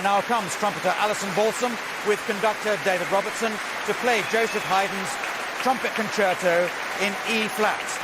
now comes trumpeter Alison Balsam with conductor David Robertson to play Joseph Haydn's Trumpet Concerto in E-flat.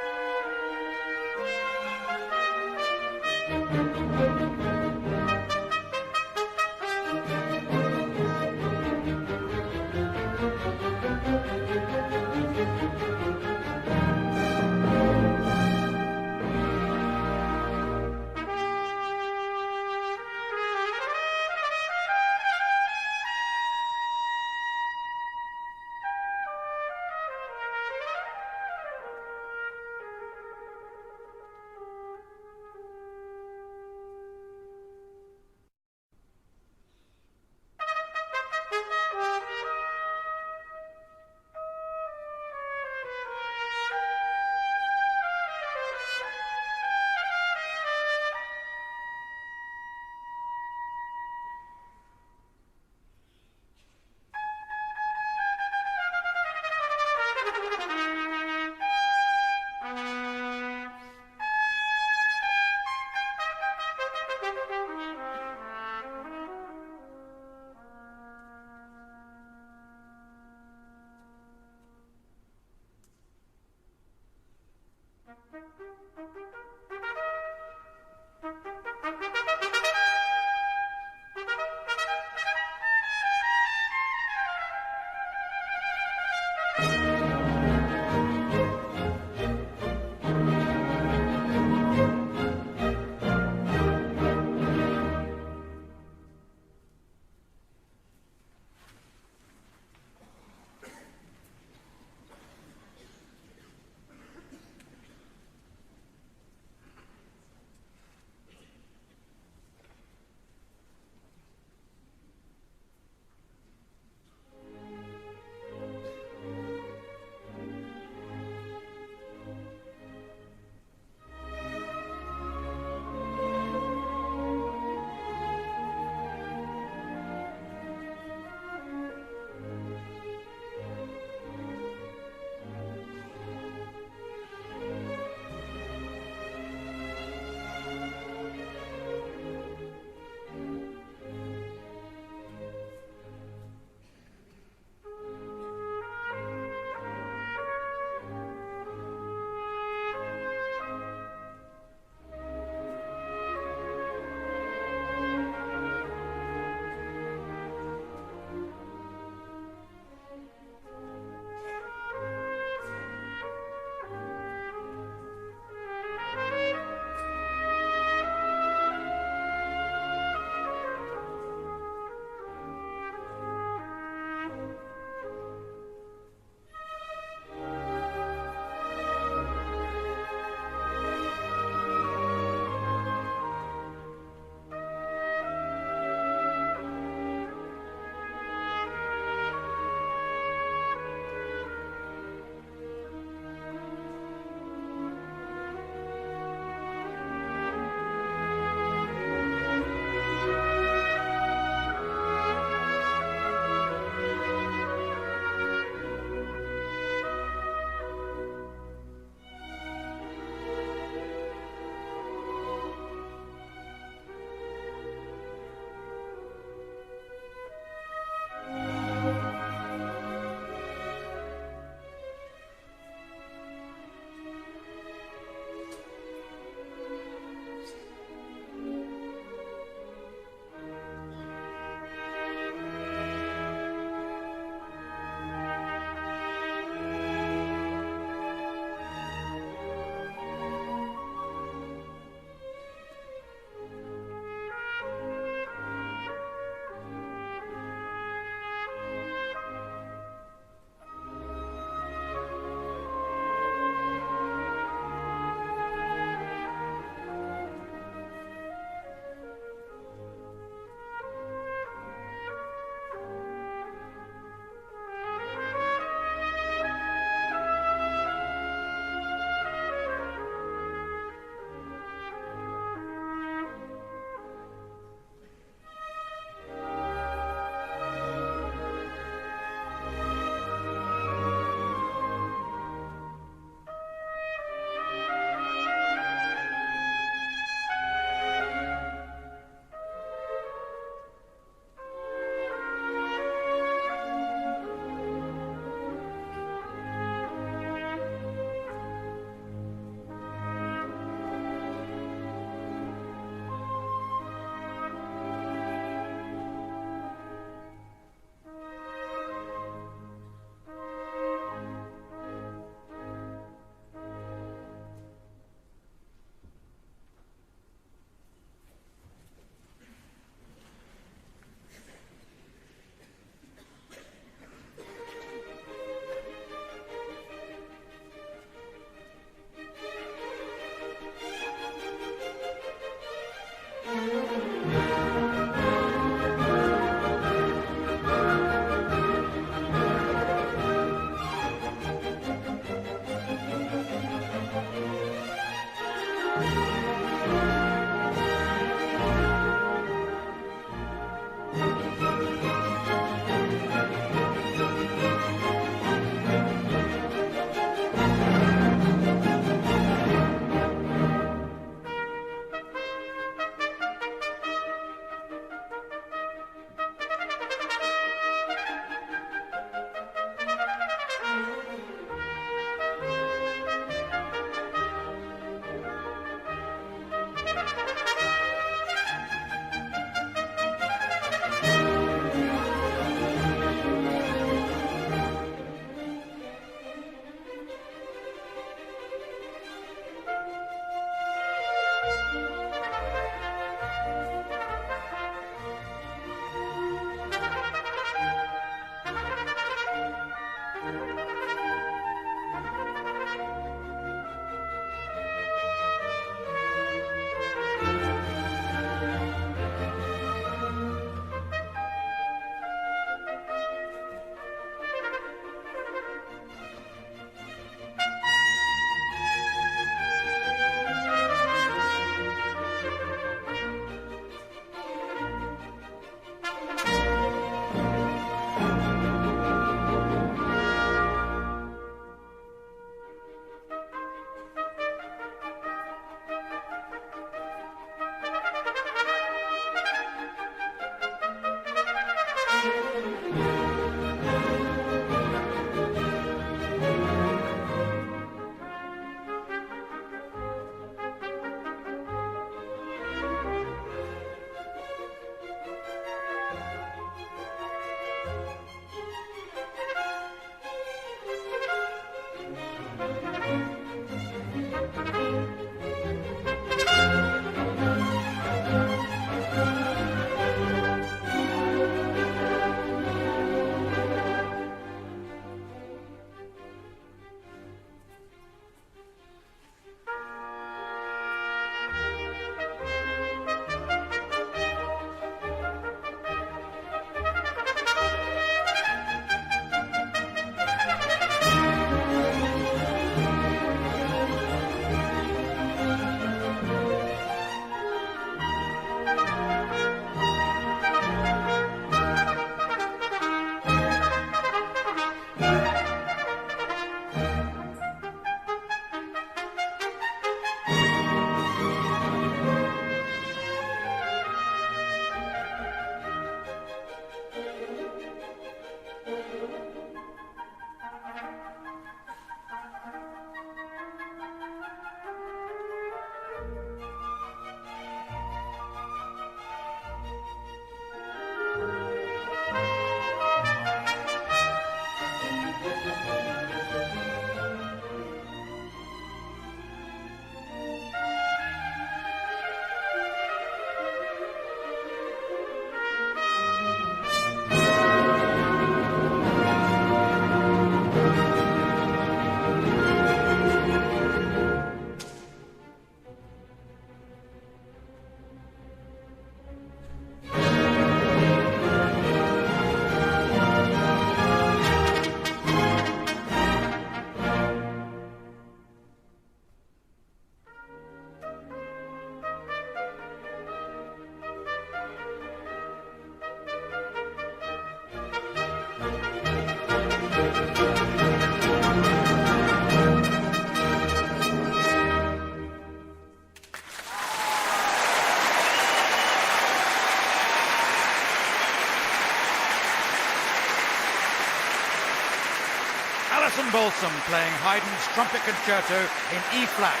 Alison Balsam playing Haydn's Trumpet Concerto in E-flat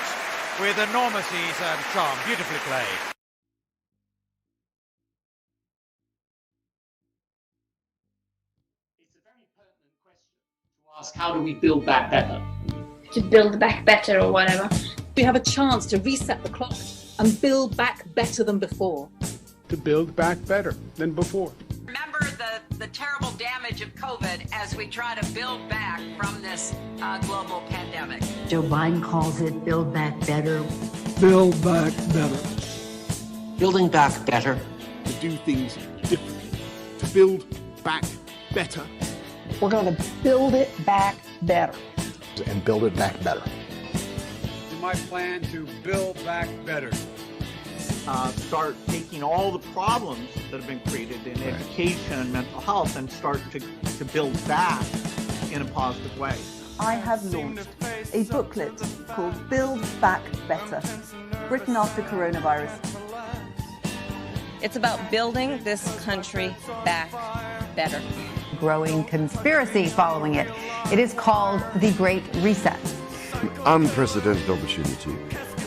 with enormous ease and charm, beautifully played. It's a very pertinent question to ask, how do we build back better? To build back better or whatever. We have a chance to reset the clock and build back better than before. To build back better than before. Remember the terrible damage of COVID as we try to build back from this global pandemic. Joe Biden calls it Build Back Better. Build back better. Building back better. To do things differently. To build back better. We're going to build it back better. And build it back better. My plan to build back better. Start taking all the problems that have been created in education and mental health and start to build back in a positive way. I have launched a booklet called Build Back Better, written after coronavirus. It's about building this country back better. Growing conspiracy following it. It is called the Great Reset. The unprecedented opportunity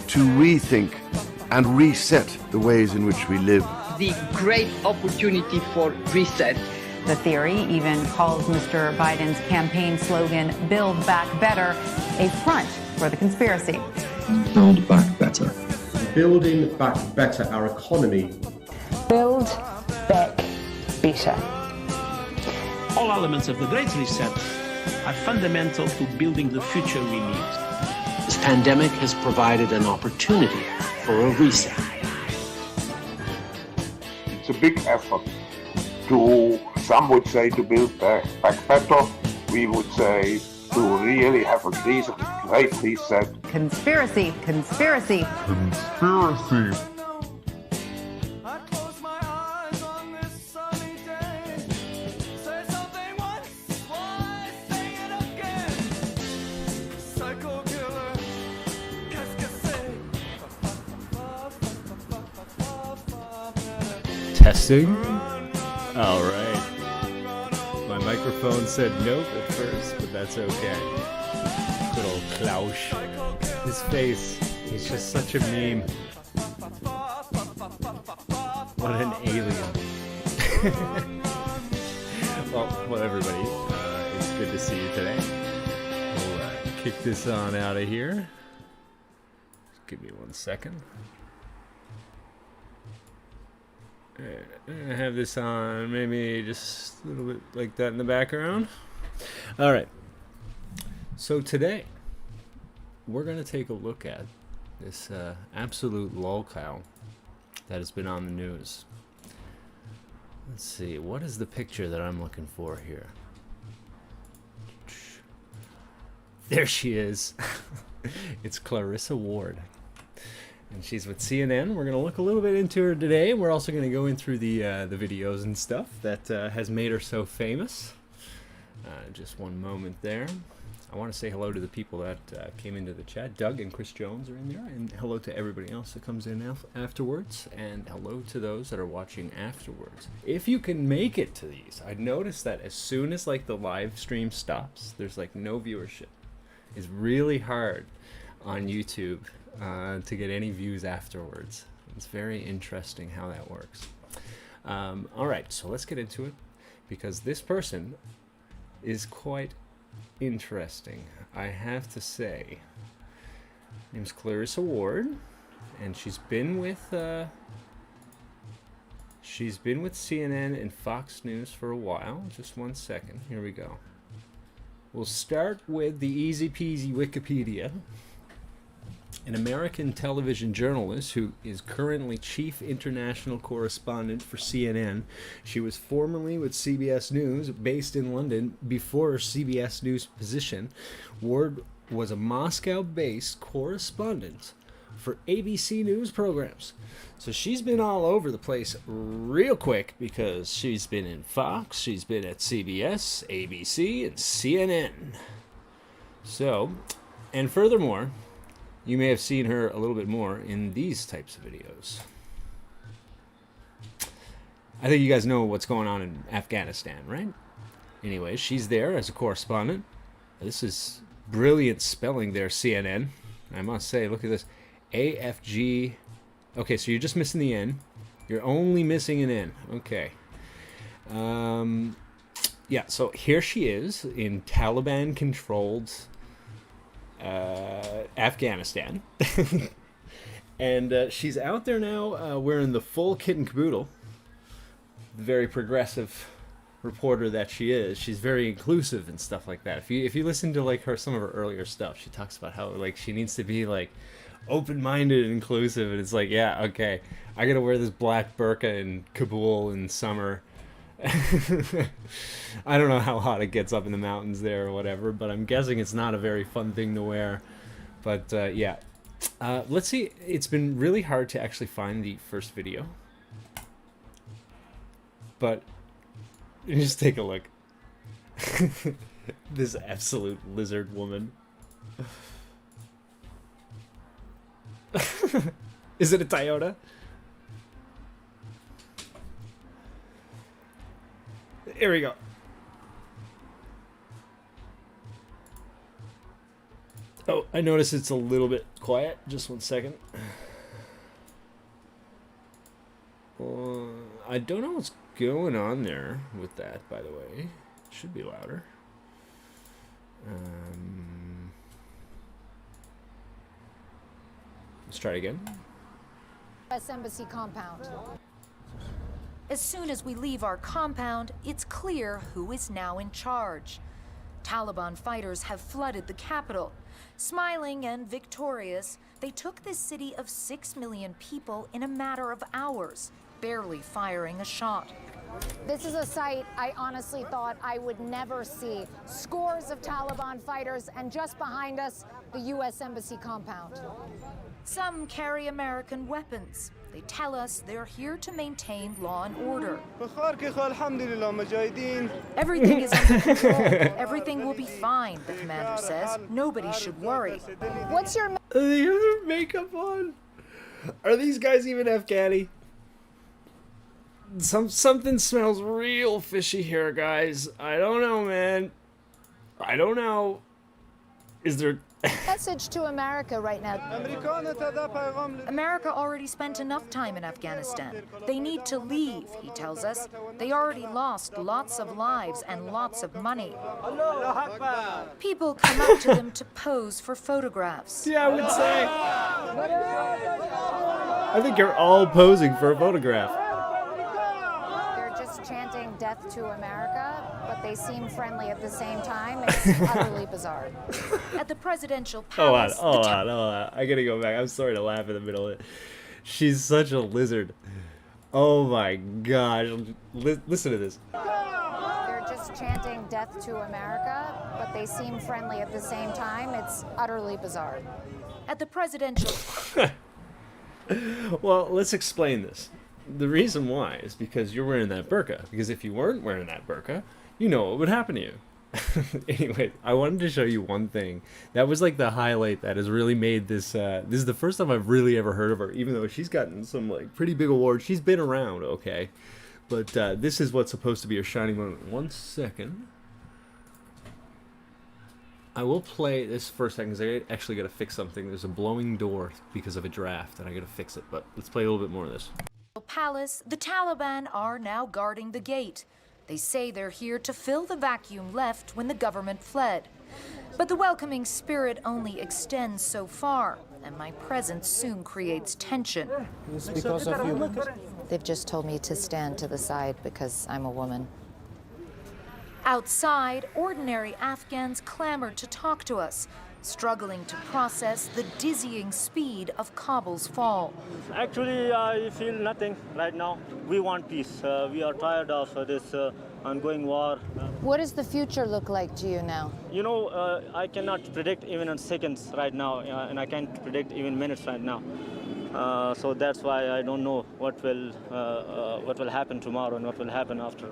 to rethink and reset the ways in which we live. The great opportunity for reset. The theory even calls Mr. Biden's campaign slogan, Build Back Better, a front for the conspiracy. Build back better. Building back better our economy. Build back better. All elements of the Great Reset are fundamental to building the future we need. This pandemic has provided an opportunity for a reset. It's a big effort to, some would say, to build back better. We would say to really have a great reset. Conspiracy, conspiracy. Conspiracy. Testing. All right. My microphone said nope at first, but that's okay. Good old Klaus. His face. He's just such a meme. What an alien. Well, everybody. It's good to see you today. We'll kick this on out of here. Just give me 1 second. I have this on maybe just a little bit like that in the background. All right. So today we're going to take a look at this absolute lolcow that has been on the news. Let's see. What is the picture that I'm looking for here? There she is. It's Clarissa Ward. And she's with CNN. We're going to look a little bit into her today. We're also going to go in through the videos and stuff that has made her so famous. Just one moment there. I want to say hello to the people that came into the chat. Doug and Chris Jones are in there. And hello to everybody else that comes in afterwards. And hello to those that are watching afterwards. If you can make it to these, I noticed that as soon as like the live stream stops, there's like no viewership. It's really hard on YouTube to get any views afterwards. It's very interesting how that works. All right, so let's get into it because this person is quite interesting, I have to say. Her name's Clarissa Ward, and she's been with CNN and Fox News for a while. Just 1 second. Here we go. We'll start with the easy peasy Wikipedia. An American television journalist who is currently chief international correspondent for CNN. She was formerly with CBS News, based in London. Before her CBS News position, Ward was a Moscow-based correspondent for ABC News programs. So she's been all over the place real quick because she's been in Fox, she's been at CBS, ABC, and CNN. So, and furthermore, you may have seen her a little bit more in these types of videos. I think you guys know what's going on in Afghanistan, right? Anyway, she's there as a correspondent This is brilliant spelling there, CNN. I must say, look at this. AFG. Okay, so you're just missing the N. You're only missing an N. Okay. Yeah, so here she is in Taliban-controlled Afghanistan. And she's out there now wearing the full kit and caboodle. The very progressive reporter that she is. She's very inclusive and stuff like that. If you listen to like some of her earlier stuff, she talks about how like she needs to be like open-minded and inclusive, and it's like, yeah, okay, I gotta wear this black burqa in Kabul in summer. I don't know how hot it gets up in the mountains there or whatever, but I'm guessing it's not a very fun thing to wear. But yeah, let's see. It's been really hard to actually find the first video, but just take a look. This absolute lizard woman. Is it a Toyota? Here we go. Oh, I notice it's a little bit quiet. Just one second. I don't know what's going on there with that, by the way. It should be louder. Let's try it again. U.S. Embassy compound. As soon as we leave our compound, it's clear who is now in charge. Taliban fighters have flooded the capital. Smiling and victorious, they took this city of 6 million people in a matter of hours, barely firing a shot. This is a sight I honestly thought I would never see. Scores of Taliban fighters, and just behind us, the U.S. Embassy compound. Some carry American weapons. They tell us they're here to maintain law and order. Everything is under control. Everything will be fine, the commander says. Nobody should worry. What's your... They have their makeup on. Are these guys even Afghani? Something smells real fishy here, guys. I don't know, man. I don't know. Is there... Message to America right now. America already spent enough time in Afghanistan. They need to leave, he tells us. They already lost lots of lives and lots of money. People come up to them to pose for photographs. Yeah, I would say. I think you're all posing for a photograph. Chanting death to America, but they seem friendly at the same time. It's utterly bizarre. At the presidential palace... Hold on. I gotta go back. I'm sorry to laugh in the middle of it. She's such a lizard. Oh my gosh. Listen to this. They're just chanting death to America, but they seem friendly at the same time. It's utterly bizarre. At the presidential... Well, let's explain this. The reason why is because you're wearing that burqa. Because if you weren't wearing that burqa, you know what would happen to you. Anyway, I wanted to show you one thing. That was like the highlight that has really made this... this is the first time I've really ever heard of her, even though she's gotten some like pretty big awards. She's been around, okay? But this is what's supposed to be her shining moment. 1 second. I will play this for a second because I actually got to fix something. There's a blowing door because of a draft, and I got to fix it. But let's play a little bit more of this. Palace, the Taliban are now guarding the gate. They say they're here to fill the vacuum left when the government fled. But the welcoming spirit only extends so far, and my presence soon creates tension. It's because of you. They've just told me to stand to the side because I'm a woman. Outside, ordinary Afghans clamored to talk to us, struggling to process the dizzying speed of Kabul's fall. Actually, I feel nothing right now. We want peace. We are tired of this ongoing war. What does the future look like to you now? You know, I cannot predict even in seconds right now, and I can't predict even minutes right now. So that's why I don't know what will happen tomorrow and what will happen after.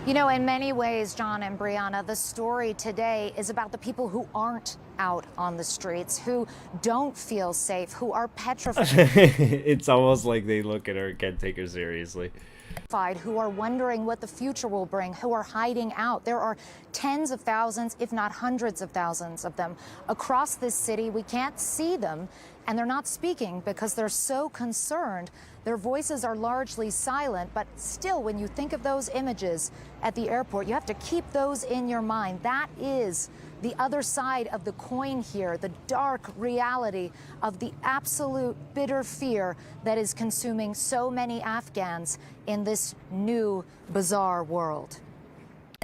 You know, in many ways, John and Brianna, the story today is about the people who aren't out on the streets, who don't feel safe, who are petrified. It's almost like they look at her and can't take her seriously. who are wondering what the future will bring, who are hiding out. There are tens of thousands, if not hundreds of thousands of them across this city. We can't see them, and they're not speaking because they're so concerned. Their voices are largely silent, but still, when you think of those images at the airport, you have to keep those in your mind. That is the other side of the coin here, the dark reality of the absolute bitter fear that is consuming so many Afghans in this new, bizarre world.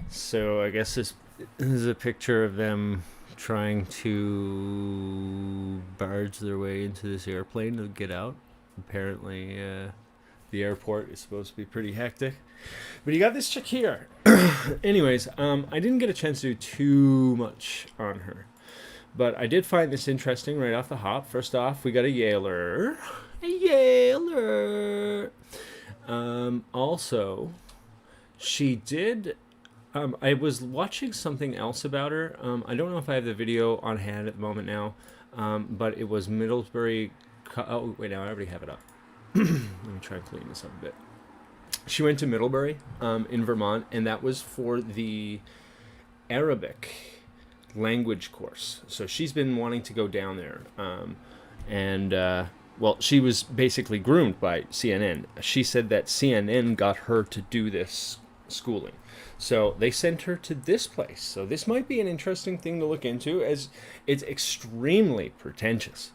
So I guess this is a picture of them trying to barge their way into this airplane to get out. Apparently, the airport is supposed to be pretty hectic. But you got this chick here. Anyways, I didn't get a chance to do too much on her. But I did find this interesting right off the hop. First off, we got a Yaler. A Yaler! Also, she did... I was watching something else about her. I don't know if I have the video on hand at the moment now. But it was Middlesbury... Oh, wait, now I already have it up. Let me try and clean this up a bit. She went to Middlebury in Vermont, and that was for the Arabic language course. So she's been wanting to go down there. Well, she was basically groomed by CNN. She said that CNN got her to do this schooling. So they sent her to this place. So this might be an interesting thing to look into, as it's extremely pretentious.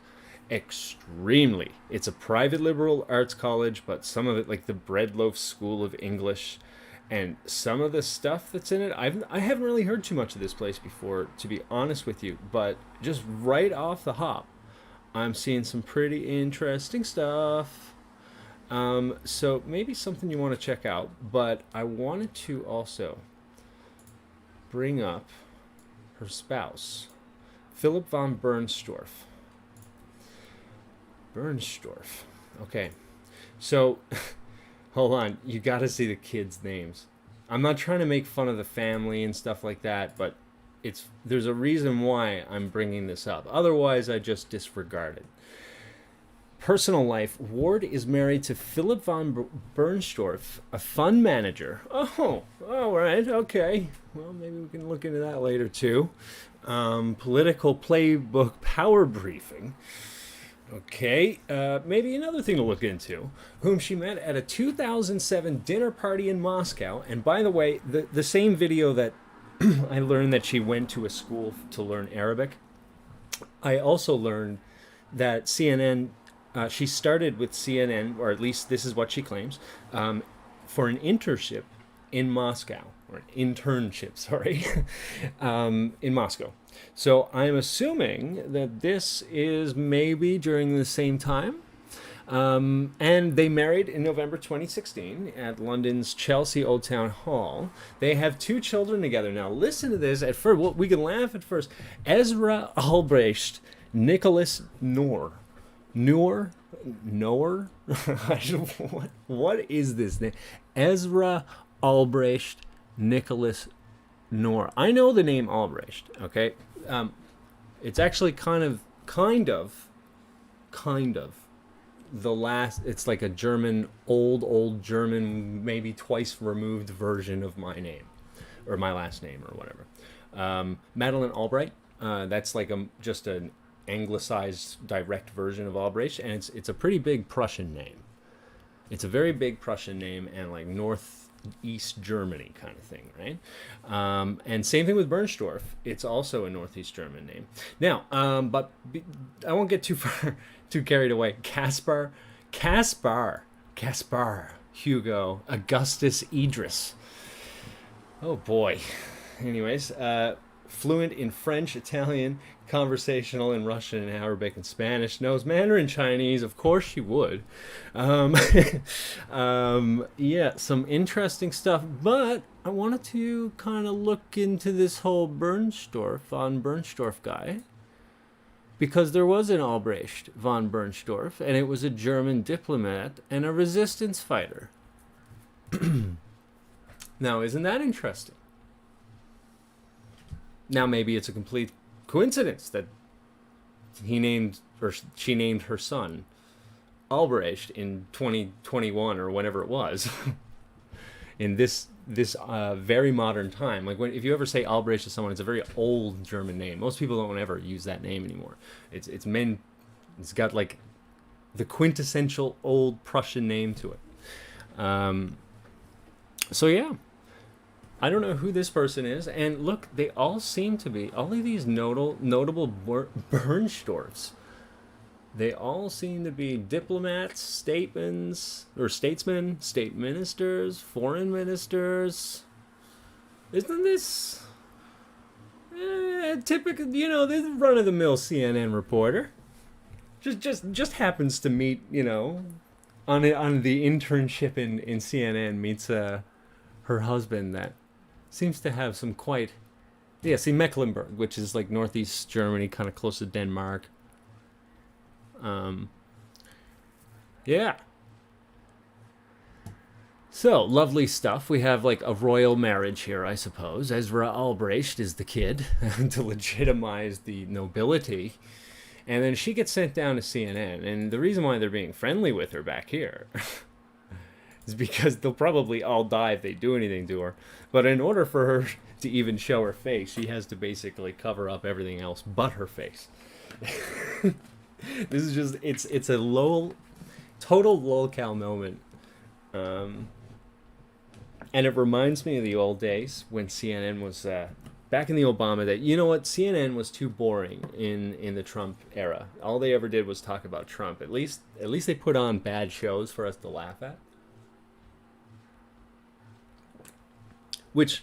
Extremely. It's a private liberal arts college, but some of it, like the Breadloaf School of English, and some of the stuff that's in it, I haven't really heard too much of this place before, to be honest with you. But just right off the hop, I'm seeing some pretty interesting stuff. So maybe something you want to check out. But I wanted to also bring up her spouse, Philip von Bernstorff. Bernstorff. Okay. So, hold on. You got to see the kids' names. I'm not trying to make fun of the family and stuff like that, but there's a reason why I'm bringing this up. Otherwise, I just disregard it. Personal life. Ward is married to Philip von Bernstorff, a fund manager. Oh, all right. Okay. Well, maybe we can look into that later, too. Political playbook power briefing. Okay, maybe another thing to look into, whom she met at a 2007 dinner party in Moscow. And by the way, the same video that I learned that she went to a school to learn Arabic, I also learned that CNN, she started with CNN, or at least this is what she claims, for an internship in Moscow, or an internship, sorry, in Moscow. So I'm assuming that this is maybe during the same time. And they married in November 2016 at London's Chelsea Old Town Hall. They have 2 children together. Now listen to this. At first, well, we can laugh at first. Ezra Albrecht, Nicholas Noor. What is this name? Ezra Albrecht, Nicholas Noor. I know the name Albrecht, okay? It's actually kind of the last, it's like a German, old German, maybe twice removed version of my name, or my last name, or whatever. Madeleine Albright, that's like just an anglicized direct version of Albrecht, and it's a pretty big Prussian name. It's a very big Prussian name, and like Northeast Germany kind of thing, right? And same thing with Bernstorff. It's also a Northeast German name. Now, but I won't get too carried away. Caspar, Hugo, Augustus Idris. Oh boy. Anyways, fluent in French, Italian, conversational in Russian and Arabic and Spanish, knows Mandarin Chinese, of course she would. Yeah, some interesting stuff, but I wanted to kind of look into this whole von Bernstorff guy, because there was an Albrecht von Bernstorff, and it was a German diplomat and a resistance fighter. Now, isn't that interesting? Now, maybe it's a complete coincidence that she named her son Albrecht in 2021 or whenever it was. in this very modern time. Like if you ever say Albrecht to someone, it's a very old German name. Most people don't ever use that name anymore. It's got like the quintessential old Prussian name to it. So yeah, I don't know who this person is. And look, they all seem to be, all of these notable Bernstorffs, they all seem to be diplomats, statesmen, state ministers, foreign ministers. Isn't this typical, this run-of-the-mill CNN reporter? Just happens to meet, on the internship in CNN, meets her husband that seems to have some quite... Yeah, see, Mecklenburg, which is like northeast Germany, kind of close to Denmark. Yeah. So, lovely stuff. We have like a royal marriage here, I suppose. Ezra Albrecht is the kid to legitimize the nobility. And then she gets sent down to CNN. And the reason why they're being friendly with her back here is because they'll probably all die if they do anything to her. But in order for her to even show her face, she has to basically cover up everything else but her face. This is just, it's a total Lulcow moment. And it reminds me of the old days when CNN was, back in the Obama days. You know what? CNN was too boring in the Trump era. All they ever did was talk about Trump. At least they put on bad shows for us to laugh at. Which,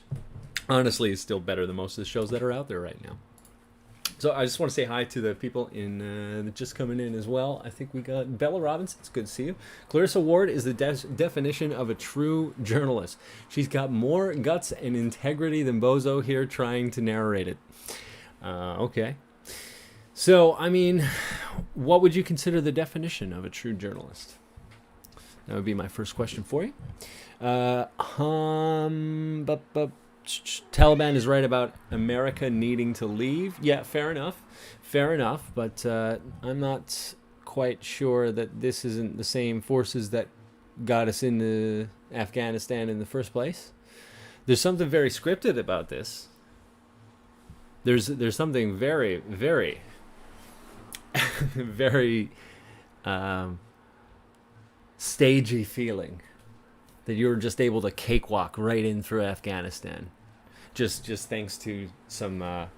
honestly, is still better than most of the shows that are out there right now. So I just want to say hi to the people just coming in as well. I think we got Bella Robinson. It's good to see you. Clarissa Ward is the definition of a true journalist. She's got more guts and integrity than Bozo here trying to narrate it. Okay. So, I mean, what would you consider the definition of a true journalist? That would be my first question for you. Taliban is right about America needing to leave. Yeah, fair enough. But I'm not quite sure that this isn't the same forces that got us into Afghanistan in the first place. There's something very scripted about this. There's something very, very, very stagey feeling that you were just able to cakewalk right in through Afghanistan. Just thanks to some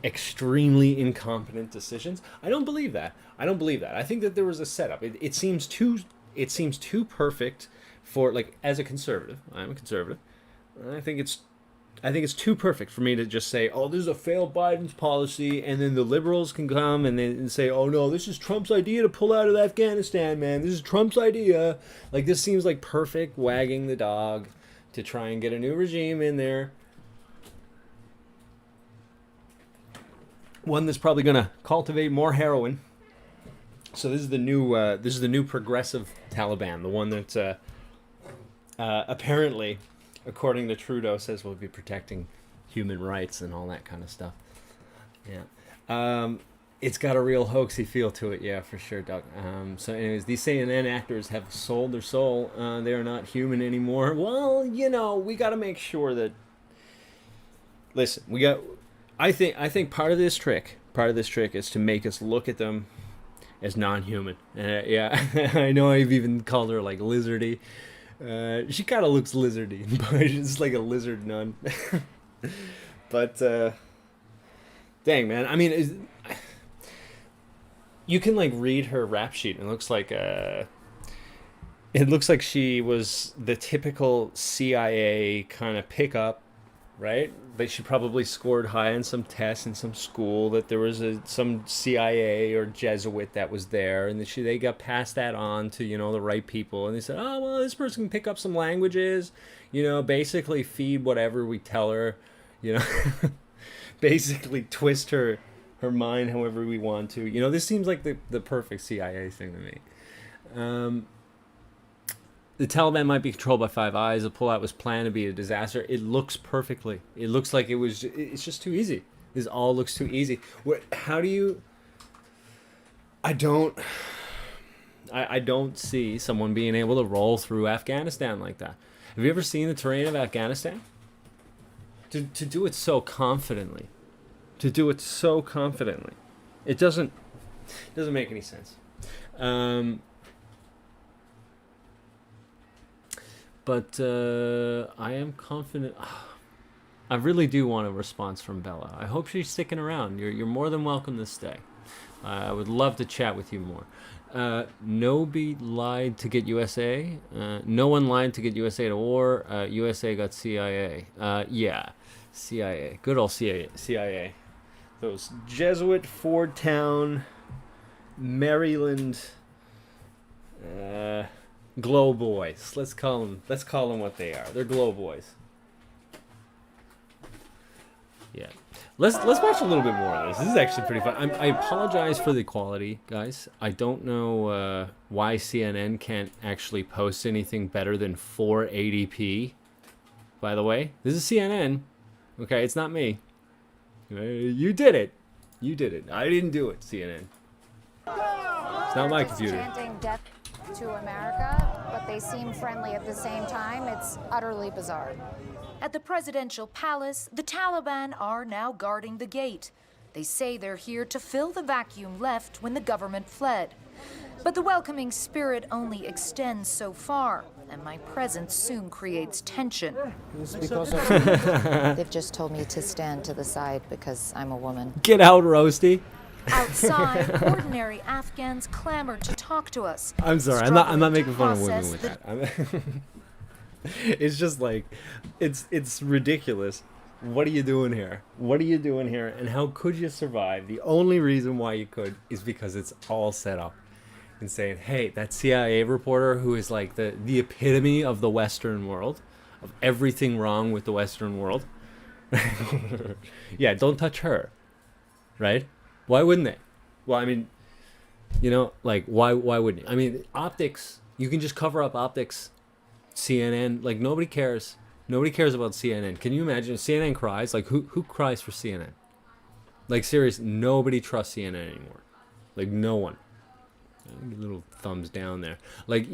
extremely incompetent decisions. I don't believe that. I think that there was a setup. It seems too perfect for, like, as a conservative. I'm a conservative. I think it's too perfect for me to just say, oh, this is a failed Biden's policy, and then the liberals can come and say, oh no, this is Trump's idea to pull out of Afghanistan, man. This is Trump's idea. Like, this seems like perfect wagging the dog to try and get a new regime in there. One that's probably going to cultivate more heroin. So this is the new progressive Taliban, the one that's apparently, according to Trudeau, says we'll be protecting human rights and all that kind of stuff. Yeah. It's got a real hoaxy feel to it, yeah, for sure, Doug. So anyways, these CNN actors have sold their soul. They are not human anymore. Well, we got to make sure that... Listen, I think part of this trick is to make us look at them as non-human. Yeah, I know I've even called her, like, lizardy. She kind of looks lizardy, but she's like a lizard nun. But dang, man, I mean, you can, like, read her rap sheet, and it looks like she was the typical CIA kind of pickup, right? But she probably scored high on some tests in some school, that there was some CIA or Jesuit that was there, and they got passed that on to, the right people, and they said, oh, well, this person can pick up some languages, basically feed whatever we tell her, basically twist her mind however we want to. This seems like the perfect CIA thing to me. The Taliban might be controlled by Five Eyes. The pullout was planned to be a disaster. It looks perfectly. It looks like it's just too easy. This all looks too easy. How do you... I don't see someone being able to roll through Afghanistan like that. Have you ever seen the terrain of Afghanistan? To do it so confidently. To do it so confidently. It doesn't make any sense. But I am confident. I really do want a response from Bella. I hope she's sticking around. You're more than welcome to stay. I would love to chat with you more. Nobi lied to get USA. No one lied to get USA to war. USA got CIA. Yeah, CIA. Good old CIA. Those Jesuit Fordtown, Maryland, glow boys. Let's call them what they are. They're glow boys. Yeah. Let's watch a little bit more of this. This is actually pretty fun. I apologize for the quality, guys. I don't know why CNN can't actually post anything better than 480p. By the way, this is CNN. Okay, it's not me. You did it. You did it. I didn't do it, CNN. It's not my computer. Chanting death to America, but they seem friendly at the same time. It's utterly bizarre. At the presidential palace, the Taliban are now guarding the gate. They say they're here to fill the vacuum left when the government fled. But the welcoming spirit only extends so far, and my presence soon creates tension. They've just told me to stand to the side because I'm a woman. Get out, Roasty. Outside, ordinary Afghans clamored to talk to us. I'm sorry. I'm not making fun of women with that. It's just like, it's ridiculous. What are you doing here? What are you doing here? And how could you survive? The only reason why you could is because it's all set up. And saying, hey, that CIA reporter who is like the epitome of the Western world, of everything wrong with the Western world. Yeah, don't touch her. Right? Why wouldn't they? Well, I mean, you know, like, why wouldn't you? I mean, optics, you can just cover up optics. CNN, like, nobody cares. Nobody cares about CNN. Can you imagine? CNN cries. Like, who cries for CNN? Like, seriously, nobody trusts CNN anymore. Like, no one. Little thumbs down there. Like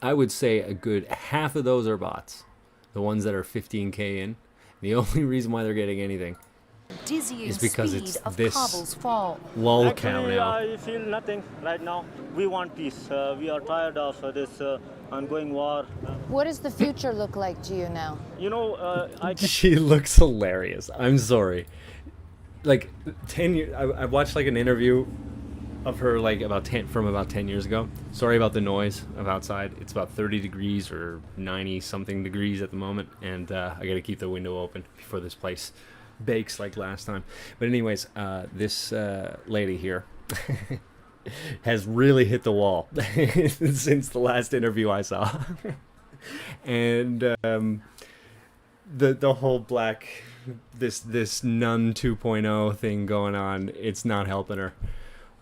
I would say a good half of those are bots. The ones that are 15K in. The only reason why they're getting anything is because it's this Lulcow now. I feel nothing right now. We want peace. We are tired of this ongoing war. What does the future look like to you now? You know, She looks hilarious. I'm sorry. Like 10 years. I watched like an interview of her like from about 10 years ago. Sorry about the noise of outside. It's about 30 degrees or 90 something degrees at the moment, and I gotta keep the window open before this place bakes like last time. But anyways, this lady here has really hit the wall since the last interview I saw. And the whole black this nun 2.0 thing going on, it's not helping her.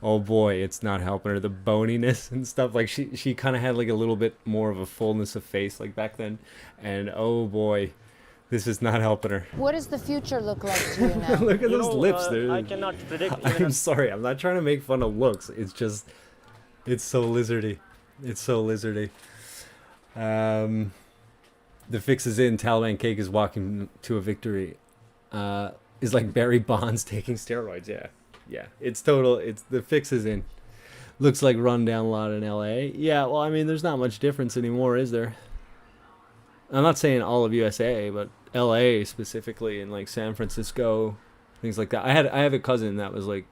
Oh boy, it's not helping her. The boniness and stuff, like she kind of had like a little bit more of a fullness of face like back then, and oh boy, this is not helping her. What does the future look like to you now? Look at those lips. I cannot predict. I'm sorry, I'm not trying to make fun of looks. It's just, it's so lizardy. It's so lizardy. The fix is in. Taliban cake is walking to a victory. Is like Barry Bonds taking steroids. Yeah, it's total. It's the fix is in. Looks like rundown lot in LA. Yeah, well, I mean, there's not much difference anymore, is there? I'm not saying all of USA, but LA specifically, and like San Francisco, things like that. I have a cousin that was like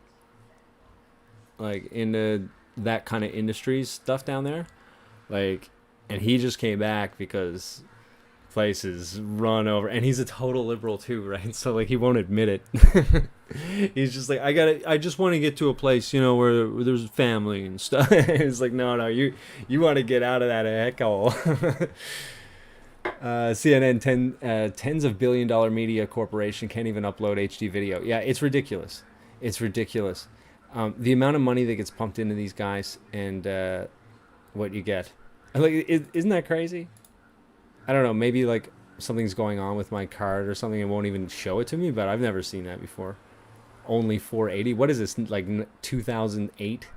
into that kind of industries stuff down there, like, and he just came back because places run over, and he's a total liberal too, right? So like he won't admit it. He's just like, I just want to get to a place, you know, where there's family and stuff. It's like, no, you want to get out of that heckhole. CNN, tens of billion-dollar media corporation can't even upload HD video. Yeah, it's ridiculous. It's ridiculous. The amount of money that gets pumped into these guys and what you get. Like, isn't that crazy? I don't know. Maybe like something's going on with my card or something. It won't even show it to me, but I've never seen that before. Only 480. What is this? Like 2008?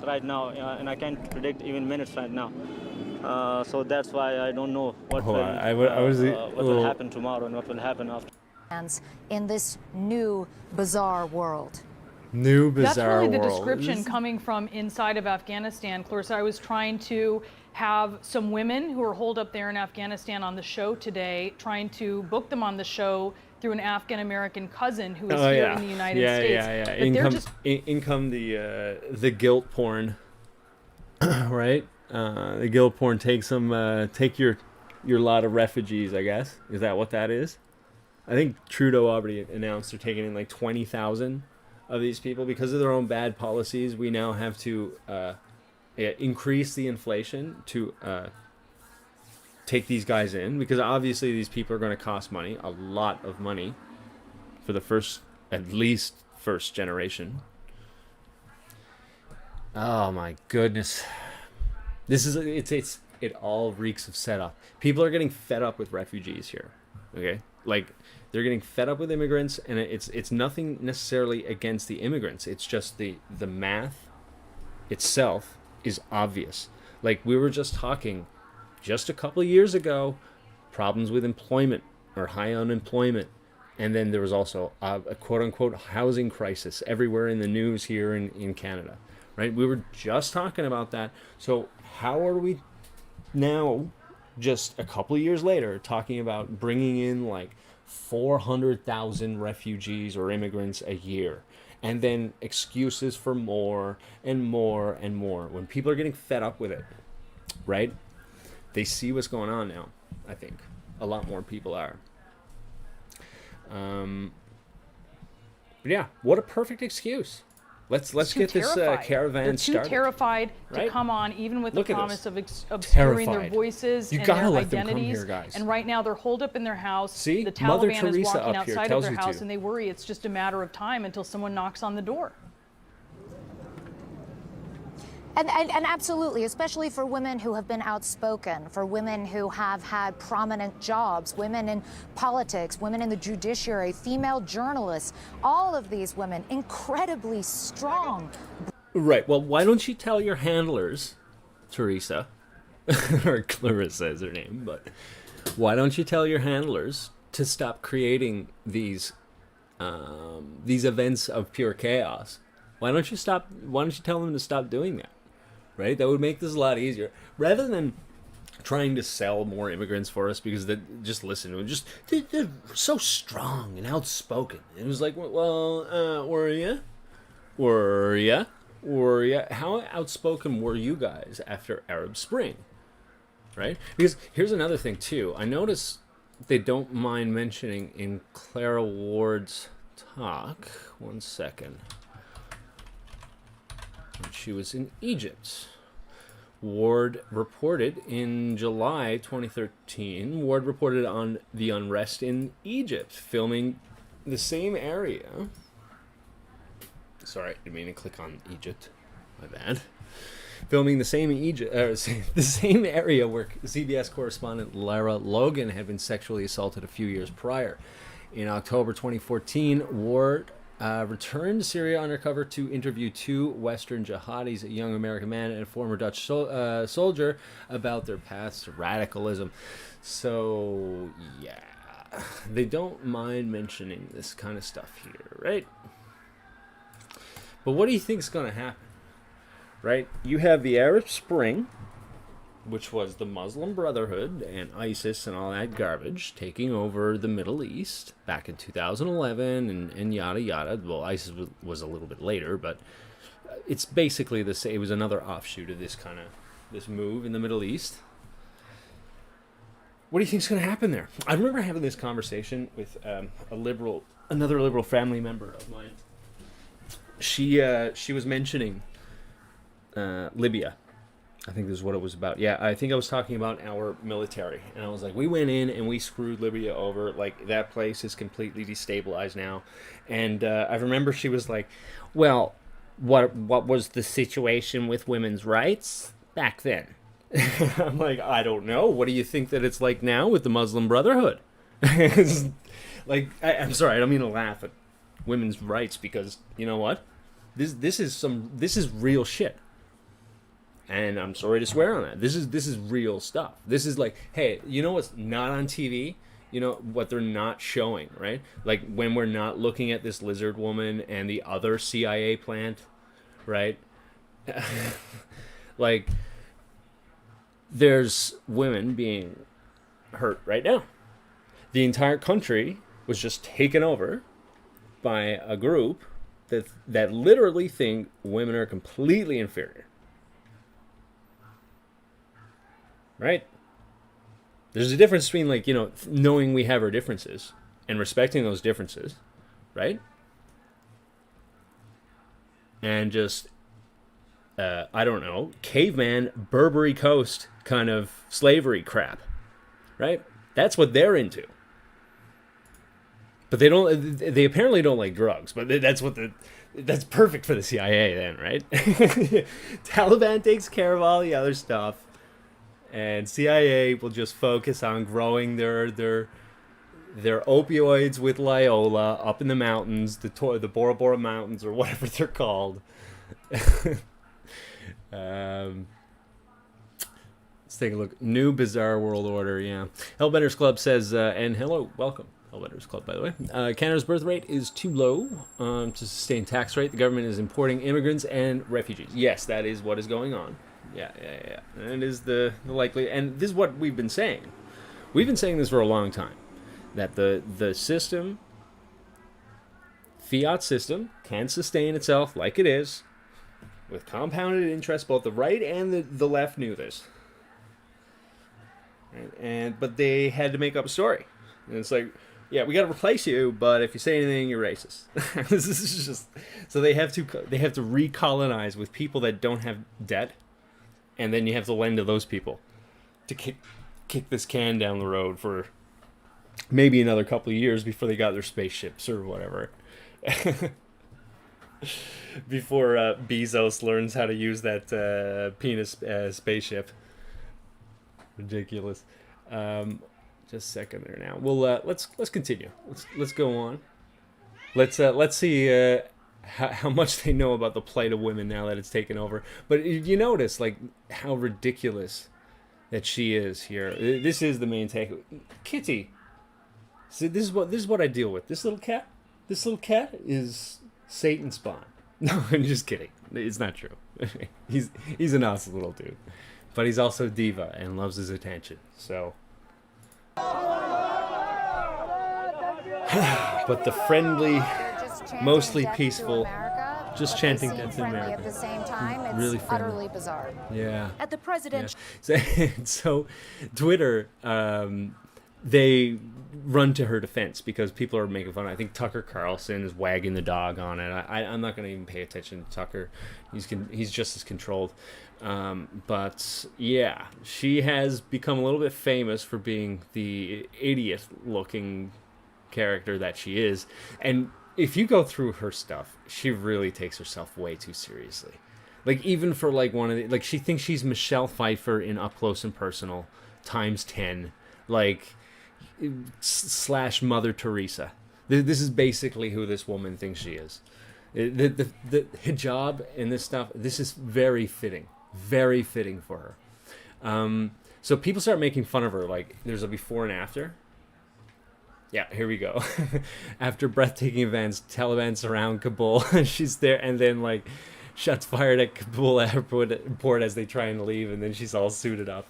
right now, and I can't predict even minutes right now. So that's why I don't know what will happen tomorrow and what will happen after. In this new bizarre world. New bizarre That's really the world. description coming from inside of Afghanistan, Clarissa. I was trying to have some women who are holed up there in Afghanistan on the show today, trying to book them on the show through an African-American cousin who is here in the United States. But Income the guilt porn, right? The guilt porn takes them, take your lot of refugees, I guess. Is that what that is? I think Trudeau already announced they're taking in like 20,000 of these people because of their own bad policies. We now have to increase the inflation to take these guys in, because obviously these people are going to cost money, a lot of money, for the at least first generation. Oh my goodness, it all reeks of setup. People are getting fed up with refugees here. Okay, like they're getting fed up with immigrants, and it's nothing necessarily against the immigrants. It's just the math itself is obvious. Like we were just talking just a couple of years ago, problems with employment or high unemployment, and then there was also a quote-unquote housing crisis everywhere in the news here in Canada, right? We were just talking about that. So how are we now, just a couple of years later, talking about bringing in like 400,000 refugees or immigrants a year, and then excuses for more and more and more when people are getting fed up with it, right? They see what's going on now. I think a lot more people are. But yeah, what a perfect excuse. Let's get this caravan started. They're too terrified right? to come on, even with Look the at promise this. of obscuring their Terrified. voices You and gotta their let them come identities. here, guys. And right now they're holed up in their house. See? The Mother Taliban is Teresa walking up here outside of tells their you house, to. and they worry it's just a matter of time until someone knocks on the door. And absolutely, especially for women who have been outspoken, for women who have had prominent jobs, women in politics, women in the judiciary, female journalists, all of these women, incredibly strong. Right. Well, why don't you tell your handlers, Teresa, or Clarissa is her name, but why don't you tell your handlers to stop creating these events of pure chaos? Why don't you tell them to stop doing that? Right? That would make this a lot easier. Rather than trying to sell more immigrants for us, because just listen to them, they're so strong and outspoken. It was like, well, were ya? How outspoken were you guys after Arab Spring? Right? Because here's another thing too. I notice they don't mind mentioning in Clarissa Ward's talk. 1 second. She was in Egypt. Ward reported in July 2013, Ward reported on the unrest in Egypt, filming the same area. Sorry, I didn't mean to click on Egypt. My bad. Filming the same the same area where CBS correspondent Lara Logan had been sexually assaulted a few years prior. In October 2014, Ward returned to Syria undercover to interview two Western jihadis, a young American man and a former Dutch soldier, about their paths to radicalism. So, yeah, they don't mind mentioning this kind of stuff here, right? But what do you think is going to happen, right? You have the Arab Spring, which was the Muslim Brotherhood and ISIS and all that garbage taking over the Middle East back in 2011 and yada yada. Well, ISIS was a little bit later, but it's basically the same. It was another offshoot of this move in the Middle East. What do you think is going to happen there? I remember having this conversation with another liberal family member of mine. She was mentioning Libya. I think this is what it was about. Yeah, I think I was talking about our military. And I was like, we went in and we screwed Libya over. Like, that place is completely destabilized now. And I remember she was like, well, what was the situation with women's rights back then? I'm like, I don't know. What do you think that it's like now with the Muslim Brotherhood? Like, I'm sorry, I don't mean to laugh at women's rights, because, you know what? This is real shit. And I'm sorry to swear on that. This is real stuff. This is like, hey, you know what's not on TV? You know what they're not showing, right? Like when we're not looking at this lizard woman and the other CIA plant, right? Like there's women being hurt right now. The entire country was just taken over by a group that literally think women are completely inferior. Right? There's a difference between, like, you know, knowing we have our differences and respecting those differences, right? And just, I don't know, caveman, Barbary Coast kind of slavery crap, right? That's what they're into. But they apparently don't like drugs, but that's perfect for the CIA then, right? Taliban takes care of all the other stuff. And CIA will just focus on growing their opioids with Loyola up in the mountains, the Bora Bora Mountains or whatever they're called. Let's take a look. New Bizarre World Order, yeah. Hellbenders Club says, and hello, welcome. Hellbenders Club, by the way. Canada's birth rate is too low to sustain tax rate. The government is importing immigrants and refugees. Yes, that is what is going on. Yeah. And it is the likely, and this is what we've been saying. We've been saying this for a long time, that the system, fiat system, can sustain itself like it is, with compounded interest. Both the right and the left knew this, but they had to make up a story, and it's like, yeah, we got to replace you, but if you say anything, you're racist. This is just so they have to recolonize with people that don't have debt. And then you have to lend to those people to kick this can down the road for maybe another couple of years before they got their spaceships or whatever. Before Bezos learns how to use that penis spaceship. Ridiculous. Just a second there now. Well, let's continue. Let's go on. Let's see. How much they know about the plight of women now that it's taken over. But you notice, like, how ridiculous that she is here. This is the main take. Kitty. See, this is what I deal with. This little cat is Satan's spawn. No, I'm just kidding. It's not true. He's an awesome little dude. But he's also diva and loves his attention. So. But the friendly, mostly peaceful, just chanting death in America. At the same time, it's really utterly bizarre. Yeah. At the president. Yeah. So Twitter, they run to her defense because people are making fun. I think Tucker Carlson is wagging the dog on it. I'm not going to even pay attention to Tucker. He's just as controlled. But yeah, she has become a little bit famous for being the idiot-looking character that she is. And if you go through her stuff, she really takes herself way too seriously. Like, even for, like, one of the... Like, she thinks she's Michelle Pfeiffer in Up Close and Personal times 10. Like, / Mother Teresa. This is basically who this woman thinks she is. The hijab and this stuff, this is very fitting. Very fitting for her. So people start making fun of her. Like, there's a before and after. Yeah, here we go. After breathtaking events, Taliban surround Kabul. She's there, and then, like, shots fired at Kabul airport as they try and leave, and then she's all suited up.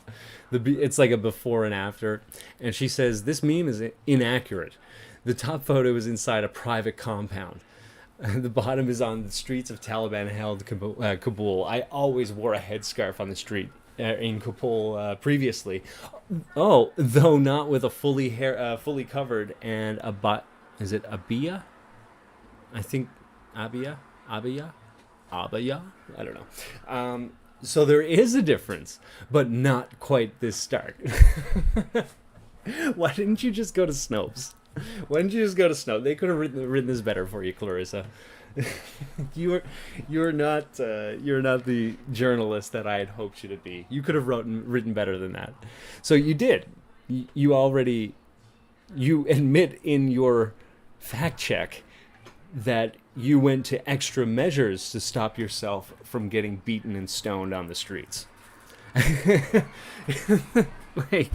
It's like a before and after. And she says, this meme is inaccurate. The top photo is inside a private compound. The bottom is on the streets of Taliban-held Kabul. I always wore a headscarf on the street in Kabul previously. Oh, though not with a fully covered and is it abaya? I think abaya. I don't know. So there is a difference, but not quite this stark. Why didn't you just go to Snopes? Why didn't you just go to Snopes? They could have written this better for you, Clarissa. You're not the journalist that I had hoped you to be. You could have written better than that. So you did. You admit in your fact check that you went to extra measures to stop yourself from getting beaten and stoned on the streets. Like,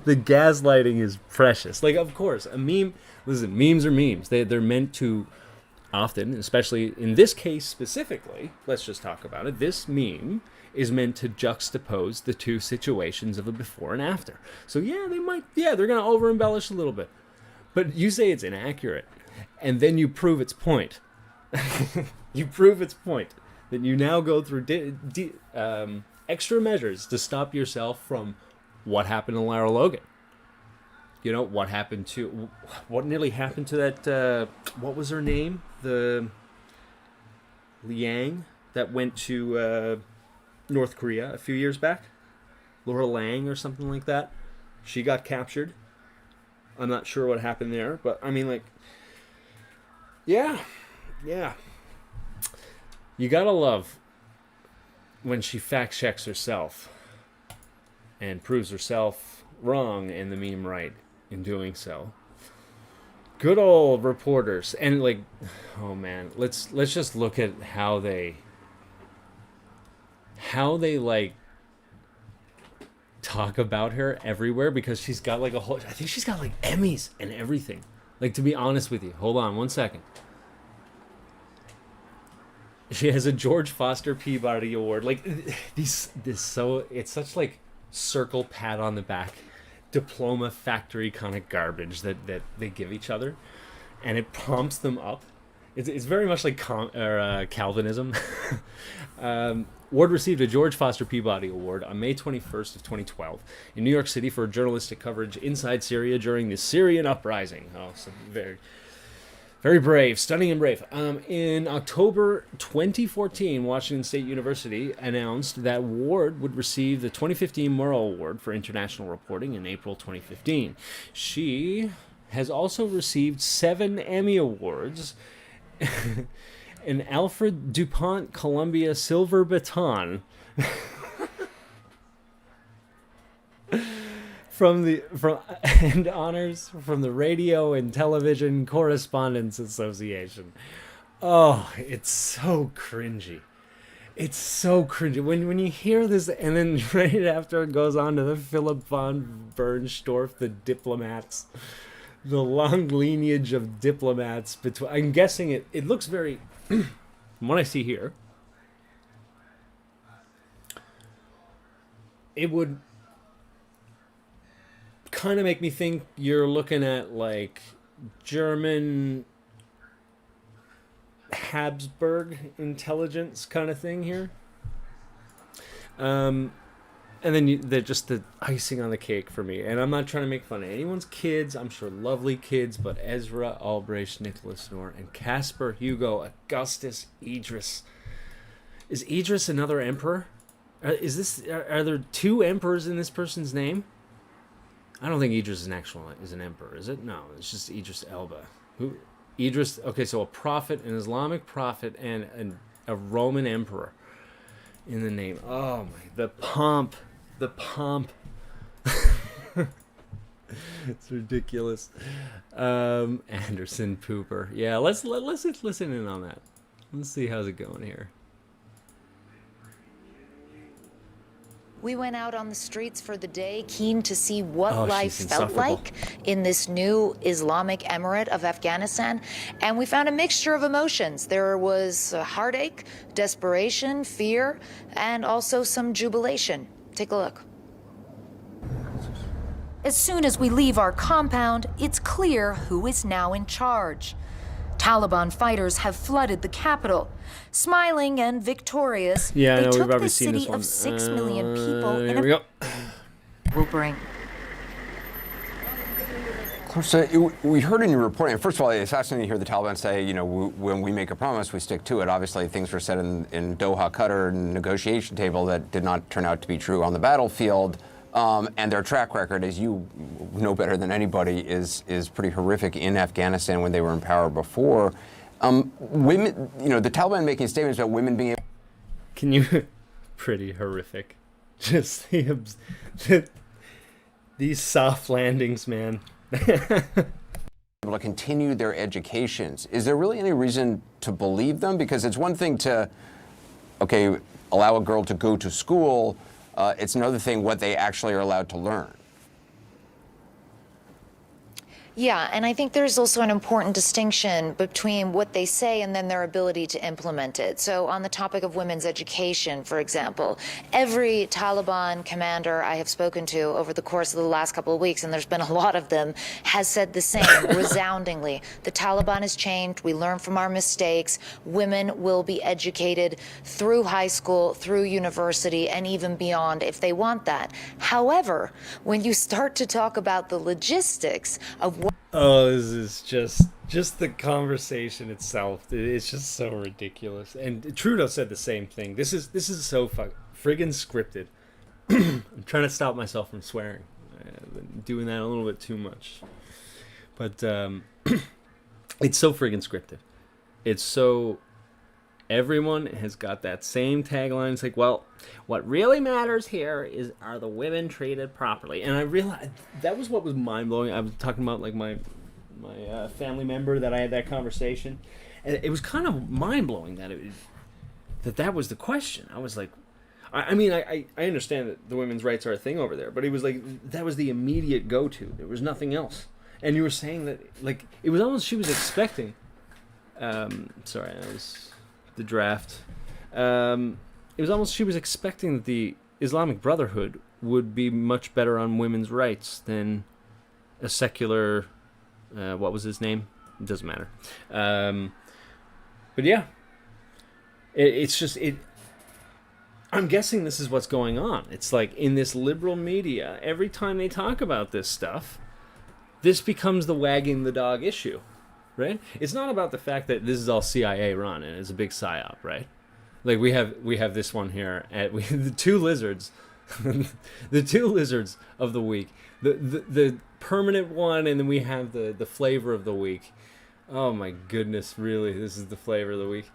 the gaslighting is precious. Like, of course, a meme, listen, memes are memes. They're meant to often, especially in this case specifically, let's just talk about it. This meme is meant to juxtapose the two situations of a before and after. So yeah, they're going to over embellish a little bit. But you say it's inaccurate, and then you prove its point. You prove its point. That you now go through extra measures to stop yourself from what happened to Lara Logan. You know, what nearly happened to that, what was her name? The Liang that went to North Korea a few years back? Laura Lang or something like that. She got captured. I'm not sure what happened there, but I mean, like, yeah. You gotta love when she fact checks herself and proves herself wrong and the meme right in doing so. Good old reporters. And like, oh man, let's just look at how they like talk about her everywhere, because she's got like I think she's got like Emmys and everything. Like, to be honest with you, hold on one second. She has a George Foster Peabody Award. Like, it's such like circle pat on the back, diploma factory kind of garbage that they give each other, and it pumps them up. It's very much like Calvinism. Ward received a George Foster Peabody Award on May 21st of 2012 in New York City for journalistic coverage inside Syria during the Syrian uprising. Oh, so very, very brave, stunning and brave. In October 2014, Washington State University announced that Ward would receive the 2015 Murrow Award for international reporting in April 2015. She has also received 7 Emmy Awards, an Alfred DuPont Columbia Silver Baton and honors from the Radio and Television Correspondents Association. Oh, it's so cringy. It's so cringy. When you hear this, and then right after it goes on to the Philip von Bernstorff, the diplomats, the long lineage of diplomats between. I'm guessing it looks very, from what I see here, it would kind of make me think you're looking at like German Habsburg intelligence kind of thing here. And then they're just the icing on the cake for me. And I'm not trying to make fun of anyone's kids. I'm sure lovely kids, but Ezra, Albrecht, Nicholas Knorr, and Caspar, Hugo, Augustus, Idris. Is Idris another emperor? Are there 2 emperors in this person's name? I don't think Idris is an emperor, is it? No, it's just Idris Elba. Who? Idris. Okay, so a prophet, an Islamic prophet, and a Roman emperor in the name. Oh my! The pomp. It's ridiculous. Anderson Pooper. Yeah, let's listen in on that. Let's see how's it going here. We went out on the streets for the day, keen to see what life felt like in this new Islamic Emirate of Afghanistan, and we found a mixture of emotions. There was heartache, desperation, fear, and also some jubilation. Take a look. As soon as we leave our compound, it's clear who is now in charge. Taliban fighters have flooded the capital. Smiling and victorious, they took this city of 6 million people in here we go. Woopering. Clarissa, we heard in your reporting, first of all, it's fascinating to hear the Taliban say, you know, when we make a promise, we stick to it. Obviously, things were said in Doha, Qatar, negotiation table that did not turn out to be true on the battlefield. And their track record, as you know better than anybody, is pretty horrific in Afghanistan when they were in power before. Women, you know, the Taliban making statements about women being able. Can you? Pretty horrific. Just these soft landings, man. able to continue their educations. Is there really any reason to believe them? Because it's one thing to, okay, allow a girl to go to school. It's another thing what they actually are allowed to learn. Yeah, and I think there's also an important distinction between what they say and then their ability to implement it. So on the topic of women's education, for example, every Taliban commander I have spoken to over the course of the last couple of weeks, and there's been a lot of them, has said the same resoundingly. The Taliban has changed. We learn from our mistakes. Women will be educated through high school, through university, and even beyond if they want that. However, when you start to talk about the logistics of what Oh, this is just the conversation itself. It's just so ridiculous. And Trudeau said the same thing. This is so friggin' scripted. I'm trying to stop myself from swearing. I've been doing that a little bit too much. But it's so friggin' scripted. It's so... Everyone has got that same tagline. It's like, well, what really matters here is, are the women treated properly? And I realized that was what was mind-blowing. I was talking about like my family member that I had that conversation, and it was kind of mind-blowing that was the question. I was like, I mean, I understand that the women's rights are a thing over there, but it was like that was the immediate go-to. There was nothing else. And you were saying that, like, it was almost she was expecting. Sorry, I was... The draft. It was almost she was expecting that the Islamic Brotherhood would be much better on women's rights than a secular. What was his name? It doesn't matter. But yeah, it's just it. I'm guessing this is what's going on. It's like in this liberal media, every time they talk about this stuff, this becomes the wagging the dog issue. Right? It's not about the fact that this is all CIA run and it's a big psyop, right? Like we have this one here at the two lizards, the two lizards of the week, the permanent one, and then we have the flavor of the week. Oh my goodness, really? This is the flavor of the week.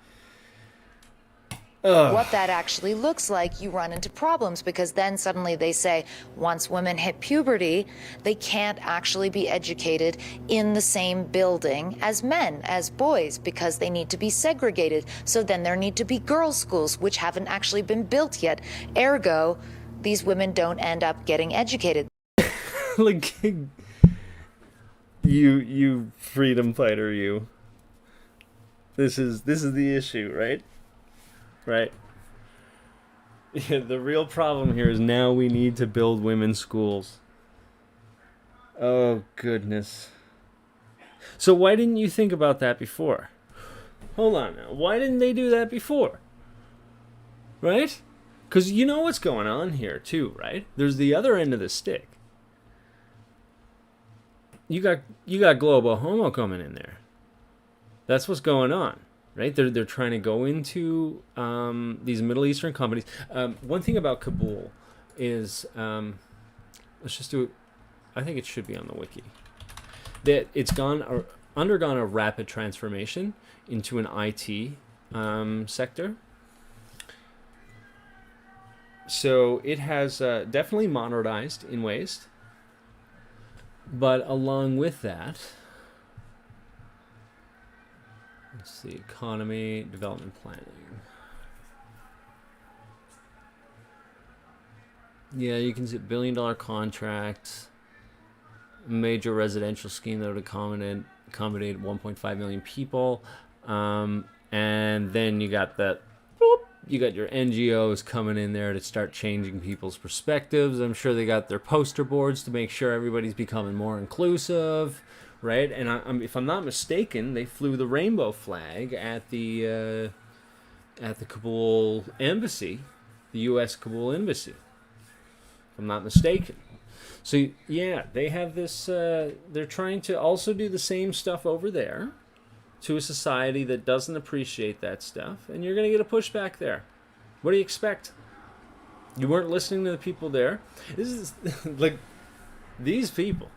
what that actually looks like, you run into problems, because then suddenly they say once women hit puberty, they can't actually be educated in the same building as men, as boys, because they need to be segregated. So then there need to be girls' schools, which haven't actually been built yet. Ergo, these women don't end up getting educated. Like, you freedom fighter, you. This is the issue, right? Right. Yeah, the real problem here is now we need to build women's schools. Oh, goodness. So why didn't you think about that before? Hold on now. Why didn't they do that before? Right? Because you know what's going on here, too, right? There's the other end of the stick. You got global homo coming in there. That's what's going on. Right, they're trying to go into these Middle Eastern companies. One thing about Kabul is, let's just do it. I think it should be on the wiki. That it's undergone a rapid transformation into an IT sector. So it has definitely modernized in ways, but along with that. Let's see, economy, development planning. Yeah, you can see $1 billion contracts, major residential scheme that would accommodate 1.5 million people, and then you got that. You got your NGOs coming in there to start changing people's perspectives. I'm sure they got their poster boards to make sure everybody's becoming more inclusive. Right, and if I'm not mistaken, they flew the rainbow flag at the Kabul embassy, the U.S. Kabul embassy. If I'm not mistaken. So yeah, they have this. They're trying to also do the same stuff over there, to a society that doesn't appreciate that stuff, and you're gonna get a pushback there. What do you expect? You weren't listening to the people there. This is like these people.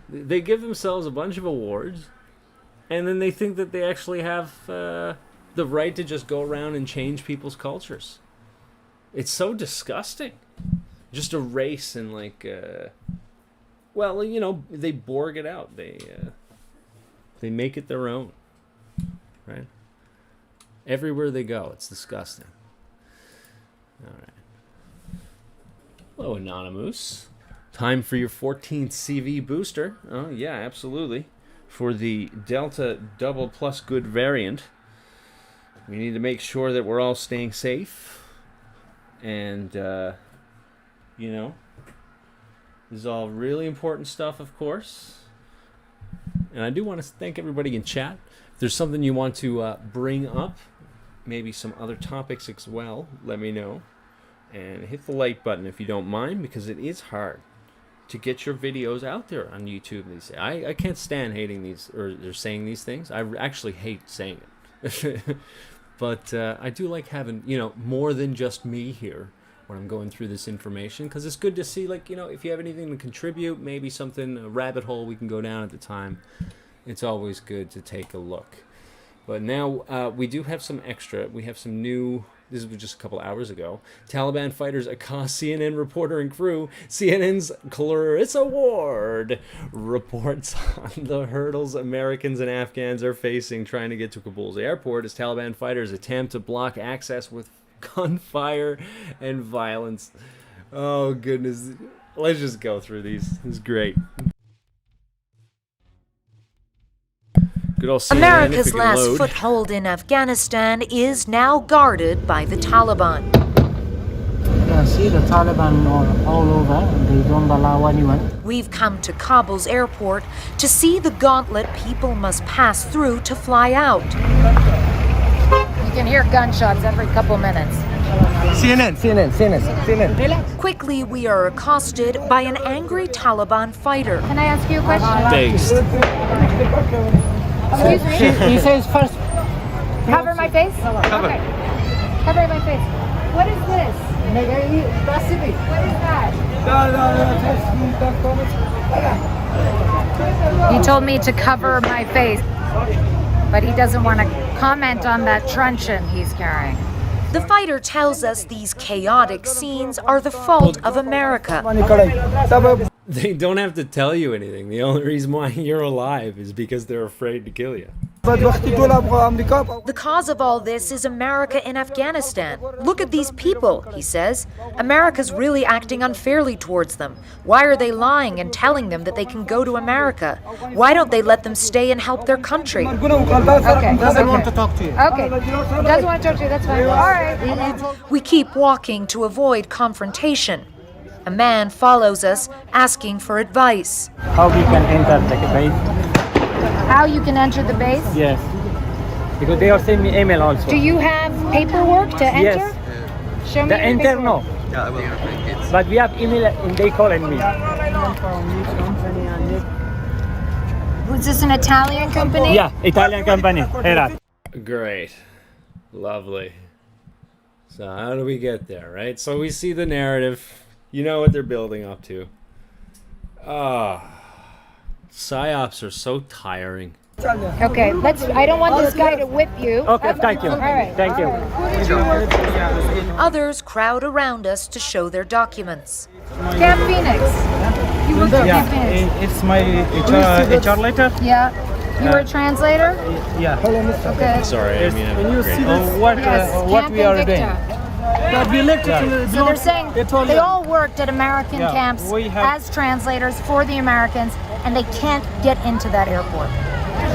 They give themselves a bunch of awards, and then they think that they actually have the right to just go around and change people's cultures. It's so disgusting. Just a race and like, well, you know, they Borg it out. They They make it their own, right? Everywhere they go, it's disgusting. All right. Hello, Anonymous. Time for your 14th CV booster. Oh, yeah, absolutely. For the Delta Double Plus Good variant, we need to make sure that we're all staying safe. And, you know, this is all really important stuff, of course. And I do want to thank everybody in chat. If there's something you want to bring up, maybe some other topics as well, let me know. And hit the like button if you don't mind, because it is hard to get your videos out there on YouTube. They say I can't stand hating these, or they're saying these things. I actually hate saying it. But I do like having, you know, more than just me here when I'm going through this information, because it's good to see, like, you know, if you have anything to contribute, maybe something, a rabbit hole we can go down at the time. It's always good to take a look. But now we do have some extra. We have some new. This was just a couple hours ago. Taliban fighters accost CNN reporter and crew. CNN's Clarissa Ward reports on the hurdles Americans and Afghans are facing trying to get to Kabul's airport as Taliban fighters attempt to block access with gunfire and violence. Oh, goodness. Let's just go through these. This is great. America's last foothold in Afghanistan is now guarded by the Taliban. You can see the Taliban are all over. They don't allow anyone. We've come to Kabul's airport to see the gauntlet people must pass through to fly out. You can hear gunshots every couple minutes. CNN. Quickly, we are accosted by an angry Taliban fighter. Can I ask you a question? Based. Excuse me? He says first. Cover my face? Okay. Cover my face. What is this? What is that? He told me to cover my face, but he doesn't want to comment on that truncheon he's carrying. The fighter tells us these chaotic scenes are the fault of America. They don't have to tell you anything. The only reason why you're alive is because they're afraid to kill you. The cause of all this is America in Afghanistan. Look at these people, he says. America's really acting unfairly towards them. Why are they lying and telling them that they can go to America? Why don't they let them stay and help their country? Okay. Doesn't want to talk to you. Okay. Doesn't want to talk to you, that's fine. All right. We keep walking to avoid confrontation. A man follows us, asking for advice. How we can enter the base? How you can enter the base? Yes. Because they are sending me email also. Do you have paperwork to enter? Yes. Show me the your enter, paperwork. no. But we have email and they calling me. Was this an Italian company? Yeah, Italian company. Great. Lovely. So how do we get there, right? So we see the narrative. You know what they're building up to. PsyOps are so tiring. Okay, I don't want this guy to whip you. Okay, thank you. All right. Thank you. Others crowd around us to show their documents. Camp Phoenix. You worked at Camp Phoenix. It's my HR letter. Yeah. You were a translator? Yeah. Okay. Sorry, I mean, what we are doing. So they're saying they all worked at American camps as translators for the Americans, and they can't get into that airport.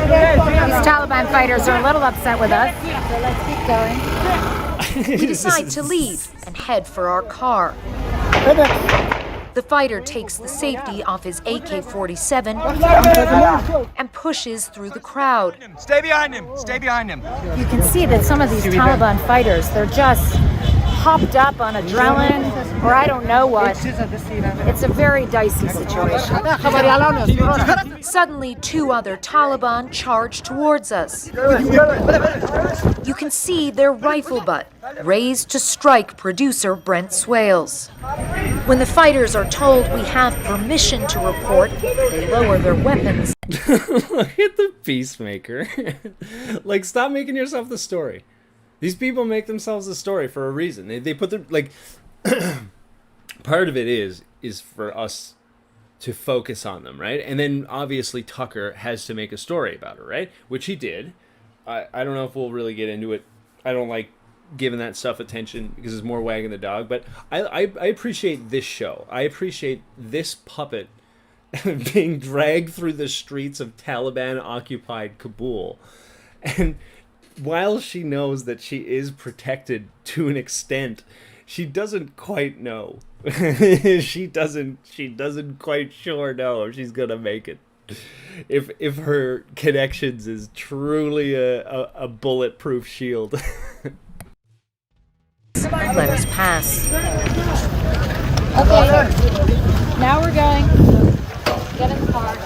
These Taliban fighters are a little upset with us, so let's keep going. We decide to leave and head for our car. The fighter takes the safety off his AK-47 and pushes through the crowd. Stay behind him! Stay behind him! You can see that some of these Taliban fighters, they're just hopped up on adrenaline, or I don't know what. It's a very dicey situation. Suddenly, two other Taliban charge towards us. You can see their rifle butt raised to strike producer Brent Swales. When the fighters are told we have permission to report, they lower their weapons. Look at the peacemaker. Like, stop making yourself the story. These people make themselves the story for a reason. They put their, like, part of it is for us to focus on them, right? And then obviously Tucker has to make a story about her, right? Which he did. I don't know if we'll really get into it. I don't like giving that stuff attention because it's more wagging the dog. But I appreciate this show. I appreciate this puppet being dragged through the streets of Taliban-occupied Kabul. And while she knows that she is protected to an extent, she doesn't quite know. she doesn't quite sure know if she's gonna make it. If her connections is truly a bulletproof shield. Let us pass. Okay, now we're going. Get in the car.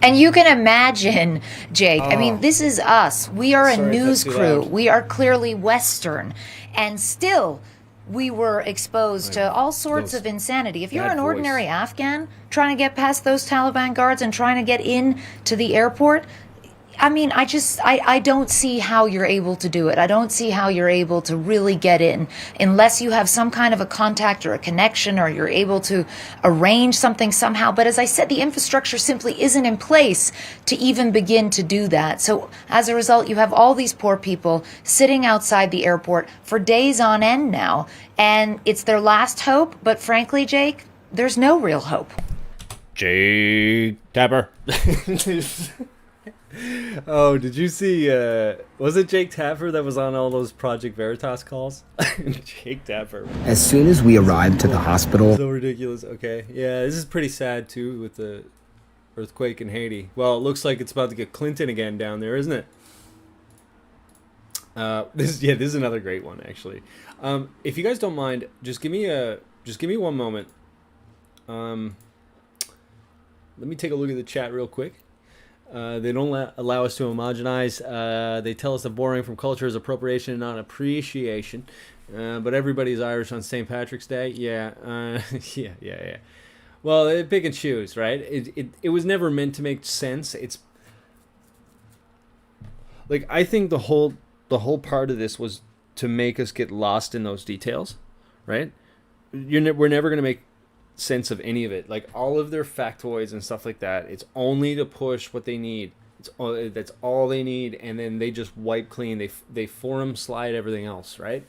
And you can imagine, Jake, I mean, this is us. We are a news crew. We are clearly Western. And still, we were exposed to all sorts of insanity. If you're an ordinary Afghan trying to get past those Taliban guards and trying to get in to the airport, I mean, I don't see how you're able to do it. I don't see how you're able to really get in unless you have some kind of a contact or a connection or you're able to arrange something somehow. But as I said, the infrastructure simply isn't in place to even begin to do that. So as a result, you have all these poor people sitting outside the airport for days on end now. And it's their last hope. But frankly, Jake, there's no real hope. Jake Tapper. Oh, did you see, was it Jake Tapper that was on all those Project Veritas calls? Jake Tapper. As soon as we arrived to the hospital... So ridiculous. Okay. Yeah, this is pretty sad, too, with the earthquake in Haiti. Well, it looks like it's about to get Clinton again down there, isn't it? This is another great one, actually. If you guys don't mind, just give me one moment. Let me take a look at the chat real quick. They don't allow us to homogenize. They tell us that borrowing from culture is appropriation and not appreciation. But everybody's Irish on St. Patrick's Day. Yeah. Yeah. Well, they pick and choose, right? It was never meant to make sense. It's like, I think the whole part of this was to make us get lost in those details, right? We're never going to make sense of any of it. Like, all of their factoids and stuff like that, it's only to push what they need. That's all they need, and then they just wipe clean. They forum slide everything else, right?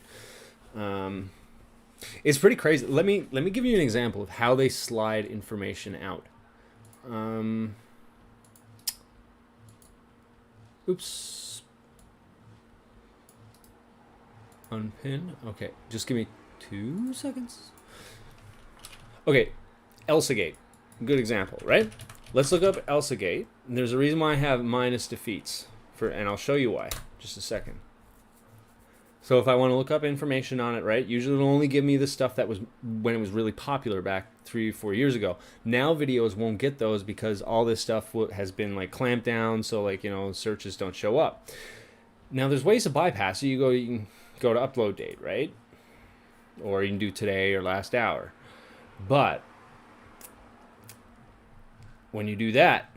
It's pretty crazy. Let me give you an example of how they slide information out. Oops. Unpin. Okay, just give me 2 seconds. Okay, ElsaGate. Good example, right? Let's look up ElsaGate. And there's a reason why I have minus defeats, and I'll show you why. Just a second. So if I want to look up information on it, right, usually it'll only give me the stuff that was when it was really popular back 3-4 years ago. Now videos won't get those because all this stuff has been like clamped down, so like, you know, searches don't show up. Now there's ways to bypass it. You can go to upload date, right? Or you can do today or last hour. But when you do that,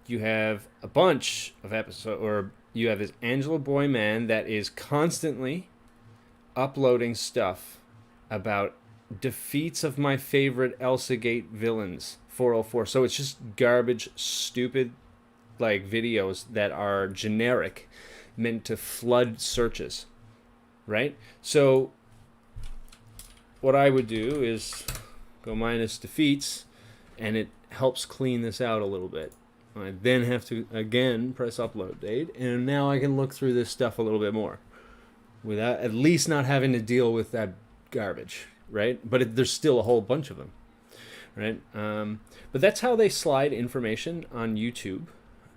you have a bunch of episodes, or you have this Angela Boy man that is constantly uploading stuff about defeats of my favorite ElsaGate villains, 404. So it's just garbage, stupid, like, videos that are generic, meant to flood searches, right? So what I would do is go minus defeats, and it helps clean this out a little bit. I then have to, again, press upload date, and now I can look through this stuff a little bit more without at least not having to deal with that garbage, right? But there's still a whole bunch of them, right? But that's how they slide information on YouTube,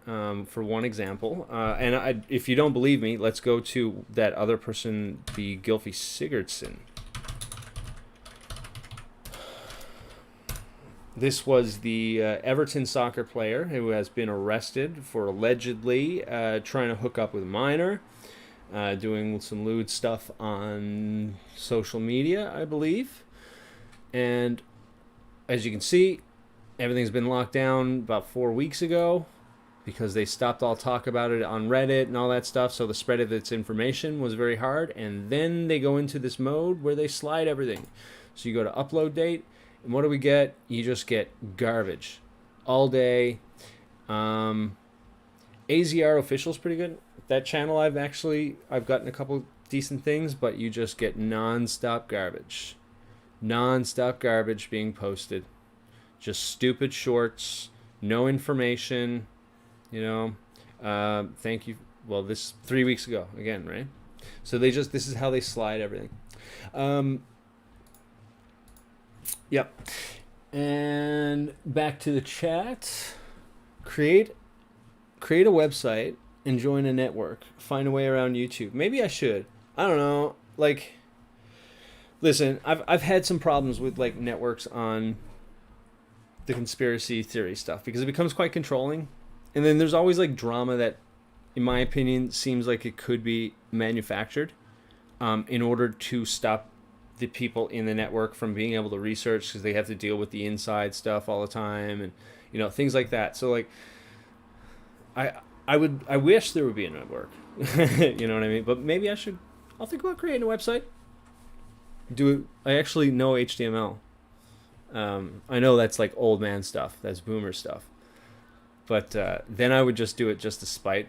for one example. And if you don't believe me, let's go to that other person, the Gylfi Sigurdsson. This was the Everton soccer player who has been arrested for allegedly trying to hook up with a minor, doing some lewd stuff on social media, I believe. And as you can see, everything's been locked down about 4 weeks ago. because they stopped all talk about it on Reddit and all that stuff, so the spread of its information was very hard, and then they go into this mode where they slide everything. So you go to upload date, and what do we get? You just get garbage all day. AZR Official's pretty good. That channel I've gotten a couple decent things, but you just get non-stop garbage. Non-stop garbage being posted. Just stupid shorts, no information, you know. Thank you. Well, this 3 weeks ago again, right? So this is how they slide everything. Yep. And back to the chat. Create a website and join a network. Find a way around YouTube. Maybe I should. I don't know. Like, listen, I've had some problems with like networks on the conspiracy theory stuff because it becomes quite controlling, and then there's always like drama that, in my opinion, seems like it could be manufactured in order to stop the people in the network from being able to research, because they have to deal with the inside stuff all the time, and you know, things like that. So like, I wish there would be a network. You know what I mean? But maybe I'll think about creating a website. I actually know HTML. I know that's like old man stuff. That's boomer stuff. But then I would just do it just to spite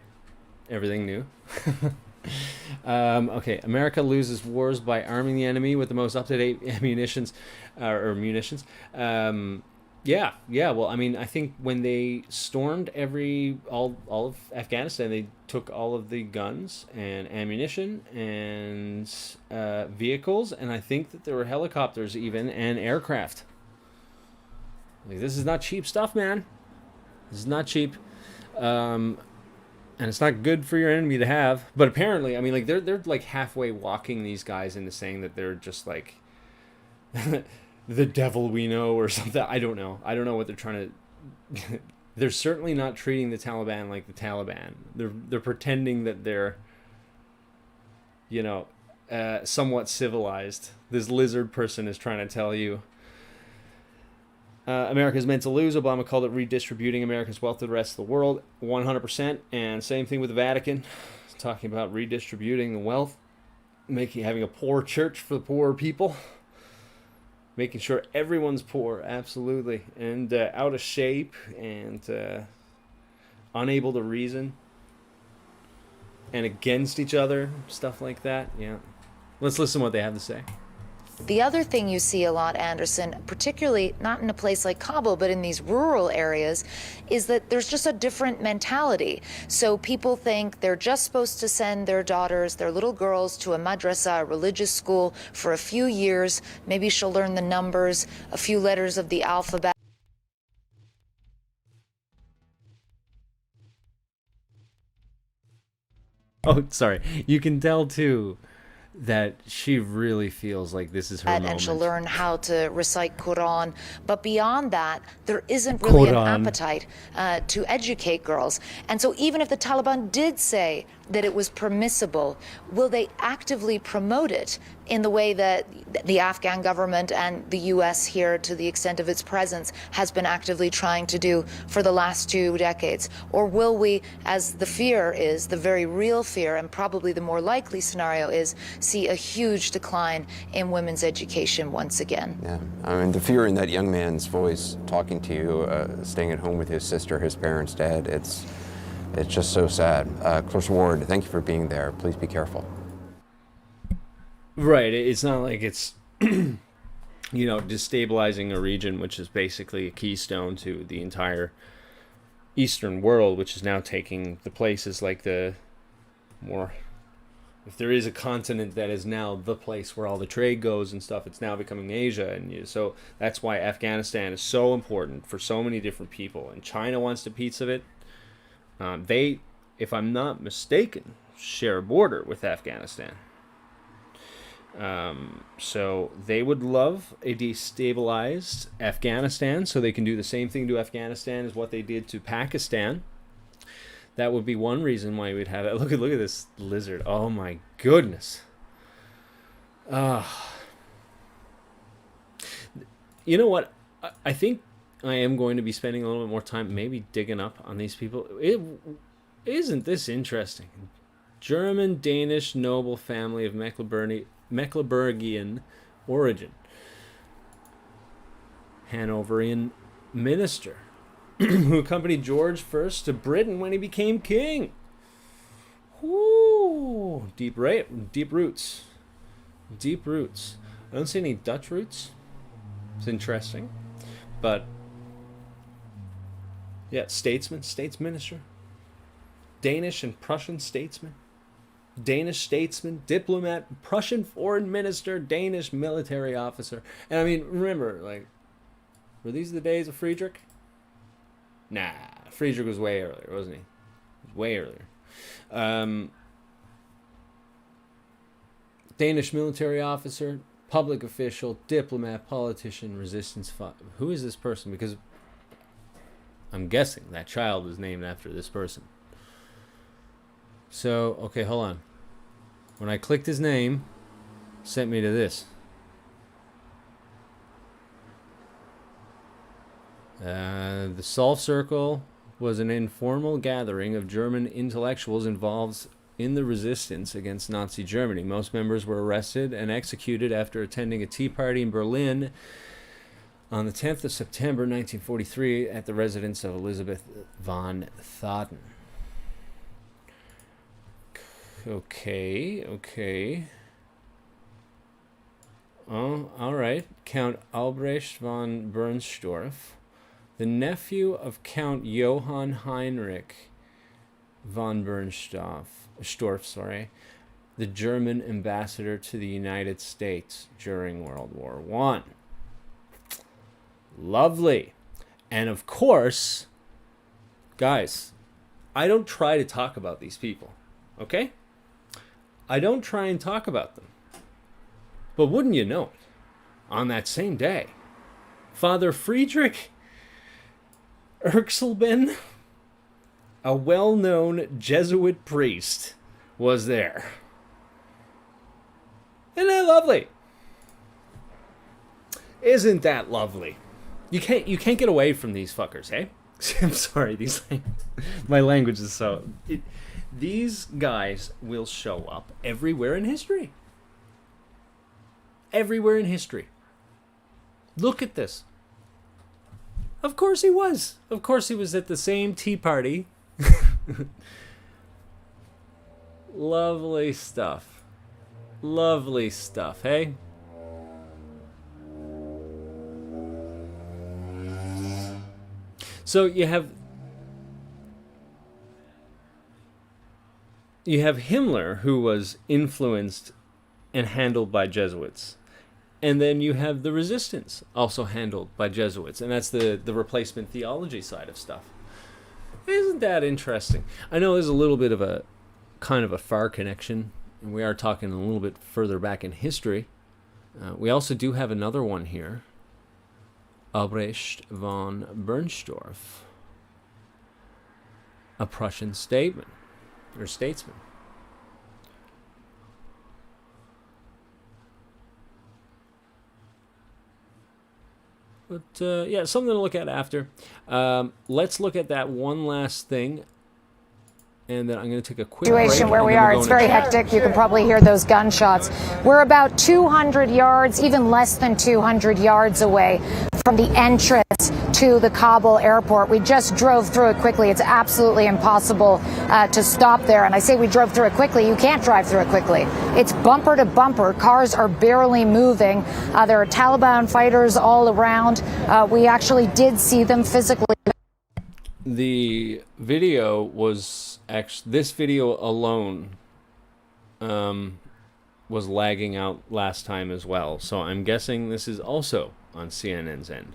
everything new. Okay, America loses wars by arming the enemy with the most up-to-date munitions. Yeah. Well, I mean, I think when they stormed all of Afghanistan, they took all of the guns and ammunition and vehicles, and I think that there were helicopters even and aircraft. Like, this is not cheap stuff, man. This is not cheap, and it's not good for your enemy to have. But apparently, I mean, like they're like halfway walking these guys into saying that they're just like the devil we know or something. I don't know what they're trying to. They're certainly not treating the Taliban like the Taliban. They're pretending that they're, you know, somewhat civilized. This lizard person is trying to tell you. America's meant to lose. Obama called it redistributing America's wealth to the rest of the world. 100%. And same thing with the Vatican. Talking about redistributing the wealth. Having a poor church for the poor people. Making sure everyone's poor. Absolutely. And out of shape. And unable to reason. And against each other. Stuff like that. Yeah. Let's listen to what they have to say. The other thing you see a lot, Anderson, particularly not in a place like Kabul, but in these rural areas, is that there's just a different mentality. So people think they're just supposed to send their daughters, their little girls, to a madrasa, a religious school, for a few years. Maybe she'll learn the numbers, a few letters of the alphabet. Oh, sorry. You can tell, too, that she really feels like this is her moment. And she'll learn how to recite Quran. But beyond that, there isn't really an appetite to educate girls. And so even if the Taliban did say that it was permissible, will they actively promote it in the way that the Afghan government and the U.S. here, to the extent of its presence, has been actively trying to do for the last 2 decades? Or will we, as the fear is, the very real fear, and probably the more likely scenario is, see a huge decline in women's education once again? Yeah, I mean, the fear in that young man's voice talking to you, staying at home with his sister, his parents dead, it's just so sad. Clarissa Ward, thank you for being there. Please be careful. Right. It's not like it's, you know, destabilizing a region which is basically a keystone to the entire Eastern world, which is now taking the places like the more, if there is a continent that is now the place where all the trade goes and stuff, it's now becoming Asia. And so that's why Afghanistan is so important for so many different people. And China wants a piece of it. They, if I'm not mistaken, share a border with Afghanistan. So they would love a destabilized Afghanistan so they can do the same thing to Afghanistan as what they did to Pakistan. That would be one reason why we'd have it. Look at this lizard. Oh my goodness. You know what? I think I am going to be spending a little bit more time maybe digging up on these people. Isn't this interesting? German-Danish noble family of Mecklenburgian origin. Hanoverian minister who accompanied George I to Britain when he became king. Ooh, deep roots. Deep roots. I don't see any Dutch roots. It's interesting. But, yeah, statesman, states minister. Danish and Prussian statesman. Danish statesman, diplomat, Prussian foreign minister, Danish military officer. And I mean, remember, like, were these the days of Friedrich? Nah, Friedrich was way earlier, wasn't he? Way earlier. Danish military officer, public official, diplomat, politician, resistance fighter. Who is this person? Because I'm guessing that child was named after this person. So, okay, hold on. When I clicked his name, it sent me to this. The Solf Circle was an informal gathering of German intellectuals involved in the resistance against Nazi Germany. Most members were arrested and executed after attending a tea party in Berlin on the 10th of September 1943 at the residence of Elizabeth von Thaden. Okay. Oh, all right. Count Albrecht von Bernstorff, the nephew of Count Johann Heinrich von Bernstorff, the German ambassador to the United States during World War I. Lovely. And of course, guys, I don't try to talk about these people, okay? I don't try and talk about them. But wouldn't you know it, on that same day, Father Friedrich Erxleben, a well-known Jesuit priest, was there. Isn't that lovely? Isn't that lovely? You can't get away from these fuckers, hey? I'm sorry, my language is so... These guys will show up everywhere in history. Everywhere in history. Look at this. Of course he was. Of course he was at the same tea party. Lovely stuff. Lovely stuff, hey? So you have Himmler, who was influenced and handled by Jesuits. And then you have the resistance, also handled by Jesuits. And that's the replacement theology side of stuff. Isn't that interesting? I know there's a little bit of a kind of a far connection. And we are talking a little bit further back in history. We also do have another one here. Albrecht von Bernstorff. A Prussian statesman. But, yeah, something to look at after. Let's look at that one last thing. And then I'm going to take a quick situation break, where we are. It's very hectic. You can probably hear those gunshots. We're about 200 yards, even less than 200 yards away from the entrance to the Kabul airport. We just drove through it quickly. It's absolutely impossible to stop there. And I say we drove through it quickly. You can't drive through it quickly. It's bumper to bumper. Cars are barely moving. There are Taliban fighters all around. We actually did see them physically. The video was actually, this video alone was lagging out last time as well. So I'm guessing this is also on CNN's end.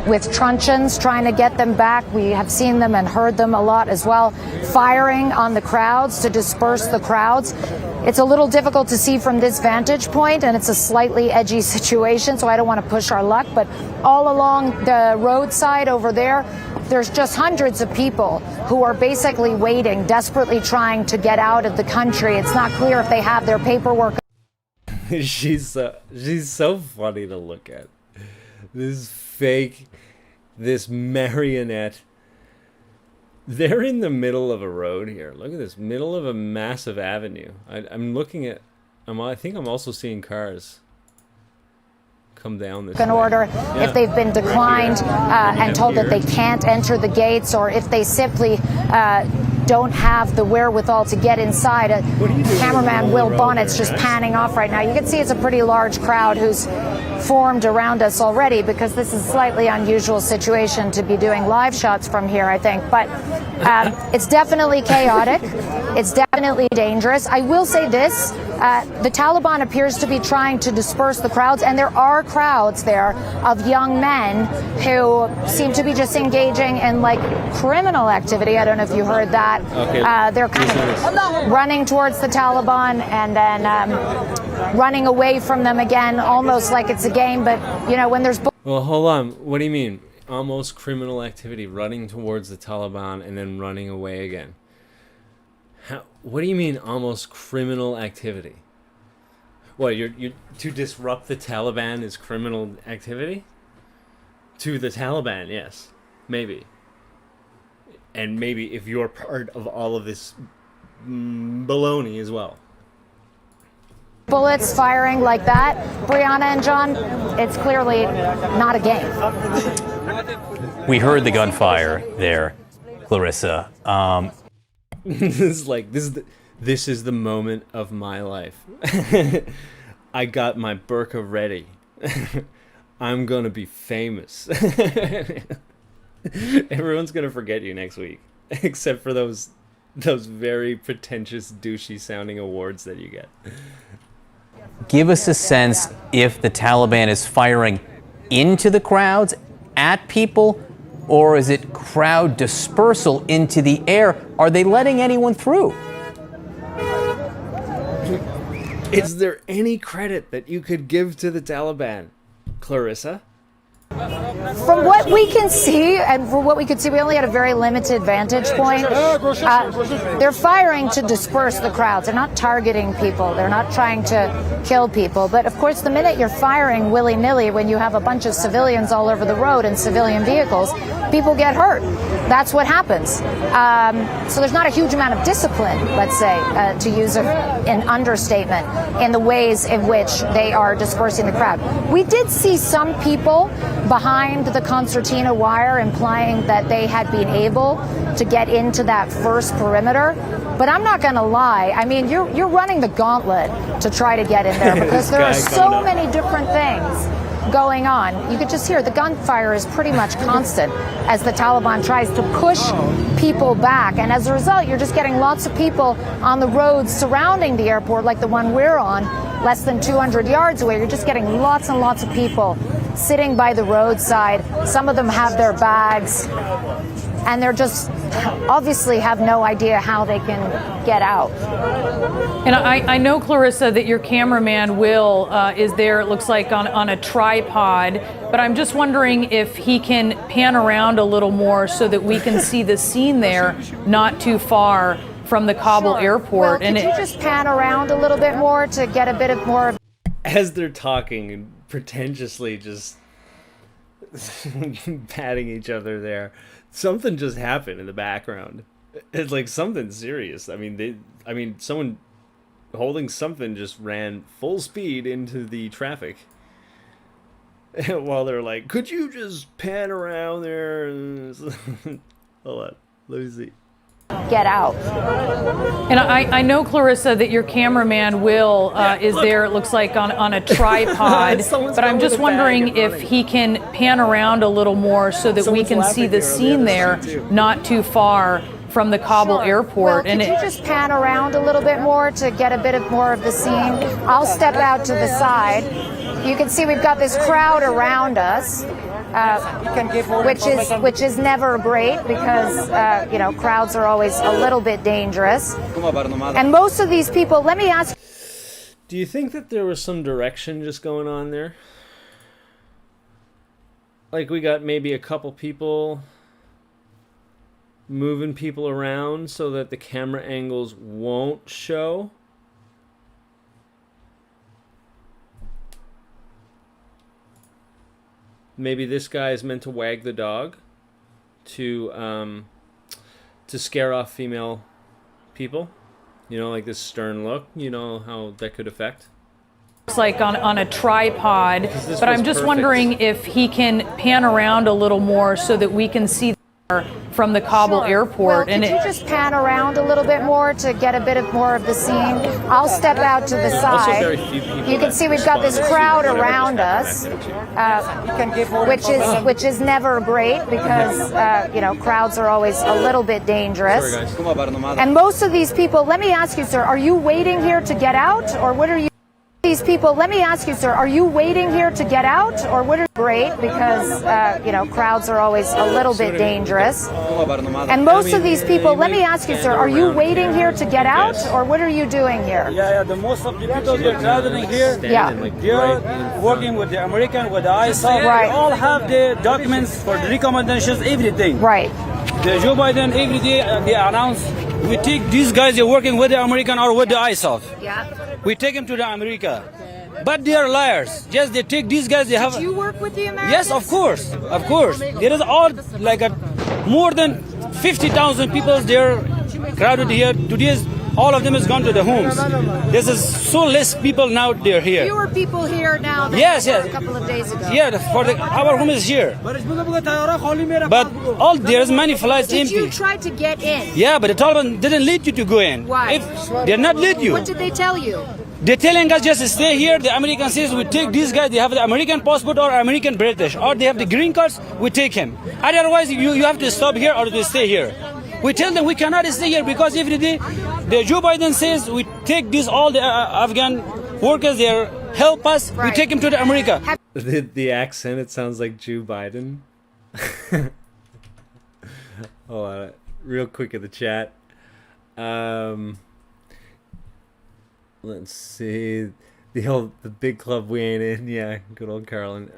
With truncheons, trying to get them back. We have seen them and heard them a lot as well, firing on the crowds to disperse the crowds. It's a little difficult to see from this vantage point, and it's a slightly edgy situation, so I don't want to push our luck. But all along the roadside over there, there's just hundreds of people who are basically waiting, desperately trying to get out of the country. It's not clear if they have their paperwork. She's so funny to look at. This fake, this marionette. They're in the middle of a road here. Look at this, middle of a massive avenue. I'm looking at, I think I'm also seeing cars come down this An way. order if they've been declined and told that they can't enter the gates, or if they simply don't have the wherewithal to get inside. Cameraman Will Bonnet's just panning off right now. You can see it's a pretty large crowd who's formed around us already, because this is a slightly unusual situation to be doing live shots from here, I think. But it's definitely chaotic. It's definitely dangerous. I will say this. The Taliban appears to be trying to disperse the crowds, and there are crowds there of young men who seem to be just engaging in like criminal activity. I don't know if you heard that. Okay. They're kind of running towards the Taliban and then running away from them again, almost like it's a game. But, you know, when there's... Well, hold on. What do you mean? Almost criminal activity, running towards the Taliban and then running away again. What do you mean almost criminal activity? What, you're to disrupt the Taliban is criminal activity? To the Taliban, yes. Maybe. And maybe if you're part of all of this baloney as well. Bullets firing like that, Brianna and John, it's clearly not a game. We heard the gunfire there, Clarissa. This is like this is the moment of my life. I got my burqa ready. I'm gonna be famous. Everyone's gonna forget you next week, except for those very pretentious, douchey sounding awards that you get. Give us a sense if the Taliban is firing into the crowds, at people, or is it crowd dispersal into the air? Are they letting anyone through? Is there any credit that you could give to the Taliban, Clarissa? From what we can see, and from what we could see, we only had a very limited vantage point. They're firing to disperse the crowds. They're not targeting people. They're not trying to kill people. But of course, the minute you're firing willy-nilly, when you have a bunch of civilians all over the road and civilian vehicles, people get hurt. That's what happens. So there's not a huge amount of discipline, let's say, to use an understatement, in the ways in which they are dispersing the crowd. We did see some people behind the concertina wire implying that they had been able to get into that first perimeter. But I'm not going to lie. I mean, you're running the gauntlet to try to get in there, because there are so many different things going on. You could just hear the gunfire is pretty much constant as the Taliban tries to push people back. And as a result, you're just getting lots of people on the roads surrounding the airport, like the one we're on, less than 200 yards away. You're just getting lots and lots of people sitting by the roadside. Some of them have their bags, and they're just obviously have no idea how they can get out. And I know, Clarissa, that your cameraman Will is there, it looks like, on a tripod, but I'm just wondering if he can pan around a little more so that we can see the scene there, not too far from the Kabul airport. Will, could you just pan around a little bit more to get a bit of more of... As they're talking and pretentiously just patting each other there, something just happened in the background. It's like something serious. I mean, someone holding something just ran full speed into the traffic. While they're like, could you just pan around there? Hold on, let me see. Get out. And I know, Clarissa, that your cameraman Will is there, it looks like, on a tripod, but I'm just wondering if he can pan around a little more so that we can see the scene there, not too far from the Kabul airport. Well, could you just pan around a little bit more to get a bit of more of the scene? I'll step out to the side. You can see we've got this crowd around us, which is never great, because you know, crowds are always a little bit dangerous. And most of these people, let me ask. Do you think that there was some direction just going on there? Like, we got maybe a couple people moving people around so that the camera angles won't show? maybe this guy is meant to wag the dog to scare off female people. You know, like this stern look. You know how that could affect. Looks like on a tripod, but I'm just perfect. wondering if he can pan around a little more so that we can see from the Kabul airport. Will, could you just pan around a little bit more to get a bit more of the scene? I'll step out to the side. You can see we've got this crowd around us, which is never great because you know, crowds are always a little bit dangerous. And most of these people, let me ask you, sir, are you waiting here to get out, or what are you? These people, let me ask you, sir, are you waiting here to get out, or what are great because you know, crowds are always a little bit dangerous. And most of these people, let me ask you, sir, are you waiting here to get out, or what are you doing here? Yeah, the most of the people they're traveling here, they're working with the American, with the ISAF. Right. They all have the documents for the recommendations, everything. Right. The Joe Biden every day they announce we take these guys they're working with the American or with the ISAF. Yeah. We take them to the America. But they are liars. Yes, they take these guys. They have. Did you work with the Americans? Yes, of course, of course. There is all like more than 50,000 people there crowded here. Today, all of them has gone to the homes. This is so less people now. They're here. Fewer people here now than yes, a couple of days ago. Yeah, our home is here. But all there's many flights Did empty. you try to get in? Yeah, but the Taliban didn't let you to go in. Why? If they're not let you. What did they tell you? They're telling us just stay here. The American says we take these guys. They have the American passport or American British, or they have the green cards. We take him. Otherwise, you have to stop here or to stay here. We tell them we cannot stay here because every day, the Joe Biden says we take these all the Afghan workers there help us. Right. We take them to the America. The accent, it sounds like Joe Biden. Hold on, real quick in the chat. Let's see. The big club we ain't in. Yeah, good old Carlin.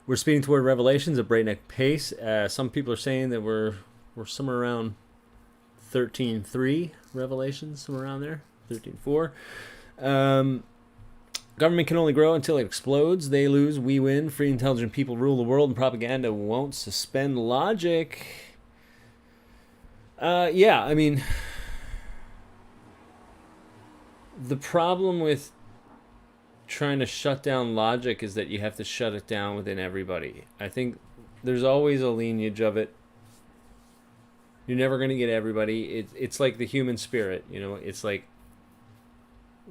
We're speeding toward Revelations at breakneck pace. Some people are saying that we're somewhere around 13.3 Revelations, somewhere around there. 13.4. Government can only grow until it explodes. They lose, we win. Free, intelligent people rule the world, and propaganda won't suspend logic. Yeah, I mean, the problem with trying to shut down logic is that you have to shut it down within everybody. I think there's always a lineage of it. You're never going to get everybody. It's like the human spirit, you know. It's like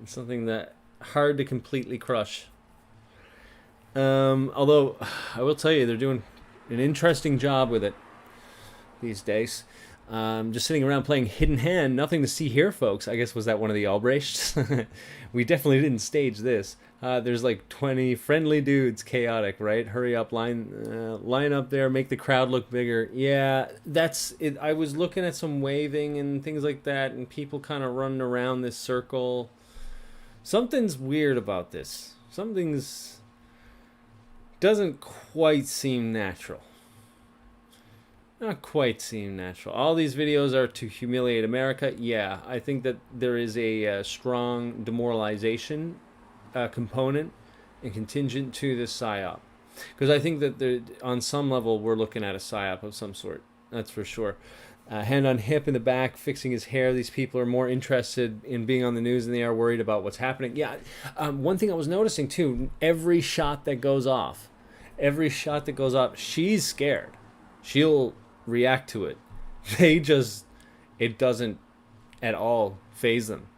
it's something that hard to completely crush. Although I will tell you, they're doing an interesting job with it these days. Just sitting around playing Hidden Hand. Nothing to see here, folks. I guess was that one of the Albrechts? We definitely didn't stage this. There's like 20 friendly dudes, chaotic, right? Hurry up, line up there, make the crowd look bigger. Yeah, that's it. I was looking at some waving and things like that, and people kind of running around this circle. Something's weird about this. Something's doesn't quite seem natural. Not quite seem natural. All these videos are to humiliate America. Yeah, I think that there is a strong demoralization component and contingent to this PSYOP. Because I think that on some level we're looking at a PSYOP of some sort. That's for sure. Hand on hip in the back, fixing his hair. These people are more interested in being on the news than they are worried about what's happening. Yeah, one thing I was noticing too, every shot that goes off, she's scared. She'll react to it. It doesn't at all faze them.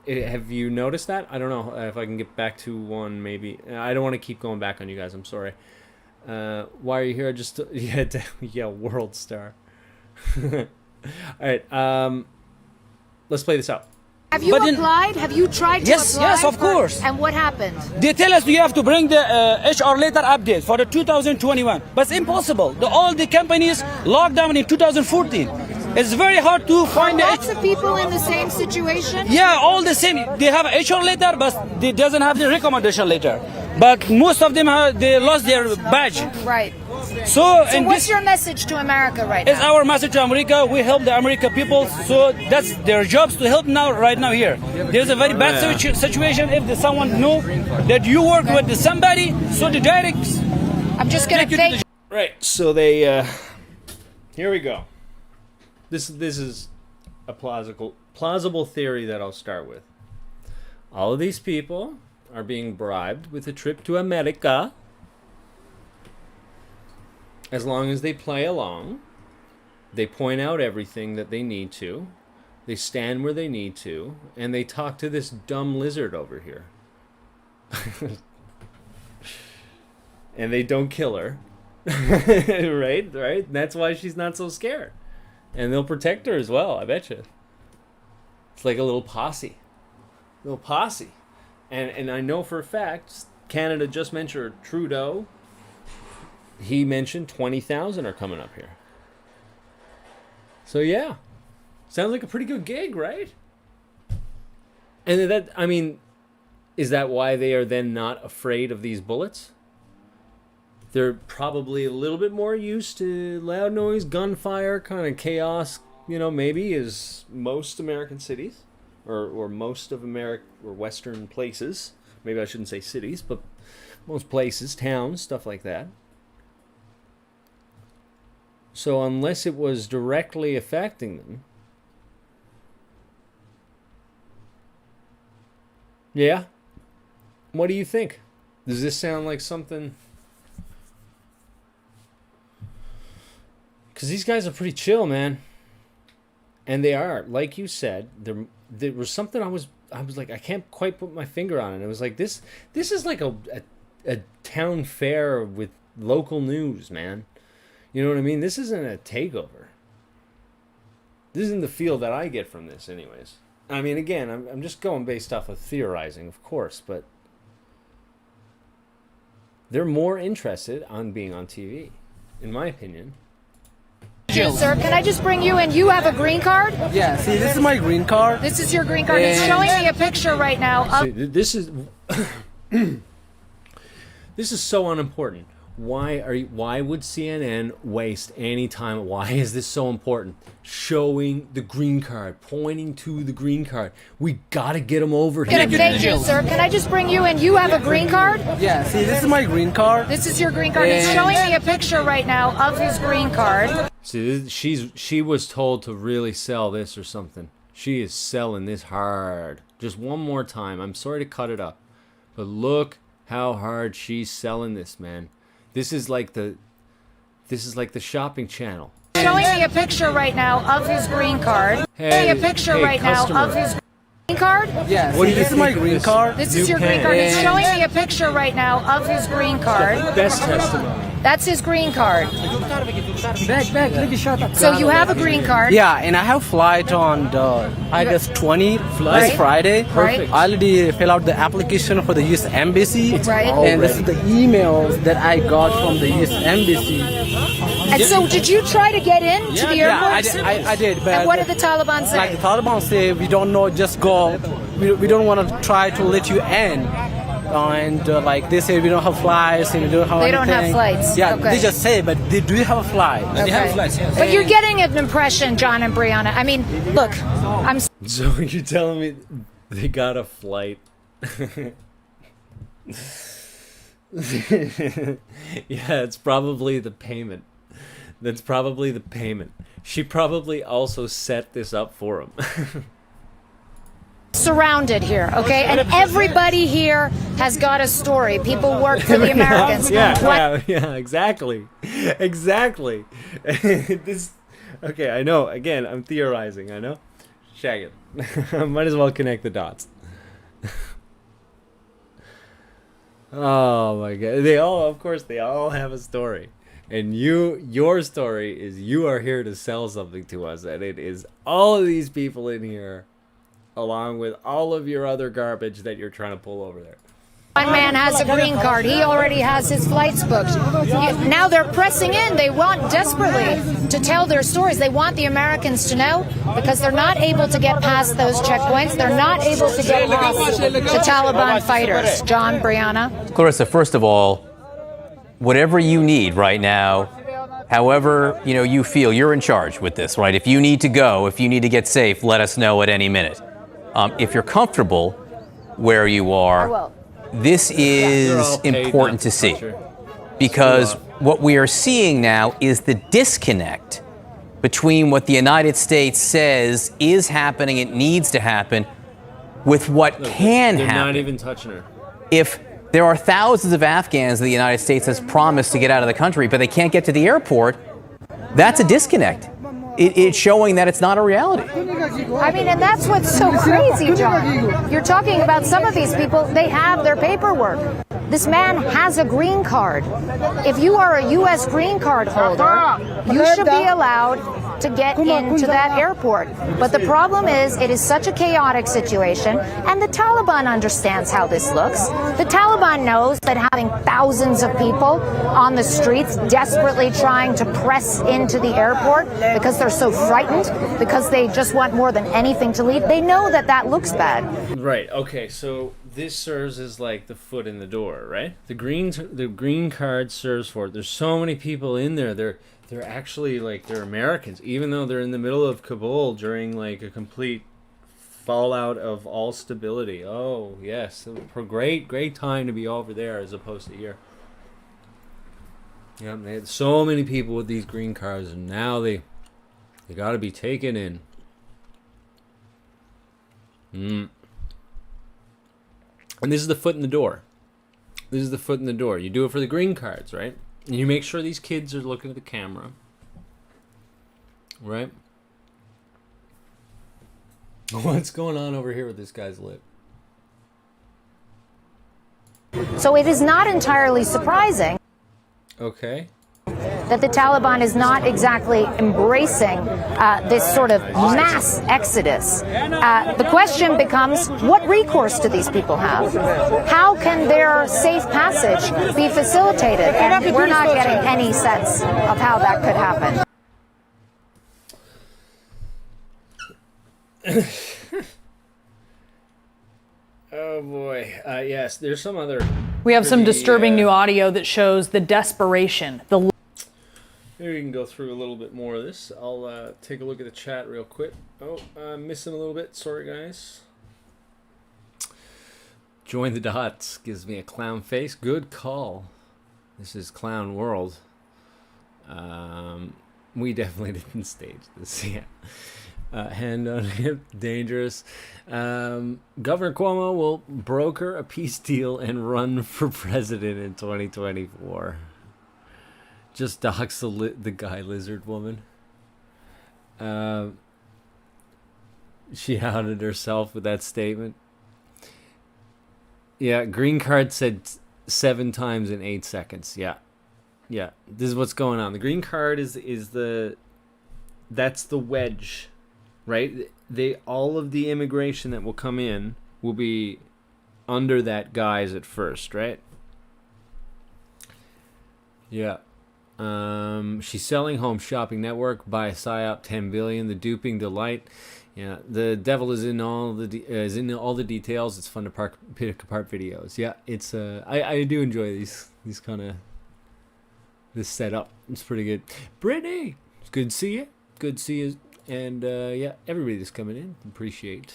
Have you noticed that? I don't know if I can get back to one maybe. I don't want to keep going back on you guys. I'm sorry. Why are you here? Just yeah, world star. All right. Let's play this out. Have you applied? Have you tried to apply? Yes, of course. And what happened? They tell us you have to bring the HR letter update for the 2021, but it's impossible. All the companies locked down in 2014. It's very hard to find lots of people in the same situation. Yeah, all the same. They have an HR letter, but they doesn't have the recommendation letter. But most of them they lost their badge. Right. So what's your message to America right now? It's our message to America. We help the American people, so that's their jobs to help right now here. There's a very bad situation. If someone know that you work with somebody, so the direct I'm just gonna fake. Right. So they. Here we go. This is a plausible theory that I'll start with. All of these people are being bribed with a trip to America. As long as they play along, they point out everything that they need to, they stand where they need to, and they talk to this dumb lizard over here. And they don't kill her. Right? That's why she's not so scared. And they'll protect her as well, I bet you. It's like a little posse. And I know for a fact, Canada just mentioned Trudeau. He mentioned 20,000 are coming up here. So yeah, sounds like a pretty good gig, right? And that, I mean, is that why they are then not afraid of these bullets? They're probably a little bit more used to loud noise, gunfire, kind of chaos, maybe as most American cities or most of America or Western places. Maybe I shouldn't say cities, but most places, towns, stuff like that. So unless it was directly affecting them, yeah. What do you think? Does this sound like something? Because these guys are pretty chill, man. And they are, like you said, there was something I was like, I can't quite put my finger on it. It was like this is like a town fair with local news, man. You know what I mean? This isn't a takeover. This isn't the feel that I get from this, anyways. I mean, again, I'm just going based off of theorizing, of course, but they're more interested on being on TV, in my opinion. Sir, can I just bring you in? You have a green card? Yeah, see, this is my green card. This is your green card. It's showing me a picture right now of... See, this is this is so unimportant. Why would CNN waste any time? Why is this so important? Showing the green card, pointing to the green card. We gotta get them over here. Thank you, sir. Can I just bring you in? You have a green card? Yeah, see, this is my green card. This is your green card. It's showing me a picture right now of his green card. See, she was told to really sell this or something. She is selling this hard. Just one more time. I'm sorry to cut it up, but look how hard she's selling this, man. This is like the shopping channel. Showing me a picture right now of his green card. Hey, a picture right customer. now of his green card. Yeah, see, this is my green card. This is your green card. It's showing me a picture right now of his green card. Best testimony. That's his green card. Back, So you have a green card. Yeah, and I have flight on the August 20, this Friday. Perfect. I already fill out the application for the U.S. Embassy. Right. And this is the emails that I got from the U.S. Embassy. And so did you try to get in to the airport? Yeah, I did. But and what did the Taliban say? Like the Taliban say, we don't know, just go. We don't want to try to let you in. And like they say, we don't have flights and we don't have They anything. don't have flights. Yeah, Okay. they just say, but they do have a flight. Okay. They have flights, yes. But you're getting an impression, John and Brianna. I mean, look, I'm... So you're telling me they got a flight? Yeah, it's probably the payment. That's probably the payment. She probably also set this up for him. surrounded here, okay? And everybody here has got a story. People work for the Americans. Yeah, exactly. This, okay, I know. Again, I'm theorizing. I know. Shag it. Might as well connect the dots. Oh my God! Of course, they all have a story, and your story is you are here to sell something to us, and it is all of these people in here, along with all of your other garbage that you're trying to pull over there. One man has a green card. He already has his flights booked. Now they're pressing in. They want desperately to tell their stories. They want the Americans to know because they're not able to get past those checkpoints. They're not able to get past the Taliban fighters. John, Brianna. Clarissa, first of all, whatever you need right now, however you feel, you're in charge with this, right? If you need to go, if you need to get safe, let us know at any minute. If you're comfortable where you are, this is important to see. because what we are seeing now is the disconnect between what the United States says is happening, it needs to happen, with what can They're happen. not even touching her. If there are thousands of Afghans that the United States has promised to get out of the country, but they can't get to the airport, that's a disconnect. It's showing that it's not a reality. I mean, and that's what's so crazy, John. You're talking about some of these people, they have their paperwork. This man has a green card. If you are a U.S. green card holder, you should be allowed to get into that airport. But the problem is, it is such a chaotic situation, and the Taliban understands how this looks. The Taliban knows that having thousands of people on the streets desperately trying to press into the airport because they're so frightened, because they just want more than anything to leave, they know that that looks bad. Right. Okay. So this serves as like the foot in the door, right? The green card serves for it. There's so many people in there. They're actually like they're Americans, even though they're in the middle of Kabul during like a complete fallout of all stability. Oh yes, for great time to be over there as opposed to here. Yeah, they had so many people with these green cards, and now they got to be taken in. And this is the foot in the door. This is the foot in the door. You do it for the green cards, right? And you make sure these kids are looking at the camera. Right? What's going on over here with this guy's lip? So it is not entirely surprising Okay. that the Taliban is not exactly embracing this sort of mass exodus. The question becomes, what recourse do these people have? How can their safe passage be facilitated? And we're not getting any sense of how that could happen. Oh boy. Yes, there's some other... We have some disturbing new audio that shows the desperation, the... Maybe we can go through a little bit more of this. I'll take a look at the chat real quick. Oh, I'm missing a little bit. Sorry, guys. Join the dots gives me a clown face. Good call. This is Clown World. We definitely didn't stage this. Yeah. Hand on hip, dangerous. Governor Cuomo will broker a peace deal and run for president in 2024. Just dox the guy lizard woman. She outed herself with that statement. Yeah, green card said 7 times in 8 seconds. Yeah. Yeah, this is what's going on. The green card is that's the wedge, right? All of the immigration that will come in will be under that guise at first, right? Yeah. She's selling Home Shopping Network by PSYOP 10 billion. The duping delight. Yeah, the devil is in all the details. It's fun to pick apart videos. Yeah, it's I do enjoy these kind of this setup. It's pretty good. Brittany, it's good to see you. Good to see you. And yeah, everybody that's coming in, appreciate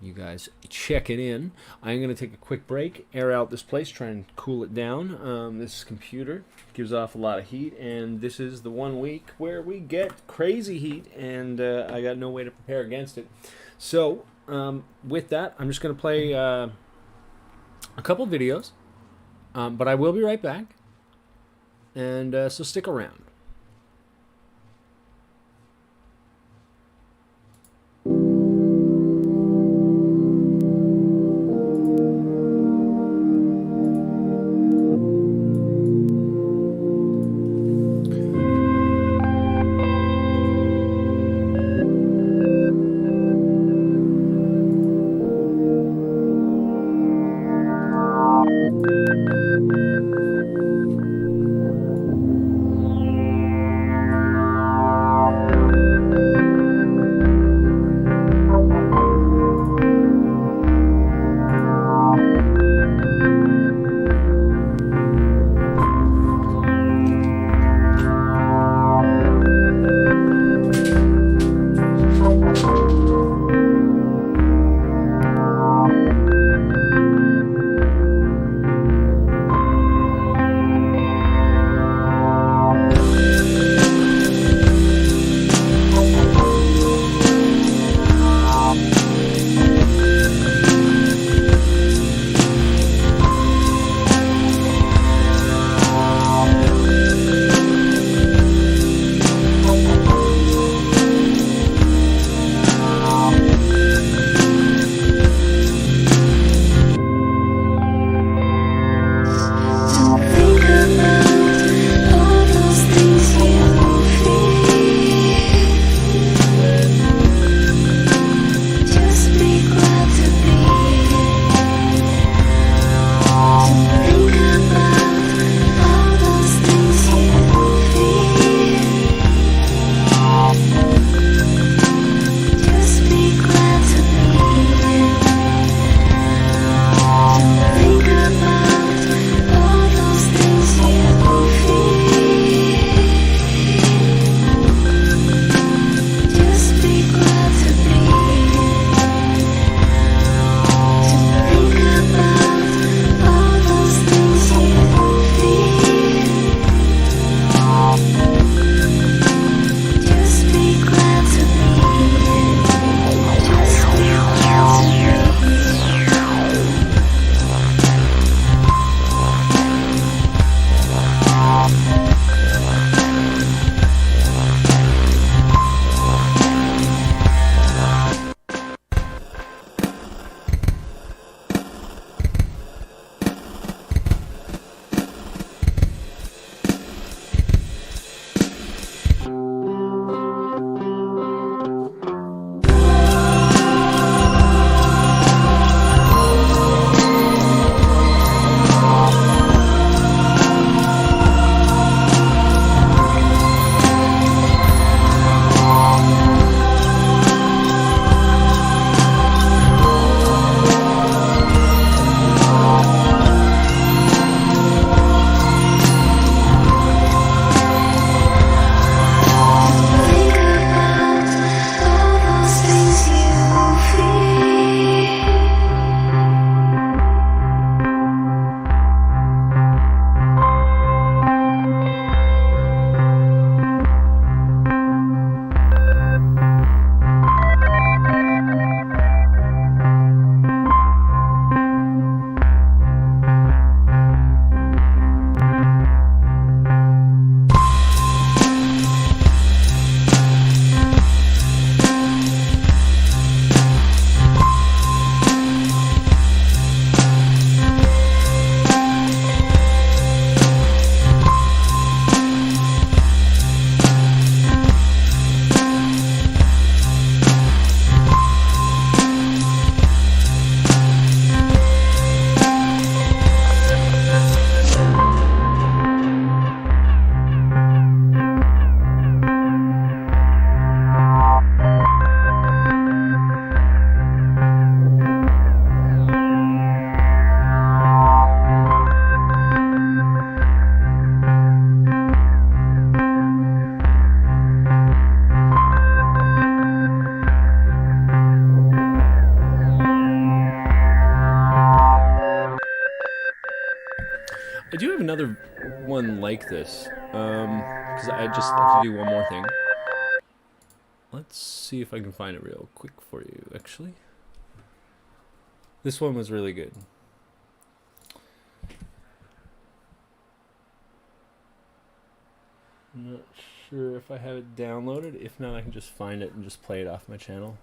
you guys checking in. I'm going to take a quick break, air out this place, try and cool it down. This computer gives off a lot of heat, and this is the 1 week where we get crazy heat, and I got no way to prepare against it. So with that, I'm just going to play a couple videos, but I will be right back, and so stick around. like this. Because I just have to do one more thing. Let's see if I can find it real quick for you, actually. This one was really good. I'm not sure if I have it downloaded. If not, I can just find it and just play it off my channel.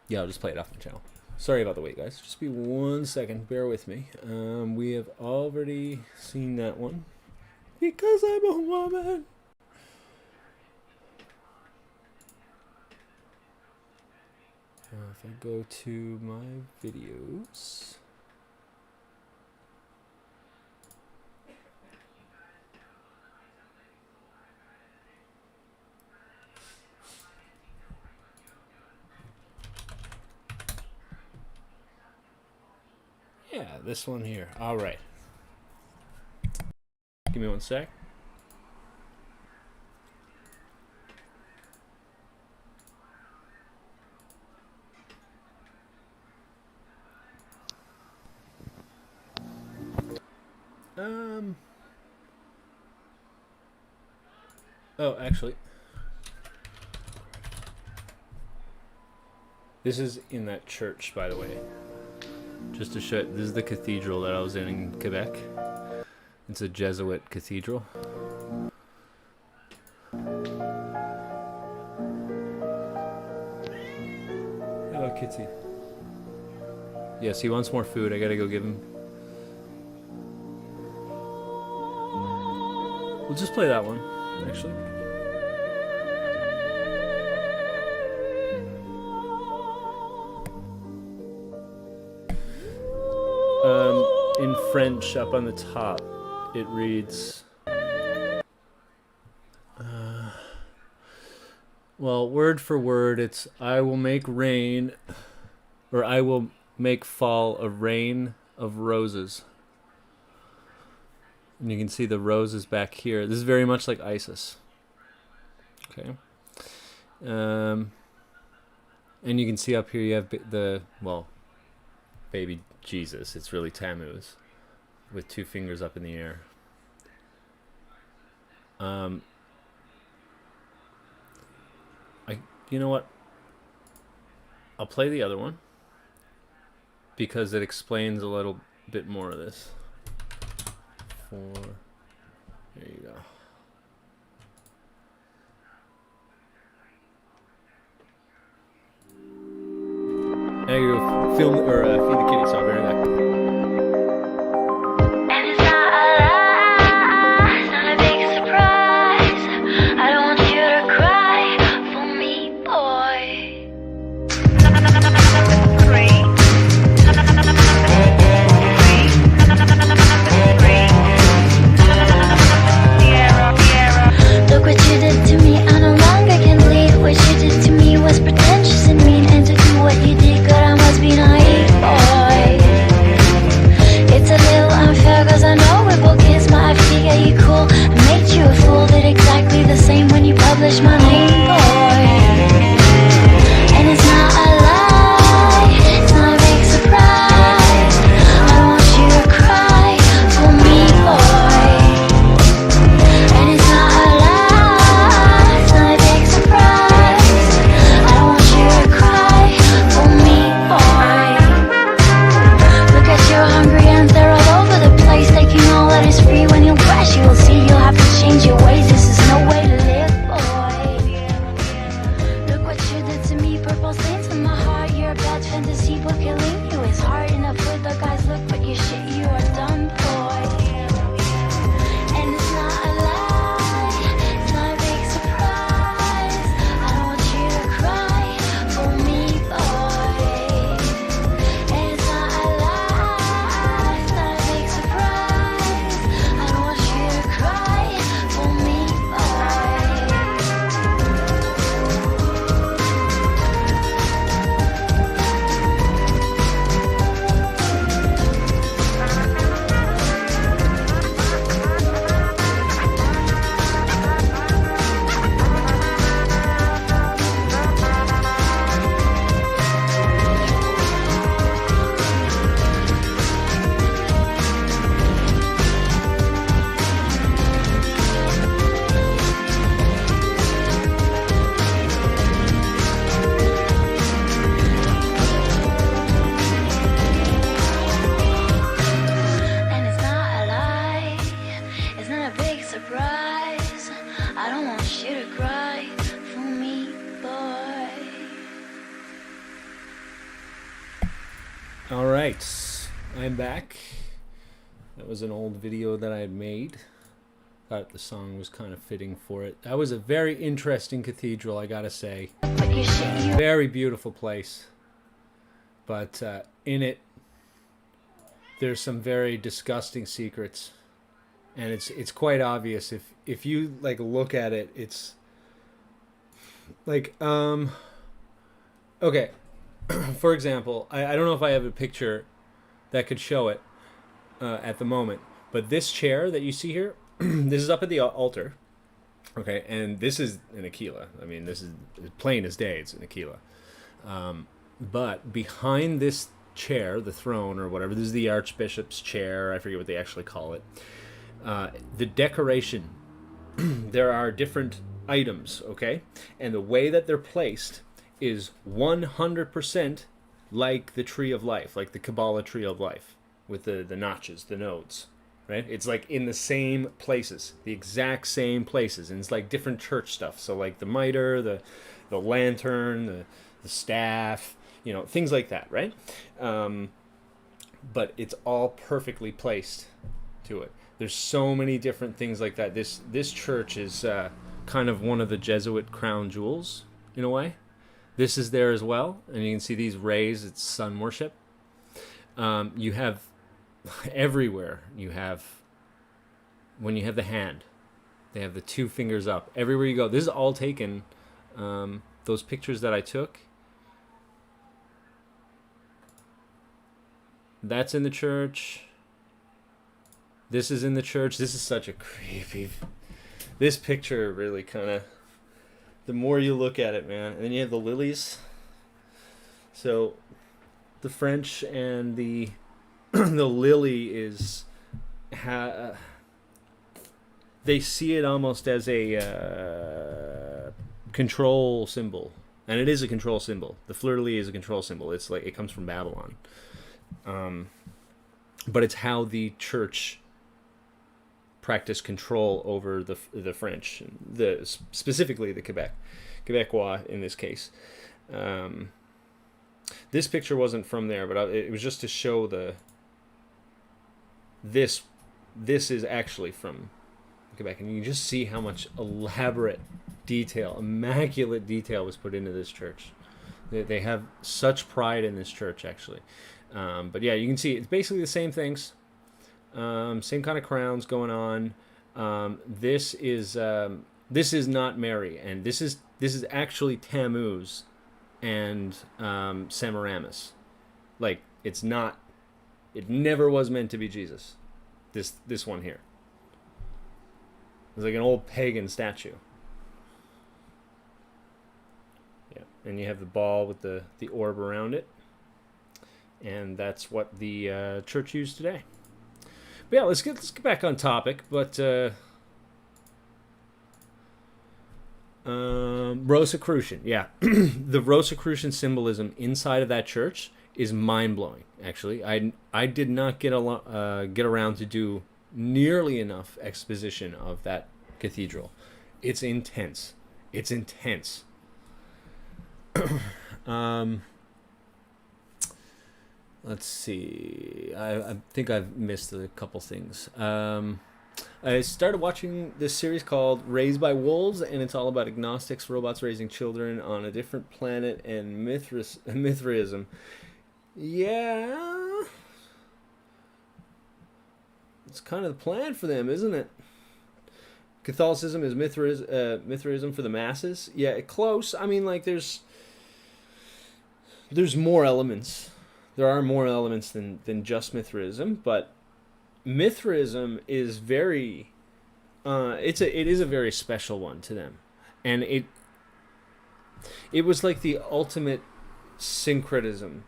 Yeah, I'll just play it off my channel. Sorry about the wait, guys. Just be 1 second. Bear with me. We have already seen that one. Because I'm a woman. If I go to my videos. Yeah, this one here. All right. Give me 1 sec. Oh, actually. This is in that church, by the way. Just to show it, this is the cathedral that I was in Quebec. It's a Jesuit cathedral. Hello, Kitty. Yes, he wants more food. I gotta go give him. We'll just play that one, actually. In French, up on the top, it reads, well, word for word, it's, I will make rain, or I will make fall a rain of roses. And you can see the roses back here. This is very much like ISIS. Okay. And you can see up here you have the, well, baby Jesus. It's really Tammuz with 2 fingers up in the air. You know what? I'll play the other one because it explains a little bit more of this. There you go. There you go. Film or feed the kitty. So I'll be right back. Was pretentious and mean, and to do what you did, God, I must be naive, boy. right, I'm back. That was an old video that I had made. Thought the song was kind of fitting for it. That was a very interesting cathedral, I gotta say. Very beautiful place. But in it, there's some very disgusting secrets. And it's quite obvious if you like look at it, it's like okay. For example, I don't know if I have a picture that could show it at the moment, but this chair that you see here, this is up at the altar, okay, and this is an Aquila. I mean, this is plain as day. It's an Aquila. But behind this chair, the throne or whatever, this is the archbishop's chair. I forget what they actually call it. The decoration, there are different items, okay, and the way that they're placed is 100% like the tree of life, like the Kabbalah tree of life, with the notches, the nodes, right? It's like in the same places, the exact same places, and it's like different church stuff. So like the mitre, the lantern, the staff, you know, things like that, right? But it's all perfectly placed to it. There's so many different things like that. This church is kind of one of the Jesuit crown jewels in a way. This is there as well, and you can see these rays. It's sun worship. You have everywhere. You have, when you have the hand, they have the two fingers up everywhere you go. This is all taken. Those pictures that I took. That's in the church. This is in the church. This is such a creepy. This picture really kind of. The more you look at it, man. And then you have the lilies. So, the French and the the lily is. They see it almost as a control symbol, and it is a control symbol. The fleur-de-lis is a control symbol. It's like it comes from Babylon. But it's how the church practice control over the French, specifically the Quebecois in this case. This picture wasn't from there, but it was just to show this is actually from Quebec, and you can just see how much elaborate detail, immaculate detail was put into this church. They have such pride in this church, actually. But yeah, you can see it's basically the same things. Same kind of crowns going on. This is not Mary, and this is actually Tammuz and Semiramis. Like it's not. It never was meant to be Jesus. This one here. It's like an old pagan statue. Yeah, and you have the ball with the orb around it, and that's what the church used today. But yeah, let's get back on topic. But Rosicrucian, yeah, the Rosicrucian symbolism inside of that church is mind blowing. Actually, I did not get around to do nearly enough exposition of that cathedral. It's intense. It's intense. Let's see. I think I've missed a couple things. I started watching this series called Raised by Wolves, and it's all about agnostics, robots raising children on a different planet, and Mithraism. Yeah. It's kind of the plan for them, isn't it? Catholicism is Mithraism for the masses. Yeah, close. I mean, like, there's more elements. There are more elements than just Mithraism, but Mithraism is very, it is a very special one to them, and it was like the ultimate syncretism,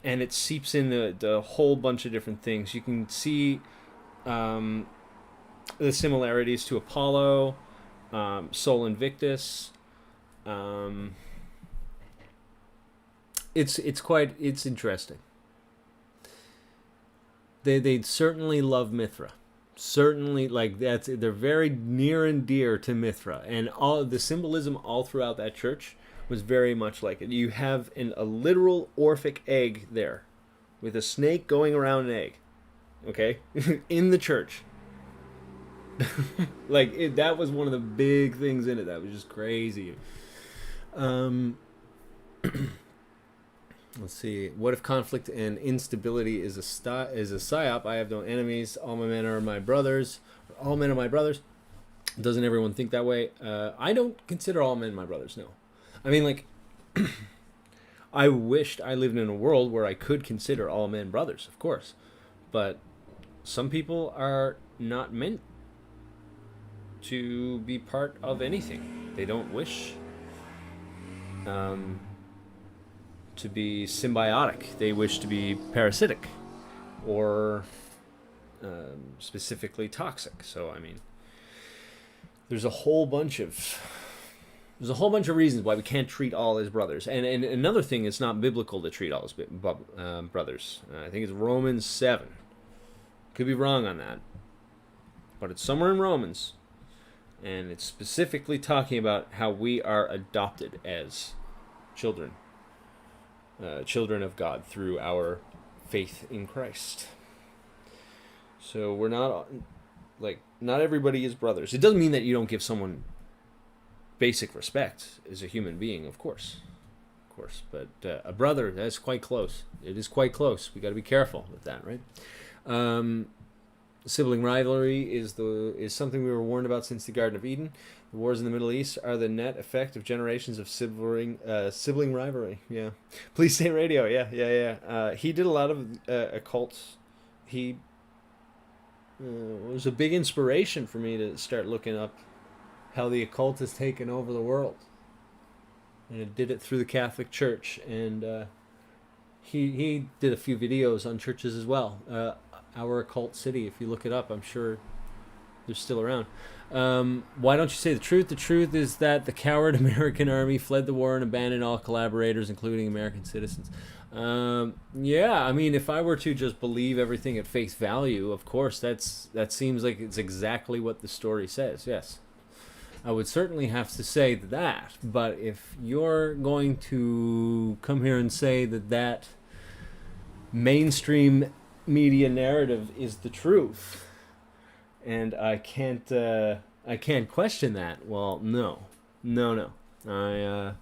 and it seeps in the whole bunch of different things. You can see the similarities to Apollo, Sol Invictus. It's interesting. They certainly love Mithra. Certainly, like they're very near and dear to Mithra, and all the symbolism all throughout that church was very much like it. You have a literal Orphic egg there, with a snake going around an egg. Okay? In the church. Like, that was one of the big things in it. That was just crazy. Let's see. What if conflict and instability is a psyop? I have no enemies. All my men are my brothers. All men are my brothers. Doesn't everyone think that way? I don't consider all men my brothers, no. I mean, like, I wished I lived in a world where I could consider all men brothers, of course. But some people are not meant to be part of anything. They don't wish to be symbiotic. They wish to be parasitic or specifically toxic. So, I mean, there's a whole bunch of reasons why we can't treat all as brothers. And another thing, it's not biblical to treat all as brothers. I think it's Romans 7. Could be wrong on that, but it's somewhere in Romans, and it's specifically talking about how we are adopted as children of God through our faith in Christ. So we're not, like, not everybody is brothers. It doesn't mean that you don't give someone basic respect as a human being, of course. But a brother, that's quite close. It is quite close. We got to be careful with that, right? Sibling rivalry is something we were warned about since the Garden of Eden. The wars in the Middle East are the net effect of generations of sibling rivalry. Yeah. Police State Radio. Yeah. He did a lot of occult. He was a big inspiration for me to start looking up how the occult has taken over the world. And it did it through the Catholic Church. And he did a few videos on churches as well. Our Occult City, if you look it up, I'm sure they're still around. Why don't you say the truth? The truth is that the coward American army fled the war and abandoned all collaborators, including American citizens. Yeah, I mean, if I were to just believe everything at face value, of course, that seems like it's exactly what the story says, yes. I would certainly have to say that, but if you're going to come here and say that mainstream media narrative is the truth, and I can't question that, well, no. I'm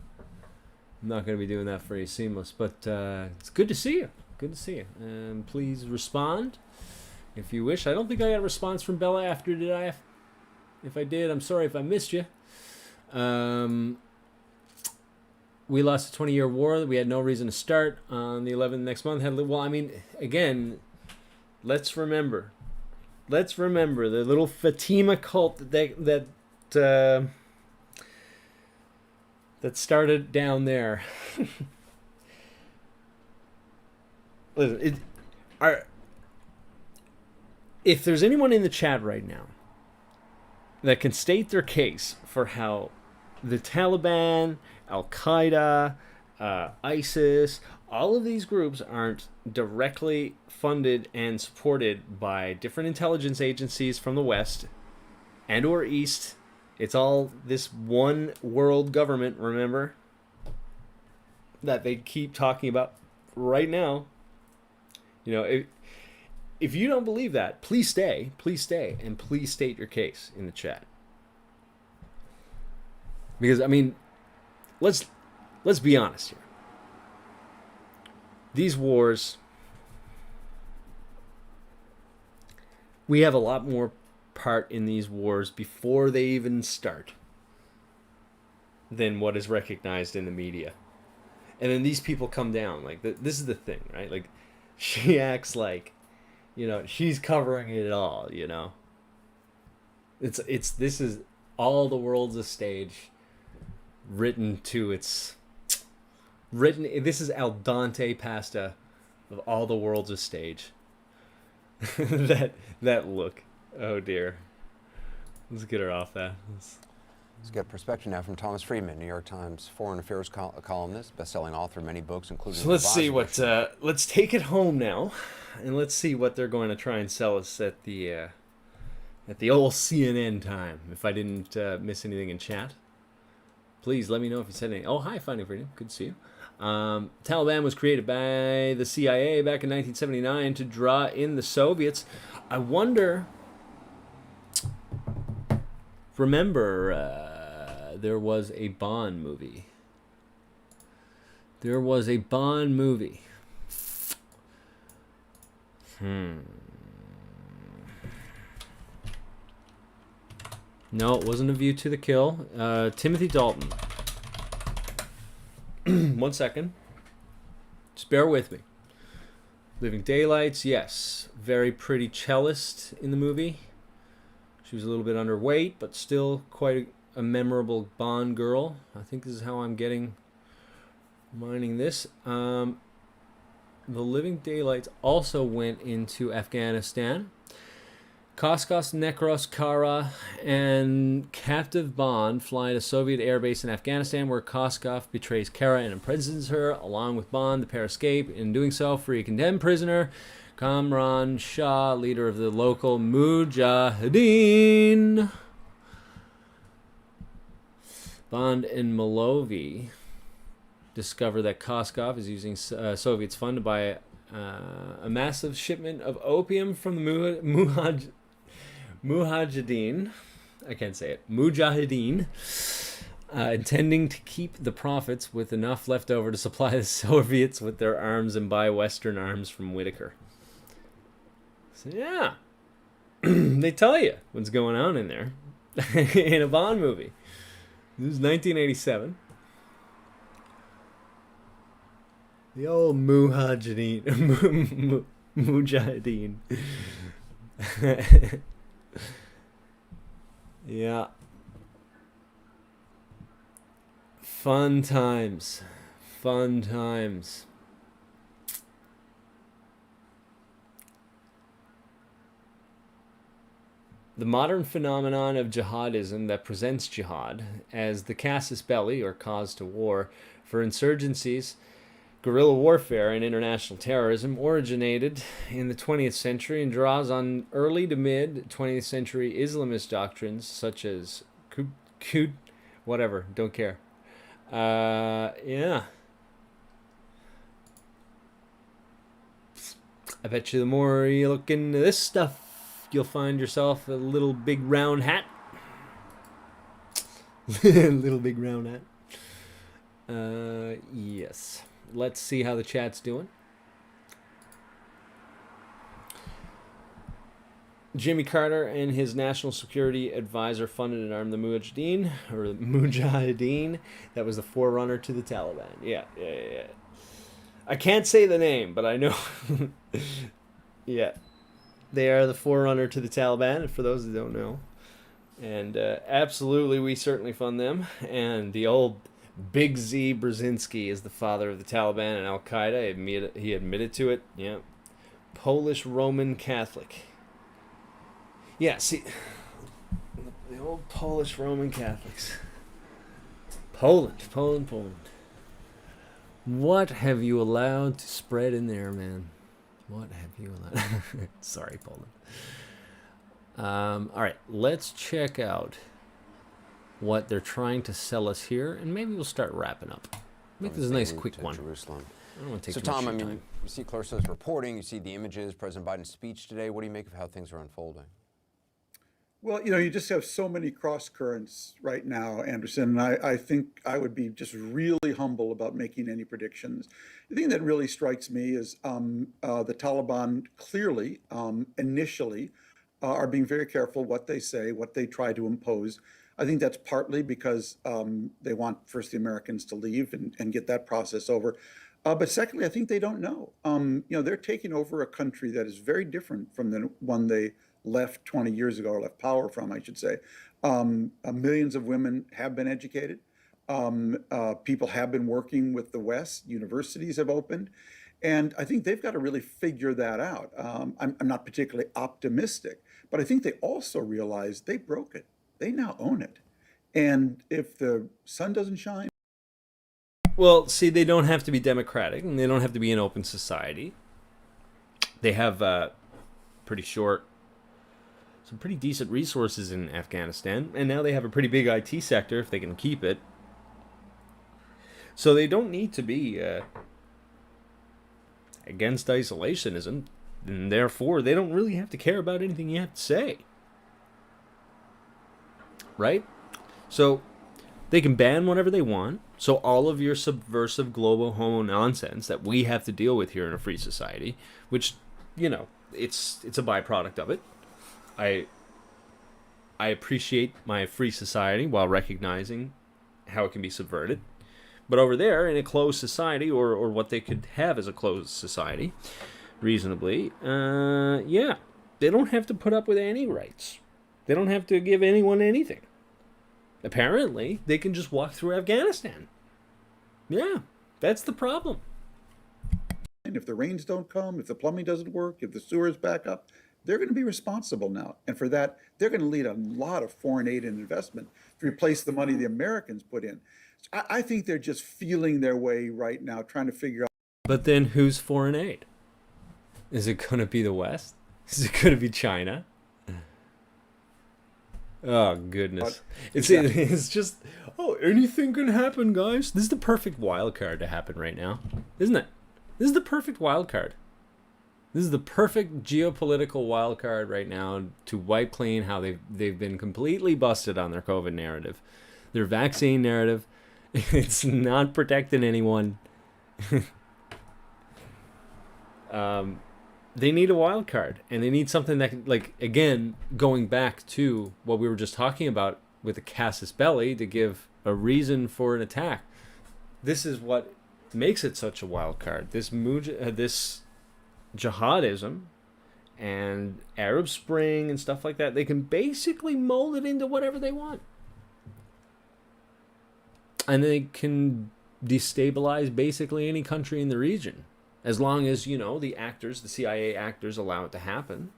not going to be doing that for you, Seamless, but it's good to see you. Please respond if you wish. I don't think I got a response from Bella after, did I? If I did, I'm sorry if I missed you. We lost a 20-year war that we had no reason to start on the 11th next month. Well, I mean, again, let's remember the little Fatima cult that started down there. Listen, if there's anyone in the chat right now that can state their case for how the Taliban, Al-Qaeda, ISIS, all of these groups aren't directly funded and supported by different intelligence agencies from the West and or East. It's all this one world government, remember, that they keep talking about right now. You know, if you don't believe that, please stay, and please state your case in the chat. Because, I mean, let's be honest here. These wars, we have a lot more part in these wars before they even start than what is recognized in the media. And then these people come down. Like, this is the thing, right? Like, she acts like, you know, she's covering it all, you know? This is all the world's a stage this is al dente pasta of all the world's a stage. that look. Oh dear. Let's get her off that. Let's get perspective now from Thomas Friedman, New York Times foreign affairs columnist, best-selling author of many books, including. So let's see what. Let's take it home now, and let's see what they're going to try and sell us at the old CNN time. If I didn't miss anything in chat, please let me know if you said anything. Oh, hi, Finding Freedom. Good to see you. Taliban was created by the CIA back in 1979 to draw in the Soviets. I wonder... Remember, there was a Bond movie. There was a Bond movie. No, it wasn't A View to the Kill. Timothy Dalton. 1 second. Just bear with me. Living Daylights, yes. Very pretty cellist in the movie. She was a little bit underweight, but still quite a memorable Bond girl. I think this is how I'm mining this. The Living Daylights also went into Afghanistan. Koskos, Nekros, Kara, and Captive Bond fly to Soviet airbase in Afghanistan, where Koskov betrays Kara and imprisons her. Along with Bond, the pair escape. In doing so, free a condemned prisoner, Kamran Shah, leader of the local Mujahideen. Bond and Malovi discover that Koskov is using Soviets funds to buy a massive shipment of opium from the Mujahideen. I can't say it. Mujahideen. Intending to keep the profits with enough left over to supply the Soviets with their arms and buy Western arms from Whitaker. So yeah, they tell you what's going on in there in a Bond movie. This is 1987. The old Mujahideen. Mujahideen. Yeah. Fun times. Fun times. The modern phenomenon of jihadism that presents jihad as the casus belli, or cause to war, for insurgencies, guerrilla warfare, and international terrorism originated in the 20th century and draws on early to mid 20th century Islamist doctrines such as whatever, don't care. Yeah. I bet you the more you look into this stuff, you'll find yourself a little big round hat. Little big round hat. Yes. Let's see how the chat's doing. Jimmy Carter and his national security advisor funded and armed the Mujahideen, or the Mujahideen. That was the forerunner to the Taliban. Yeah. I can't say the name, but I know. Yeah. They are the forerunner to the Taliban, for those that don't know. And absolutely, we certainly fund them. And the old Big Z Brzezinski is the father of the Taliban and Al-Qaeda. He admitted to it. Yeah. Polish Roman Catholic. Yeah, see, the old Polish Roman Catholics. Poland. What have you allowed to spread in there, man? What have you allowed? Sorry, Poland. All right, let's check out what they're trying to sell us here, and maybe we'll start wrapping up. Make this a nice quick one. Jerusalem. I don't want to take So, too much Tom, of your you see Clarissa's reporting, you see the images, President Biden's speech today. What do you make of how things are unfolding? Well, you just have so many cross currents right now, Anderson, and I think I would be just really humble about making any predictions. The thing that really strikes me is the Taliban clearly, initially, are being very careful what they say, what they try to impose. I think that's partly because they want first the Americans to leave and get that process over. But secondly, I think they don't know. They're taking over a country that is very different from the one they left 20 years ago, or left power from, I should say. Millions of women have been educated. People have been working with the West. Universities have opened. And I think they've got to really figure that out. I'm not particularly optimistic, but I think they also realize they broke it. They now own it. And if the sun doesn't shine. Well, see, they don't have to be democratic, and they don't have to be an open society. They have some pretty decent resources in Afghanistan, and now they have a pretty big IT sector if they can keep it. So they don't need to be against isolationism, and therefore they don't really have to care about anything you have to say. Right? So they can ban whatever they want. So all of your subversive global homo nonsense that we have to deal with here in a free society, which, you know, it's a byproduct of it. I appreciate my free society while recognizing how it can be subverted. But over there, in a closed society, or what they could have as a closed society, reasonably, yeah, they don't have to put up with any rights. They don't have to give anyone anything. Apparently, they can just walk through Afghanistan. Yeah, that's the problem. And if the rains don't come, if the plumbing doesn't work, if the sewers back up, they're going to be responsible now. And for that, they're going to lead a lot of foreign aid and investment to replace the money the Americans put in. So I think they're just feeling their way right now, trying to figure out. But then who's foreign aid? Is it going to be the West? Is it going to be China? Oh, goodness. It's just, oh, anything can happen, guys. This is the perfect wild card to happen right now, isn't it? This is the perfect wild card. This is the perfect geopolitical wild card right now to wipe clean how they've been completely busted on their COVID narrative. Their vaccine narrative, it's not protecting anyone. They need a wild card, and they need something that, like, again, going back to what we were just talking about with the casus belli, to give a reason for an attack. This is what makes it such a wild card. This jihadism and Arab Spring and stuff like that, they can basically mold it into whatever they want. And they can destabilize basically any country in the region. As long as, you know, the actors, the CIA actors, allow it to happen.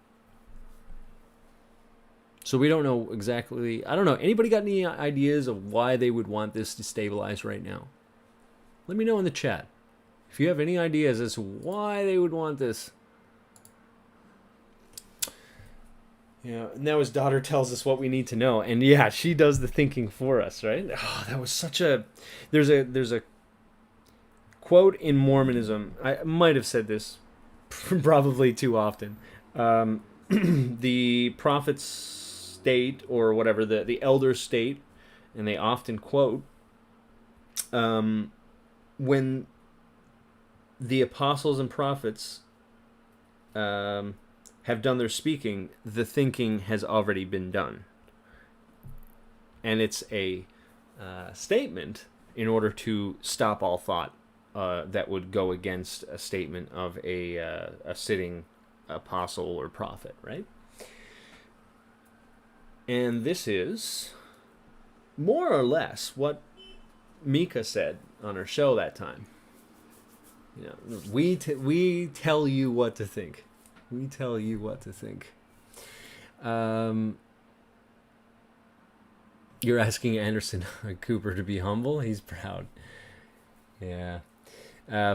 So we don't know exactly. I don't know. Anybody got any ideas of why they would want this destabilized right now? Let me know in the chat. If you have any ideas as to why they would want this. Yeah, now his daughter tells us what we need to know. And yeah, she does the thinking for us, right? Oh, that was such a... There's a quote in Mormonism. I might have said this probably too often. The prophets state, or whatever, the elders state, and they often quote, when the apostles and prophets have done their speaking, the thinking has already been done. And it's a statement in order to stop all thought that would go against a statement of a sitting apostle or prophet, right? And this is more or less what Mika said on her show that time. You know, we tell you what to think. We tell you what to think. You're asking Anderson Cooper to be humble? He's proud. Yeah.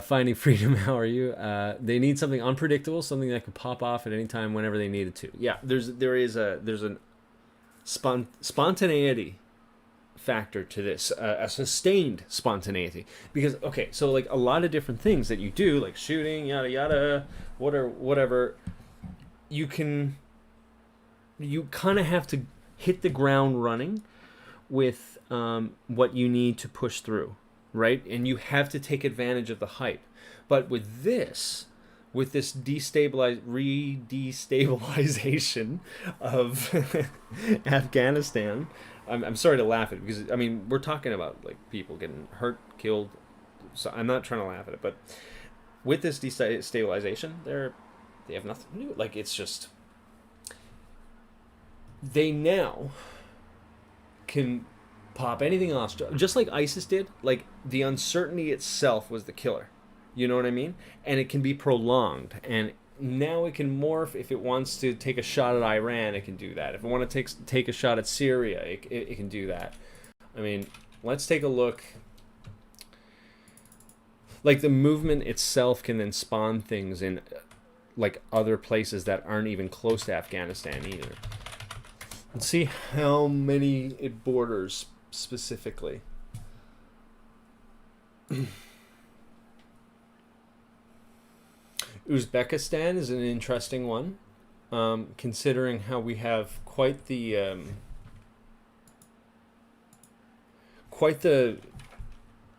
Finding freedom, how are you? They need something unpredictable, something that could pop off at any time whenever they need it to. Yeah, there's a spontaneity factor to this, a sustained spontaneity. Because, okay, so like a lot of different things that you do, like shooting, yada yada, whatever, you kind of have to hit the ground running with what you need to push through, right? And you have to take advantage of the hype. But with this destabilization of Afghanistan, I'm sorry to laugh at it, because I mean, we're talking about like people getting hurt, killed, so I'm not trying to laugh at it, but with this destabilization, they have nothing to do. Like, it's just, they now can pop anything else, just like ISIS did. Like, the uncertainty itself was the killer. You know what I mean? And it can be prolonged, and now it can morph. If it wants to take a shot at Iran, it can do that. If it wants to take a shot at Syria, it can do that. I mean, let's take a look. Like, the movement itself can then spawn things in like other places that aren't even close to Afghanistan either. Let's see how many it borders specifically. Uzbekistan is an interesting one, considering how we have quite the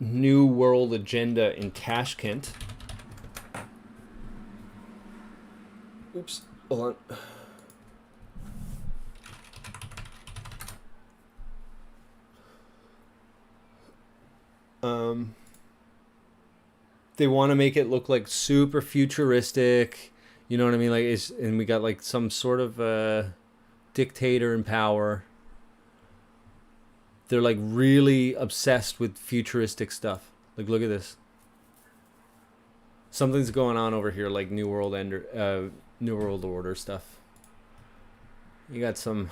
New World agenda in Tashkent. Oops, hold on. They want to make it look like super futuristic, you know what I mean? Like, and we got like some sort of dictator in power. They're like really obsessed with futuristic stuff. Like, look at this. Something's going on over here, like New World Order stuff. You got some,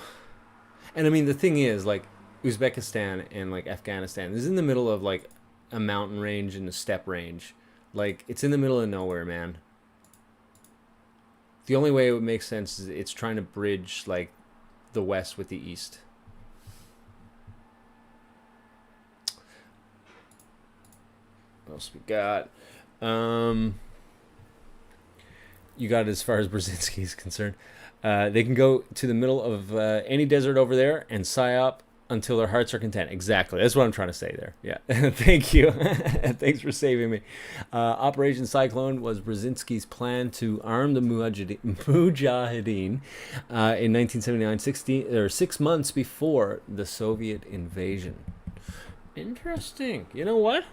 and I mean the thing is, like, Uzbekistan and like Afghanistan is in the middle of like a mountain range and a steppe range. Like, it's in the middle of nowhere, man. The only way it would make sense is it's trying to bridge like the west with the east. What else we got? You got as far as Brzezinski is concerned. They can go to the middle of any desert over there and psyop until their hearts are content. Exactly. That's what I'm trying to say there. Yeah. Thank you. Thanks for saving me. Operation Cyclone was Brzezinski's plan to arm the Mujahideen in 1979, 6 months before the Soviet invasion. Interesting. You know what?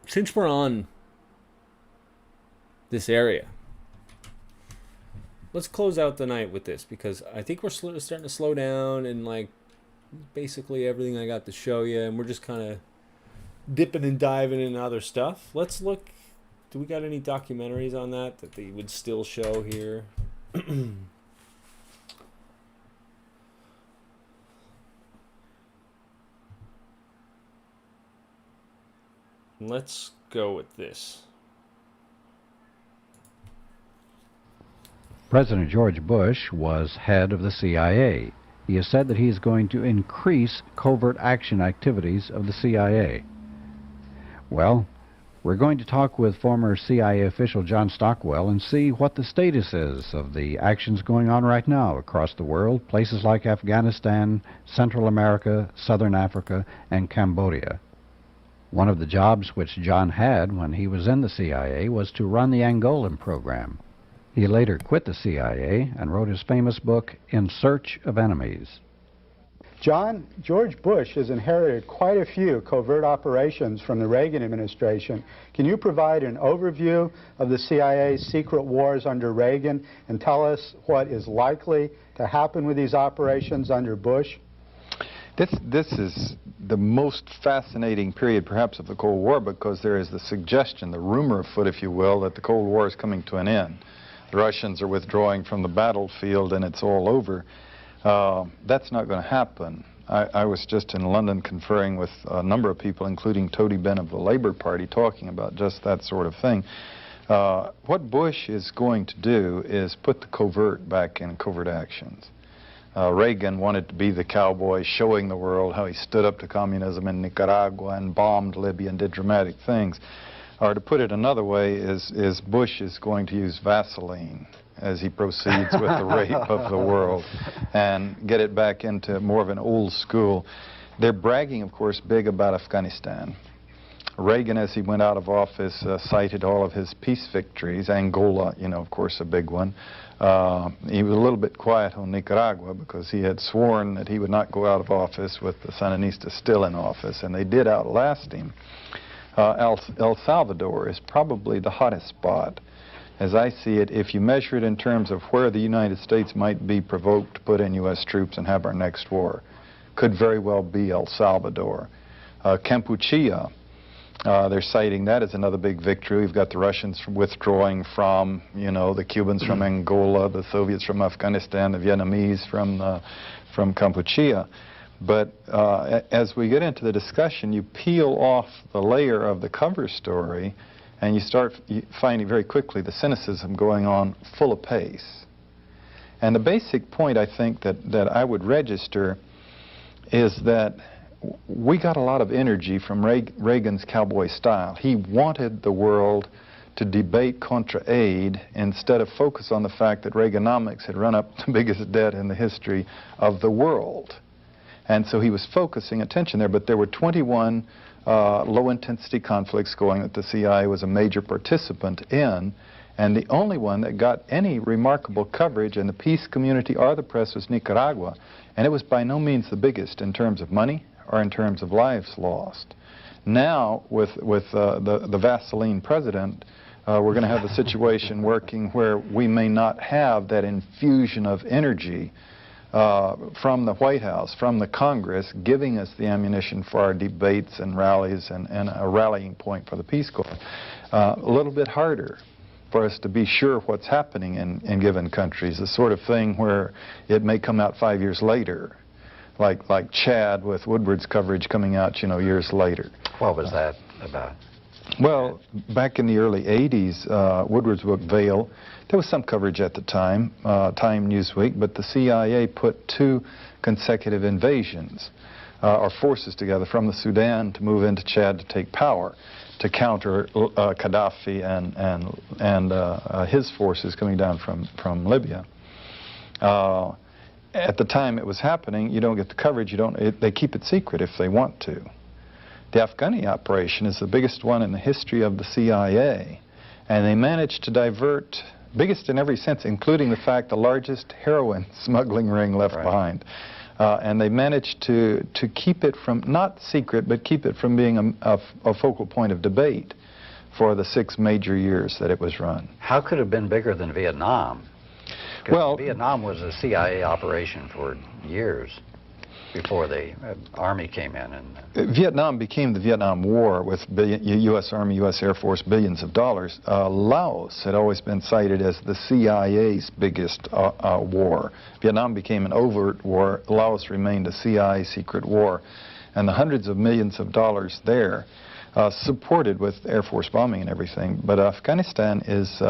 Since we're on this area, let's close out the night with this, because I think we're starting to slow down and like basically everything I got to show you, and we're just kind of dipping and diving in other stuff. Let's look. Do we got any documentaries on that they would still show here? Let's go with this. President George Bush was head of the CIA. He has said that he is going to increase covert action activities of the CIA. Well, we're going to talk with former CIA official John Stockwell and see what the status is of the actions going on right now across the world, places like Afghanistan, Central America, Southern Africa, and Cambodia. One of the jobs which John had when he was in the CIA was to run the Angolan program. He later quit the CIA and wrote his famous book, In Search of Enemies. John, George Bush has inherited quite a few covert operations from the Reagan administration. Can you provide an overview of the CIA's secret wars under Reagan and tell us what is likely to happen with these operations under Bush? This is the most fascinating period, perhaps, of the Cold War, because there is the suggestion, the rumor afoot, if you will, that the Cold War is coming to an end. The Russians are withdrawing from the battlefield and it's all over. That's not going to happen. I was just in London conferring with a number of people, including Tony Benn of the Labour Party, talking about just that sort of thing. What Bush is going to do is put the covert back in covert actions. Reagan wanted to be the cowboy, showing the world how he stood up to communism in Nicaragua and bombed Libya and did dramatic things. Or to put it another way, is Bush is going to use Vaseline as he proceeds with the rape of the world and get it back into more of an old school. They're bragging, of course, big about Afghanistan. Reagan, as he went out of office, cited all of his peace victories. Angola, you know, of course, a big one. He was a little bit quiet on Nicaragua because he had sworn that he would not go out of office with the Sandinistas still in office, and they did outlast him. El Salvador is probably the hottest spot. As I see it, if you measure it in terms of where the United States might be provoked to put in U.S. troops and have our next war, could very well be El Salvador. Kampuchea, they're citing that as another big victory. We've got the Russians withdrawing from, you know, the Cubans from Angola, the Soviets from Afghanistan, the Vietnamese from Kampuchea. But as we get into the discussion, you peel off the layer of the cover story, and you start finding very quickly the cynicism going on full apace. And the basic point, I think, that I would register is that we got a lot of energy from Reagan's cowboy style. He wanted the world to debate contra aid instead of focus on the fact that Reaganomics had run up the biggest debt in the history of the world. And so he was focusing attention there, but there were 21 low-intensity conflicts going that the CIA was a major participant in, and the only one that got any remarkable coverage in the peace community or the press was Nicaragua, and it was by no means the biggest in terms of money or in terms of lives lost. Now, with the Vaseline president, we're going to have a situation working where we may not have that infusion of energy from the White House, from the Congress, giving us the ammunition for our debates and rallies and a rallying point for the Peace Corps. A little bit harder for us to be sure what's happening in given countries, the sort of thing where it may come out 5 years later, like Chad with Woodward's coverage coming out, you know, years later. What was that about? Well, back in the early 80s, Woodward's book, Veil, there was some coverage at the time, Time, Newsweek, but the CIA put 2 consecutive invasions, or forces together from the Sudan to move into Chad to take power, to counter Gaddafi and his forces coming down from Libya. At the time it was happening, you don't get the coverage, they keep it secret if they want to. The Afghani operation is the biggest one in the history of the CIA, and they managed to divert, biggest in every sense, including the fact the largest heroin smuggling ring left behind. And they managed to keep it from, not secret, but keep it from being a focal point of debate for the 6 major years that it was run. How could it have been bigger than Vietnam? Well, Vietnam was a CIA operation for years before the Army came in. And Vietnam became the Vietnam War with U.S. Army, U.S. Air Force, billions of dollars. Laos had always been cited as the CIA's biggest war. Vietnam became an overt war. Laos remained a CIA secret war. And the hundreds of millions of dollars there, supported with Air Force bombing and everything. But Afghanistan is...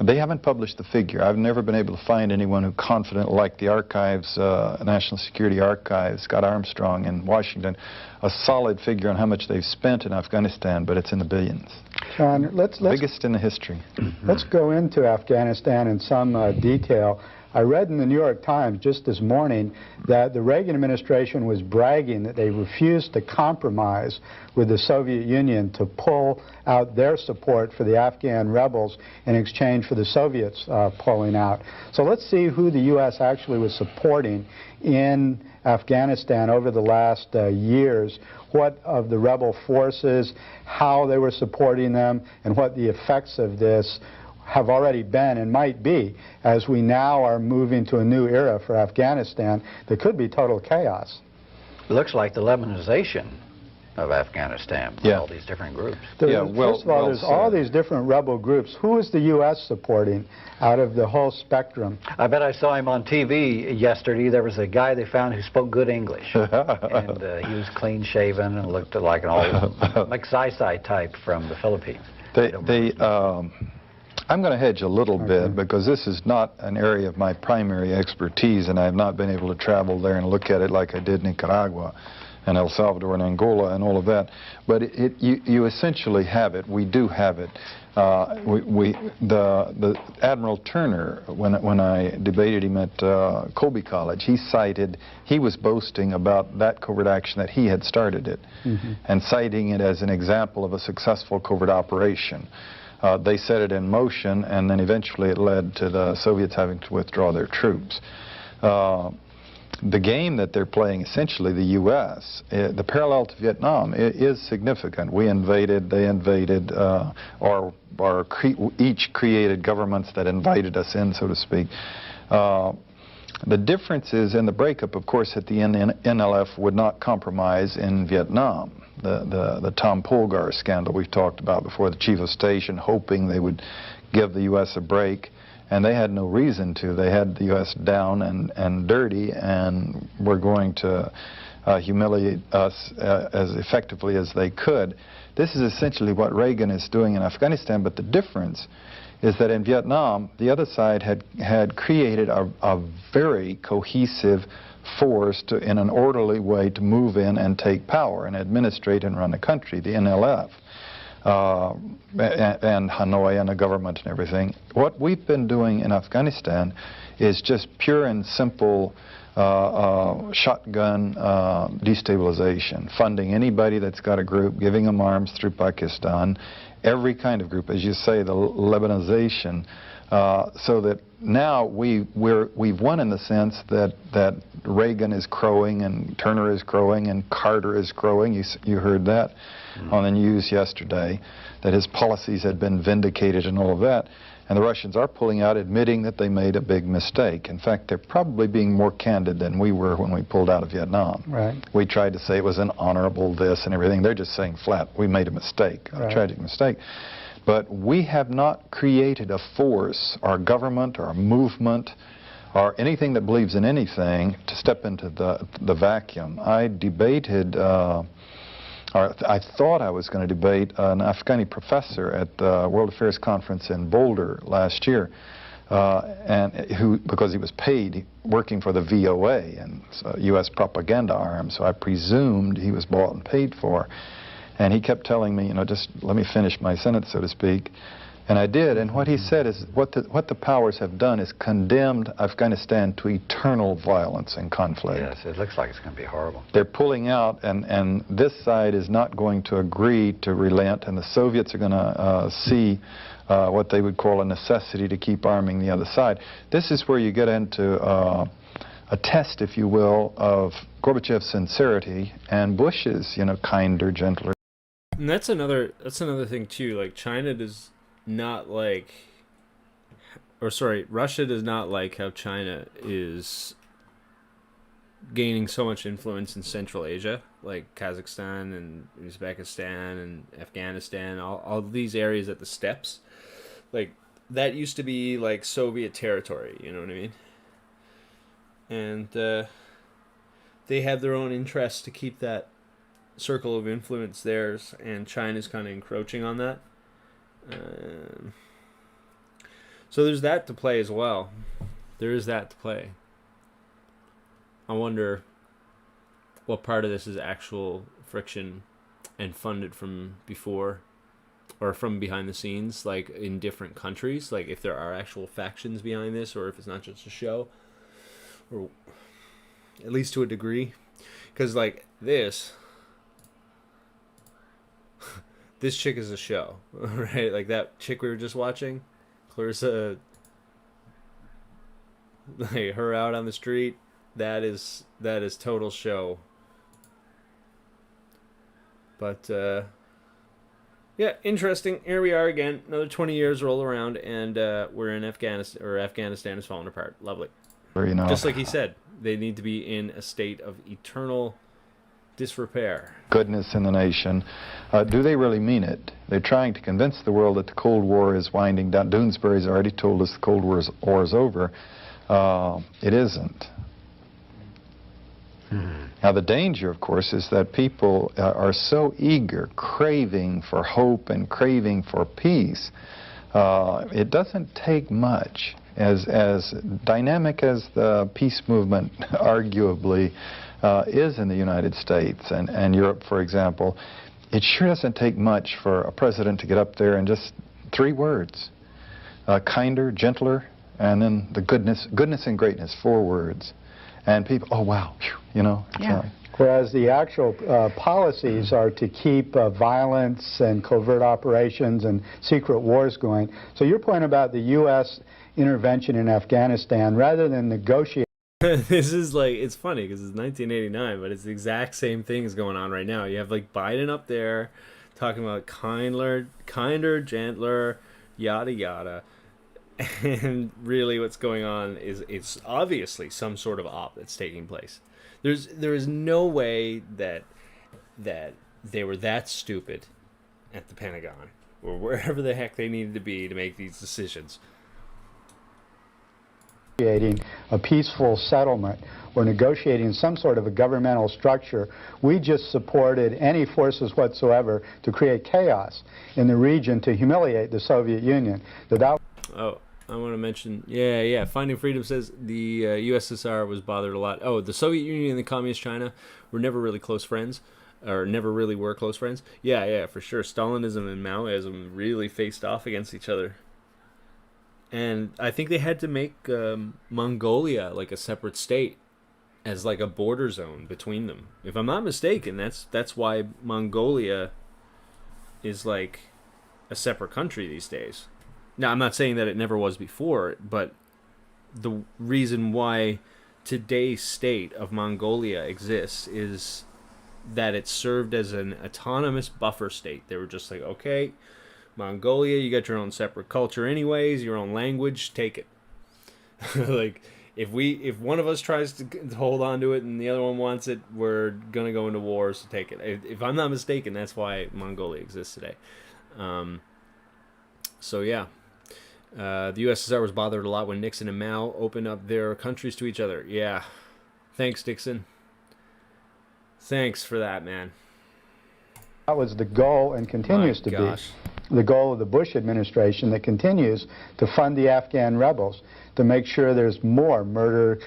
They haven't published the figure. I've never been able to find anyone who confident, like the archives, National Security Archives, Scott Armstrong in Washington, a solid figure on how much they've spent in Afghanistan, but it's in the billions. John, let's biggest in the history. Let's go into Afghanistan in some detail. I read in the New York Times just this morning that the Reagan administration was bragging that they refused to compromise with the Soviet Union to pull out their support for the Afghan rebels in exchange for the Soviets pulling out. So let's see who the U.S. actually was supporting in Afghanistan over the last years, what of the rebel forces, how they were supporting them, and what the effects of this have already been and might be as we now are moving to a new era for Afghanistan that could be total chaos. it looks like the Lebanization of Afghanistan with all these different groups. First of all, there's all these different rebel groups. Who is the U.S. supporting out of the whole spectrum? I bet I saw him on TV yesterday. There was a guy they found who spoke good English. And he was clean-shaven and looked like an old McSai type from the Philippines. I'm going to hedge a little bit because this is not an area of my primary expertise, and I have not been able to travel there and look at it like I did Nicaragua and El Salvador and Angola and all of that. But you essentially have it. We do have it. The Admiral Turner, when I debated him at Colby College, he was boasting about that covert action that he had started it, and citing it as an example of a successful covert operation. They set it in motion, and then eventually it led to the Soviets having to withdraw their troops. The game that they're playing, essentially the U.S., the parallel to Vietnam is significant. We invaded, they invaded, each created governments that invited us in, so to speak. The difference is in the breakup, of course, that the NLF would not compromise in Vietnam. The Tom Polgar scandal we've talked about before, the chief of station hoping they would give the U.S. a break, and they had no reason to. They had the U.S. down and dirty, and were going to humiliate us as effectively as they could. This is essentially what Reagan is doing in Afghanistan, but the difference is that in Vietnam, the other side had created a very cohesive force in an orderly way to move in and take power and administrate and run the country, the NLF, and Hanoi and the government and everything. What we've been doing in Afghanistan is just pure and simple shotgun destabilization, funding anybody that's got a group, giving them arms through Pakistan, every kind of group, as you say, the Lebanization, so that now we've won in the sense that Reagan is crowing and Turner is crowing and Carter is crowing. You heard that on the news yesterday, that his policies had been vindicated and all of that. And the Russians are pulling out, admitting that they made a big mistake. In fact, they're probably being more candid than we were when we pulled out of Vietnam. Right. We tried to say it was an honorable this and everything. They're just saying flat, we made a mistake, a tragic mistake. But we have not created a force, or government, or a movement, or anything that believes in anything to step into the vacuum. I debated, or I thought I was going to debate an Afghani professor at the World Affairs Conference in Boulder last year, and because he was paid working for the VOA and U.S. propaganda arm, so I presumed he was bought and paid for. And he kept telling me, you know, just let me finish my sentence, so to speak. And I did, and what he said is what the powers have done is condemned Afghanistan to eternal violence and conflict. Yes, it looks like it's going to be horrible. They're pulling out, and this side is not going to agree to relent, and the Soviets are going to see what they would call a necessity to keep arming the other side. This is where you get into a test, if you will, of Gorbachev's sincerity and Bush's, you know, kinder, gentler. And that's another thing too. Like, China does not like, or sorry, Russia does not like how China is gaining so much influence in Central Asia, like Kazakhstan and Uzbekistan and Afghanistan, all these areas at the steppes. Like, that used to be like Soviet territory, you know what I mean? And they have their own interests to keep that circle of influence theirs, and China's kind of encroaching on that. So there's that to play as well. There is that to play. I wonder what part of this is actual friction and funded from before or from behind the scenes, like in different countries, like if there are actual factions behind this, or if it's not just a show, or at least to a degree. Because like this chick is a show, right? Like that chick we were just watching, Clarissa, like her out on the street, that is total show. But yeah, interesting. Here we are again. Another 20 years roll around, and we're in Afghanistan, or Afghanistan is falling apart. Lovely. You know, just like he said, they need to be in a state of eternal disrepair. Goodness in the nation. Do they really mean it? They're trying to convince the world that the Cold War is winding down. Doonesbury's already told us the Cold War is over. It isn't. Now the danger, of course, is that people are so eager, craving for hope and craving for peace. It doesn't take much. As dynamic as the peace movement arguably is in the United States and Europe, for example, it sure doesn't take much for a president to get up there and just 3 words. Kinder, gentler, and then the goodness and greatness, 4 words. And people, oh wow, you know. Yeah. Whereas the actual policies are to keep violence and covert operations and secret wars going. So your point about the U.S. intervention in Afghanistan, rather than negotiate. This is like, it's funny because it's 1989, but it's the exact same thing is going on right now. You have like Biden up there talking about kinder, gentler, yada yada. And really what's going on is it's obviously some sort of op that's taking place. There is no way that they were that stupid at the Pentagon or wherever the heck they needed to be to make these decisions. A peaceful settlement or negotiating some sort of a governmental structure. We just supported any forces whatsoever to create chaos in the region to humiliate the Soviet Union. Oh, I want to mention, yeah. Finding Freedom says the USSR was bothered a lot. Oh, the Soviet Union and the Communist China were never really close friends, or never really were close friends. Yeah, for sure. Stalinism and Maoism really faced off against each other. And I think they had to make Mongolia like a separate state, as like a border zone between them. If I'm not mistaken, that's why Mongolia is like a separate country these days. Now, I'm not saying that it never was before, but the reason why today's state of Mongolia exists is that it served as an autonomous buffer state. They were just like, okay, Mongolia, you got your own separate culture anyways, your own language, take it. Like, if one of us tries to hold on to it and the other one wants it, we're gonna go into war, so take it. If I'm not mistaken, that's why Mongolia exists today. So yeah, the USSR was bothered a lot when Nixon and Mao opened up their countries to each other. Yeah, thanks, Nixon. Thanks for that, man. That was the goal and continues to be the goal of the Bush administration, that continues to fund the Afghan rebels to make sure there's more murder,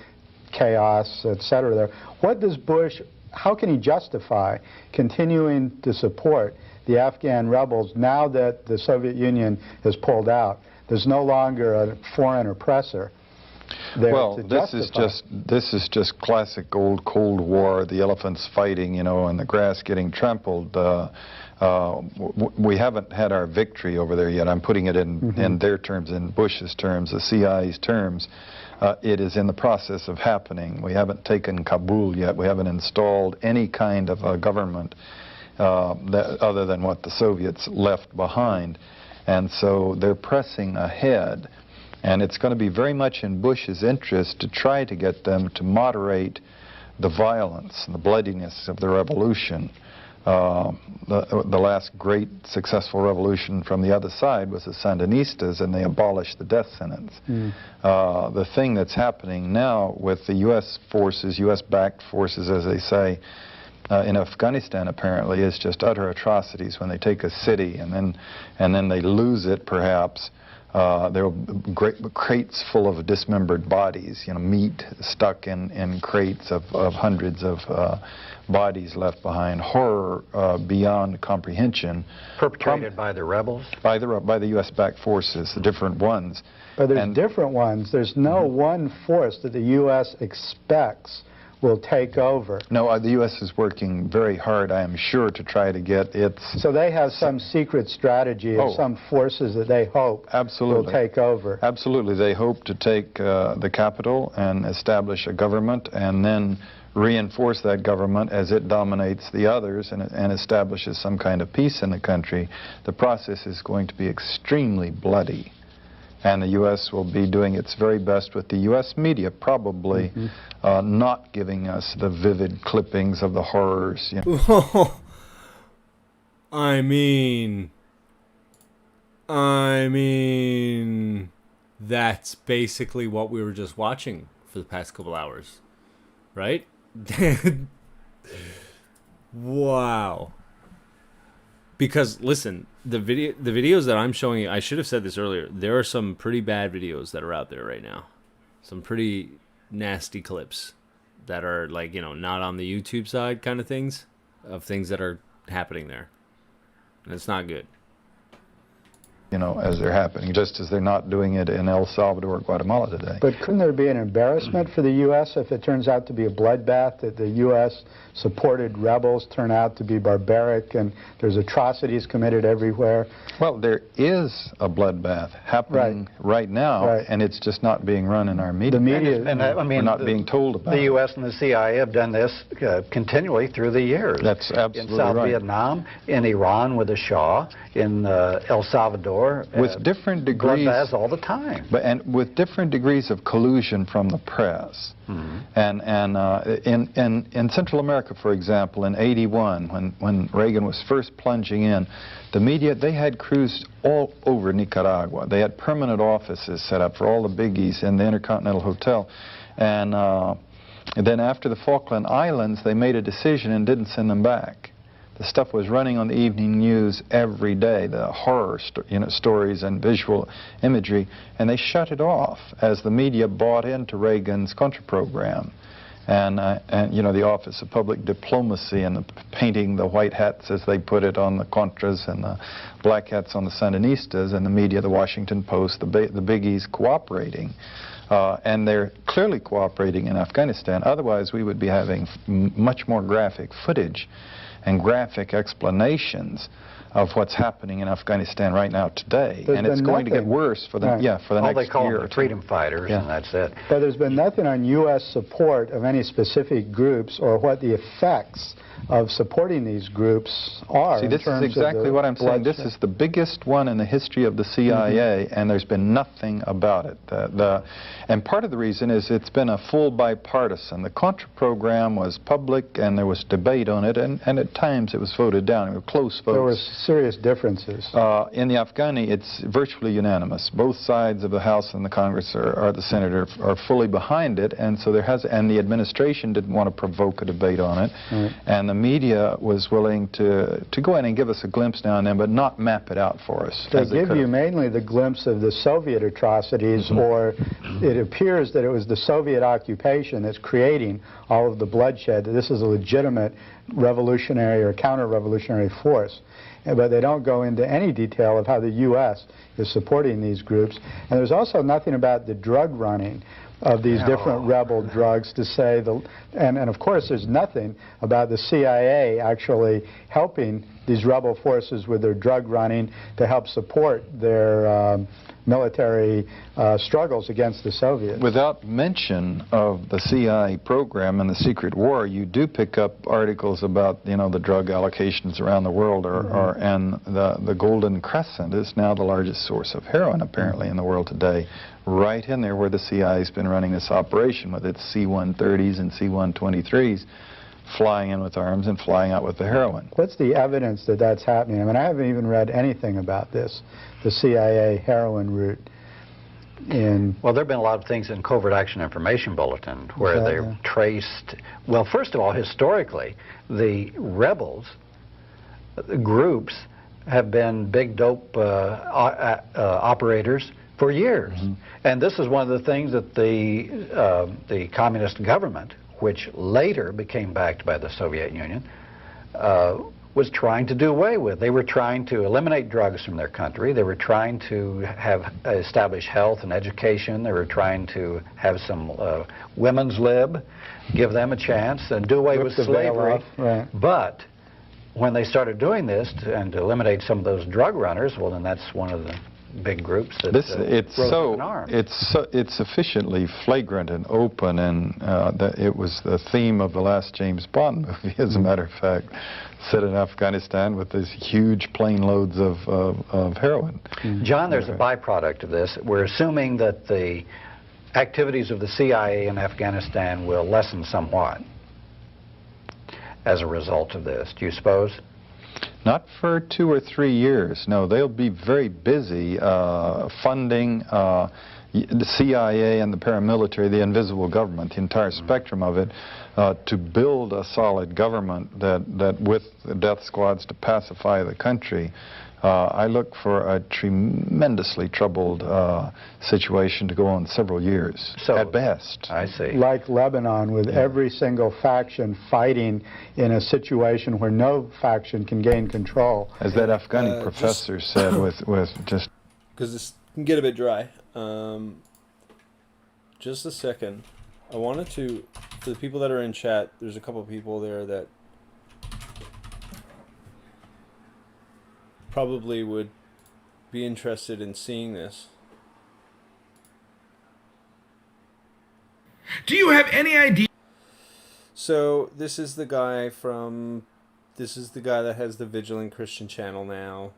chaos, etc. there. What does Bush, how can he justify continuing to support the Afghan rebels now that the Soviet Union has pulled out? There's no longer a foreign oppressor there. Well, this is just classic old Cold War, the elephants fighting, you know, and the grass getting trampled. We haven't had our victory over there yet. I'm putting it in their terms, in Bush's terms, the CIA's terms. It is in the process of happening. We haven't taken Kabul yet. We haven't installed any kind of a government other than what the Soviets left behind. And so they're pressing ahead. And it's going to be very much in Bush's interest to try to get them to moderate the violence and the bloodiness of the revolution. The last great successful revolution from the other side was the Sandinistas, and they abolished the death sentence. The thing that's happening now with the U.S. forces, U.S.-backed forces, as they say, in Afghanistan apparently, is just utter atrocities. When they take a city and then they lose it, perhaps. There are crates full of dismembered bodies, you know, meat stuck in crates of hundreds of bodies left behind. Horror beyond comprehension. Perpetrated by the rebels? By the U.S.-backed forces, the different ones. But there's different ones. There's no one force that the U.S. expects will take over. No, the U.S. is working very hard, I am sure, to try to get its... So they have some secret strategy of some forces that they hope will take over. Absolutely. They hope to take the capital and establish a government and then reinforce that government as it dominates the others and establishes some kind of peace in the country. The process is going to be extremely bloody. And the U.S. will be doing its very best with the U.S. media, probably not giving us the vivid clippings of the horrors. You know. I mean, that's basically what we were just watching for the past couple hours, right? Wow. Because listen, the videos that I'm showing you, I should have said this earlier, there are some pretty bad videos that are out there right now. Some pretty nasty clips that are, like, you know, not on the YouTube side kind of things, of things that are happening there. And it's not good. You know, as they're happening, just as they're not doing it in El Salvador or Guatemala today. But couldn't there be an embarrassment for the U.S. if it turns out to be a bloodbath, that the U.S.-supported rebels turn out to be barbaric and there's atrocities committed everywhere? Well, there is a bloodbath happening right now, and it's just not being run in our media. The media, we're not being told about it. The U.S. and the CIA have done this continually through the years. That's absolutely right. In South right. Vietnam, in Iran with the Shah, in El Salvador. With different degrees, bloodbaths all the time. And with different degrees of collusion from the press. And in Central America, for example, in '81, when Reagan was first plunging in, the media, they had crews all over Nicaragua. They had permanent offices set up for all the biggies in the Intercontinental Hotel. And then after the Falkland Islands, they made a decision and didn't send them back. The stuff was running on the evening news every day, the horror stories and visual imagery, and they shut it off as the media bought into Reagan's Contra program. And the Office of Public Diplomacy and painting the white hats, as they put it, on the Contras and the black hats on the Sandinistas, and the media, the Washington Post, the biggies cooperating. And they're clearly cooperating in Afghanistan. Otherwise, we would be having much more graphic footage and graphic explanations of what's happening in Afghanistan right now today, and it's going to get worse for the for the next year. All they call or them two. freedom fighters, and that's it. But there's been nothing on U.S. support of any specific groups or what the effects of supporting these groups are. See, this is exactly what I'm saying. This is the biggest one in the history of the CIA, and there's been nothing about it. And part of the reason is it's been a full bipartisan. The Contra program was public, and there was debate on it, and at times it was voted down. It were close votes. There were serious differences. In the Afghani, it's virtually unanimous. Both sides of the House and the Congress or the Senate are fully behind it, and so and the administration didn't want to provoke a debate on it, and the media was willing to go in and give us a glimpse now and then, but not map it out for us. They give you mainly the glimpse of the Soviet atrocities, or it appears that it was the Soviet occupation that's creating all of the bloodshed, that this is a legitimate revolutionary or counter-revolutionary force. But they don't go into any detail of how the U.S. is supporting these groups. And there's also nothing about the drug running of these different rebel drugs to say, and of course there's nothing about the CIA actually helping these rebel forces with their drug running to help support their military struggles against the Soviets. Without mention of the CIA program and the secret war, you do pick up articles about, the drug allocations around the world, and the Golden Crescent is now the largest source of heroin apparently in the world today, right in there where the CIA's been running this operation with its C-130s and C-123s, flying in with arms and flying out with the heroin. What's the evidence that that's happening? I mean, I haven't even read anything about this, the CIA heroin route. Well, there have been a lot of things in Covert Action Information Bulletin where they've traced, well, first of all, historically, the rebels, groups, have been big dope operators for years. And this is one of the things that the communist government, which later became backed by the Soviet Union, was trying to do away with. They were trying to eliminate drugs from their country. They were trying to establish health and education. They were trying to have some women's lib, give them a chance, and do away with slavery. But when they started doing this and to eliminate some of those drug runners, well, then that's one of the big groups that it's sufficiently flagrant and open, and that it was the theme of the last James Bond movie, as a matter of fact, set in Afghanistan with these huge plane loads of heroin. John, there's a byproduct of this. We're assuming that the activities of the CIA in Afghanistan will lessen somewhat as a result of this. Do you suppose? Not for 2 or 3 years. No, they'll be very busy funding the CIA and the paramilitary, the invisible government, the entire spectrum of it, to build a solid government that with the death squads to pacify the country. I look for a tremendously troubled situation to go on several years, at best. I see. Like Lebanon, with every single faction fighting in a situation where no faction can gain control. As that Afghani professor said, with just... Because this can get a bit dry. Just a second. I wanted to, for the people that are in chat, there's a couple of people there that probably would be interested in seeing this. Do you have any idea? So this is the guy that has the Vigilant Christian channel now.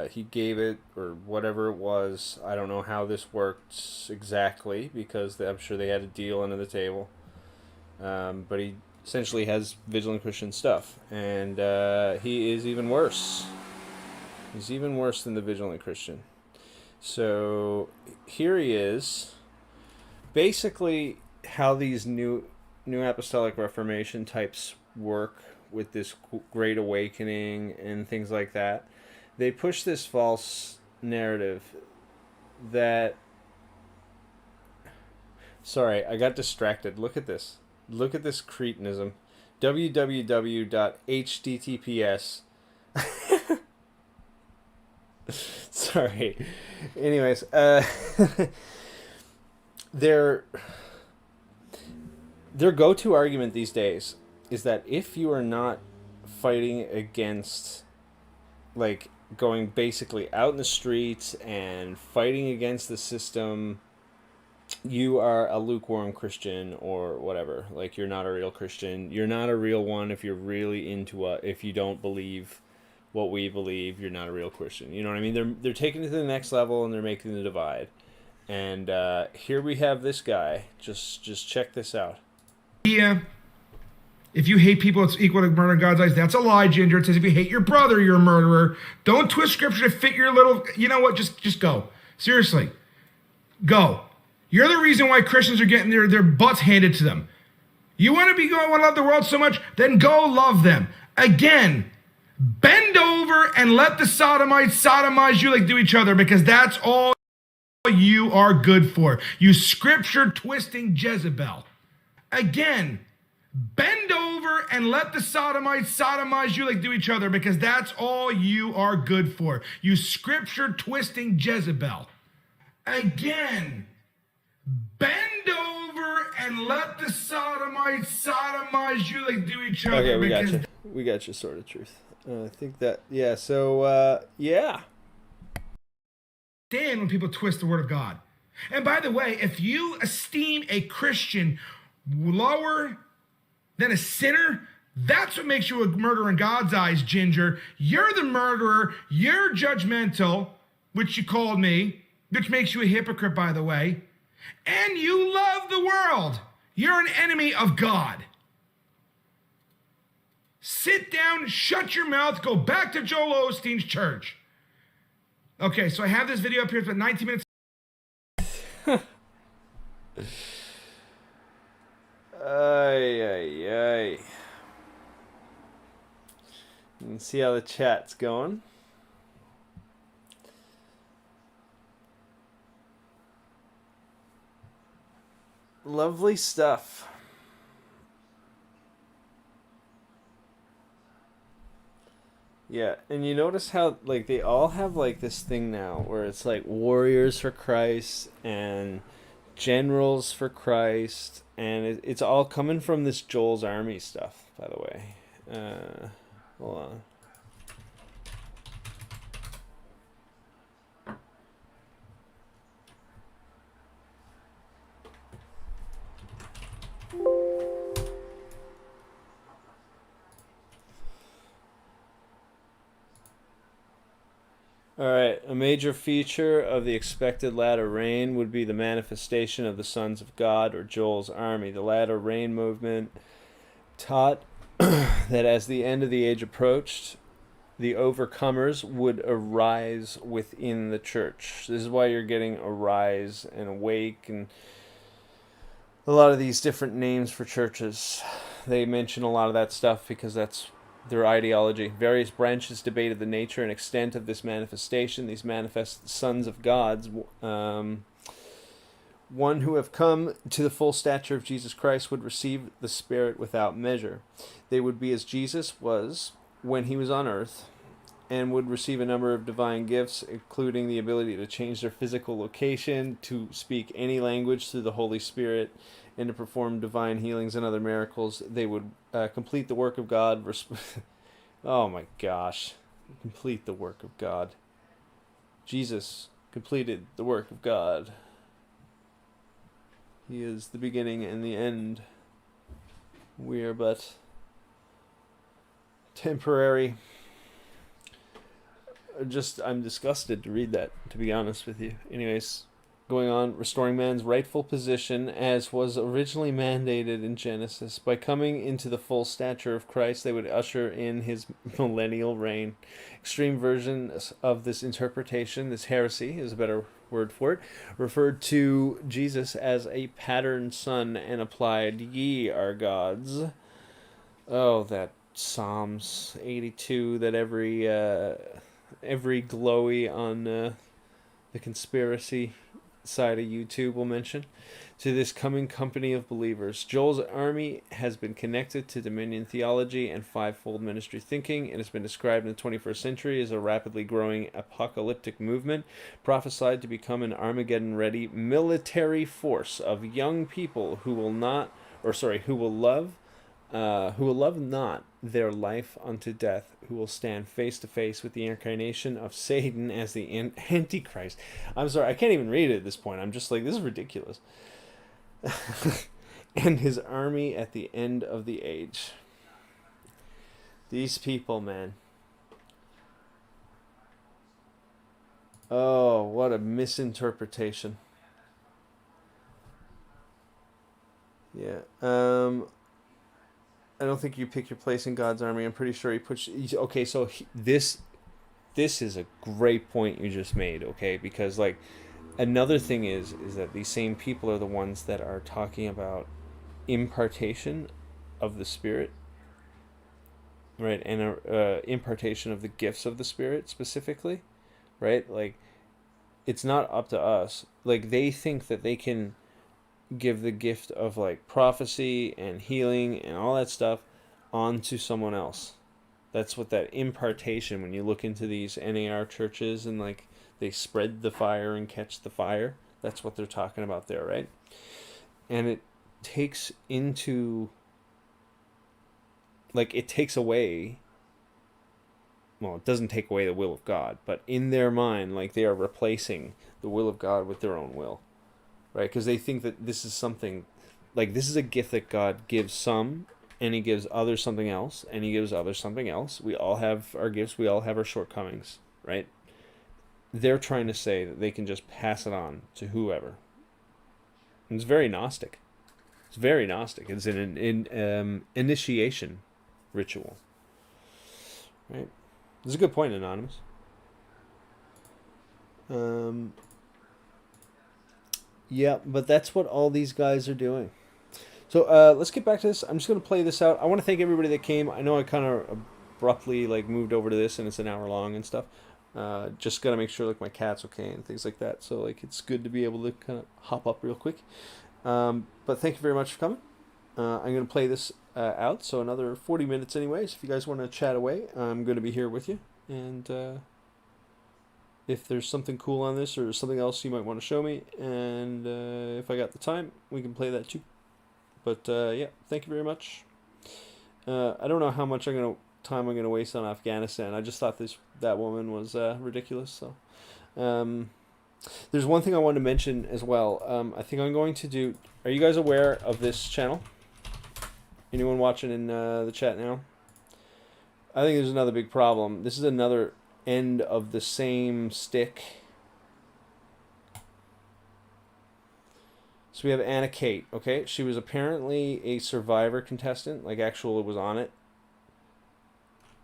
He gave it, or whatever it was. I don't know how this worked exactly, because I'm sure they had a deal under the table. But he essentially has Vigilant Christian stuff, and he is even worse. He's even worse than the Vigilant Christian. So here he is. Basically, how these new Apostolic Reformation types work with this great awakening and things like that. They push this false narrative that... Sorry, I got distracted. Look at this. Look at this cretinism. www.https. Sorry. Anyways, their go-to argument these days is that if you are not fighting against, like, going basically out in the streets and fighting against the system, you are a lukewarm Christian or whatever. Like, you're not a real Christian. You're not a real one if you're really into if you don't believe what we believe, you're not a real Christian. You know what I mean? They're taking it to the next level and they're making the divide. And here we have this guy. Just check this out. Yeah. If you hate people, it's equal to murder in God's eyes. That's a lie, Ginger. It says if you hate your brother, you're a murderer. Don't twist scripture to fit your little... You know what? Just go. Seriously. Go. You're the reason why Christians are getting their butts handed to them. You want to want to love the world so much? Then go love them. Again, bend over and let the sodomites sodomize you like they do each other, because that's all you are good for. You scripture-twisting Jezebel. Again, bend over and let the sodomites sodomize you like they do each other, because that's all you are good for. You scripture-twisting Jezebel. Again, bend over and let the sodomites sodomize you like they do each other. Okay, we got you. We got your sort of truth. I think that, yeah, so, yeah. Stand when people twist the word of God. And by the way, if you esteem a Christian lower than a sinner, that's what makes you a murderer in God's eyes, Ginger. You're the murderer. You're judgmental, which you called me, which makes you a hypocrite, by the way. And you love the world. You're an enemy of God. Sit down, shut your mouth, go back to Joel Osteen's church. Okay, so I have this video up here. It's about 19 minutes. Ay. You can see how the chat's going. Lovely stuff. Yeah, and you notice how, like, they all have, like, this thing now where it's, like, warriors for Christ and generals for Christ, and it's all coming from this Joel's Army stuff, by the way. Hold on. Alright, a major feature of the expected latter rain would be the manifestation of the sons of God, or Joel's army. The latter rain movement taught that as the end of the age approached, the overcomers would arise within the church. This is why you're getting arise and awake and a lot of these different names for churches. They mention a lot of that stuff because that's their ideology. Various branches debated the nature and extent of this manifestation. These manifest sons of gods, one who have come to the full stature of Jesus Christ, would receive the Spirit without measure. They would be as Jesus was when he was on earth, and would receive a number of divine gifts, including the ability to change their physical location, to speak any language through the Holy Spirit, and to perform divine healings and other miracles. They would complete the work of God. Oh my gosh. Complete the work of God. Jesus completed the work of God. He is the beginning and the end. We are but temporary. I'm disgusted to read that, to be honest with you. Anyways, going on, restoring man's rightful position as was originally mandated in Genesis. By coming into the full stature of Christ, they would usher in his millennial reign. Extreme versions of this interpretation, this heresy is a better word for it, referred to Jesus as a pattern son and applied, "Ye are gods." Oh, that Psalms 82 that every glowy on the conspiracy side of YouTube will mention. To this coming company of believers, Joel's army has been connected to Dominion theology and fivefold ministry thinking. It has been described in the 21st century as a rapidly growing apocalyptic movement, prophesied to become an Armageddon-ready military force of young people who will love not their life unto death, who will stand face to face with the incarnation of Satan as the Antichrist. I'm sorry, I can't even read it at this point. I'm just like, this is ridiculous. And his army at the end of the age. These people, man. Oh, what a misinterpretation. Yeah. I don't think you pick your place in God's army. I'm pretty sure he puts... Okay, so this is a great point you just made, okay? Because, like, another thing is that these same people are the ones that are talking about impartation of the Spirit, right? And impartation of the gifts of the Spirit specifically, right? Like, it's not up to us. Like, they think that they can give the gift of, like, prophecy and healing and all that stuff onto someone else. That's what that impartation, when you look into these NAR churches and, like, they spread the fire and catch the fire, that's what they're talking about there, right? And it takes into, like, it takes away, well, it doesn't take away the will of God, but in their mind, like, they are replacing the will of God with their own will. Right, because they think that this is something, like, this is a gift that God gives some, and he gives others something else, and he gives others something else. We all have our gifts, we all have our shortcomings, right? They're trying to say that they can just pass it on to whoever. And it's very Gnostic. It's very Gnostic. It's an initiation ritual. Right? This is a good point, Anonymous. Yeah, but that's what all these guys are doing. So let's get back to this. I'm just going to play this out. I want to thank everybody that came. I know I kind of abruptly, like, moved over to this, and it's an hour long and stuff. Just got to make sure, like, my cat's okay and things like that. So, like, it's good to be able to kind of hop up real quick. But thank you very much for coming. I'm going to play this out. So another 40 minutes anyways. If you guys want to chat away, I'm going to be here with you. And if there's something cool on this or something else you might want to show me, and if I got the time, we can play that too. But yeah, thank you very much. I don't know how much time I'm gonna waste on Afghanistan. I just thought that woman was ridiculous. So there's one thing I wanted to mention as well. I think I'm going to do. Are you guys aware of this channel? Anyone watching in the chat now? I think there's another big problem. This is another end of the same stick. So we have Anna Kate, okay? She was apparently a Survivor contestant, like, actually was on it.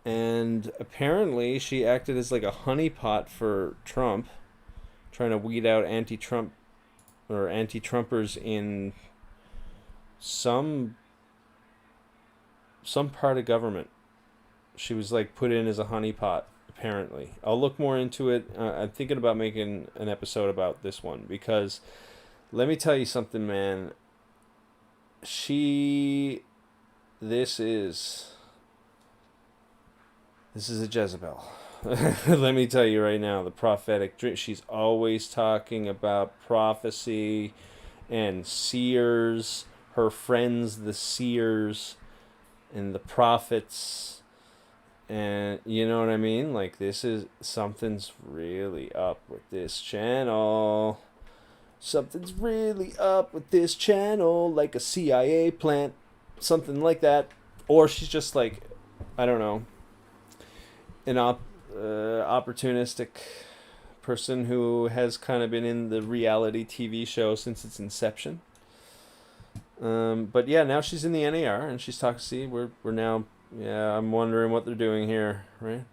And apparently she acted as, like, a honeypot for Trump, trying to weed out anti-Trump or anti-Trumpers in some part of government. She was, like, put in as a honeypot. Apparently. I'll look more into it. I'm thinking about making an episode about this one, because let me tell you something, man. This is a Jezebel. Let me tell you right now, the prophetic dream. She's always talking about prophecy and seers, her friends, the seers, and the prophets. And you know what I mean? Like, something's really up with this channel. Something's really up with this channel, like a CIA plant, something like that. Or she's just, like, I don't know, an opportunistic person who has kind of been in the reality TV show since its inception. But yeah, now she's in the NAR and she's talking. See, we're now. Yeah, I'm wondering what they're doing here, right?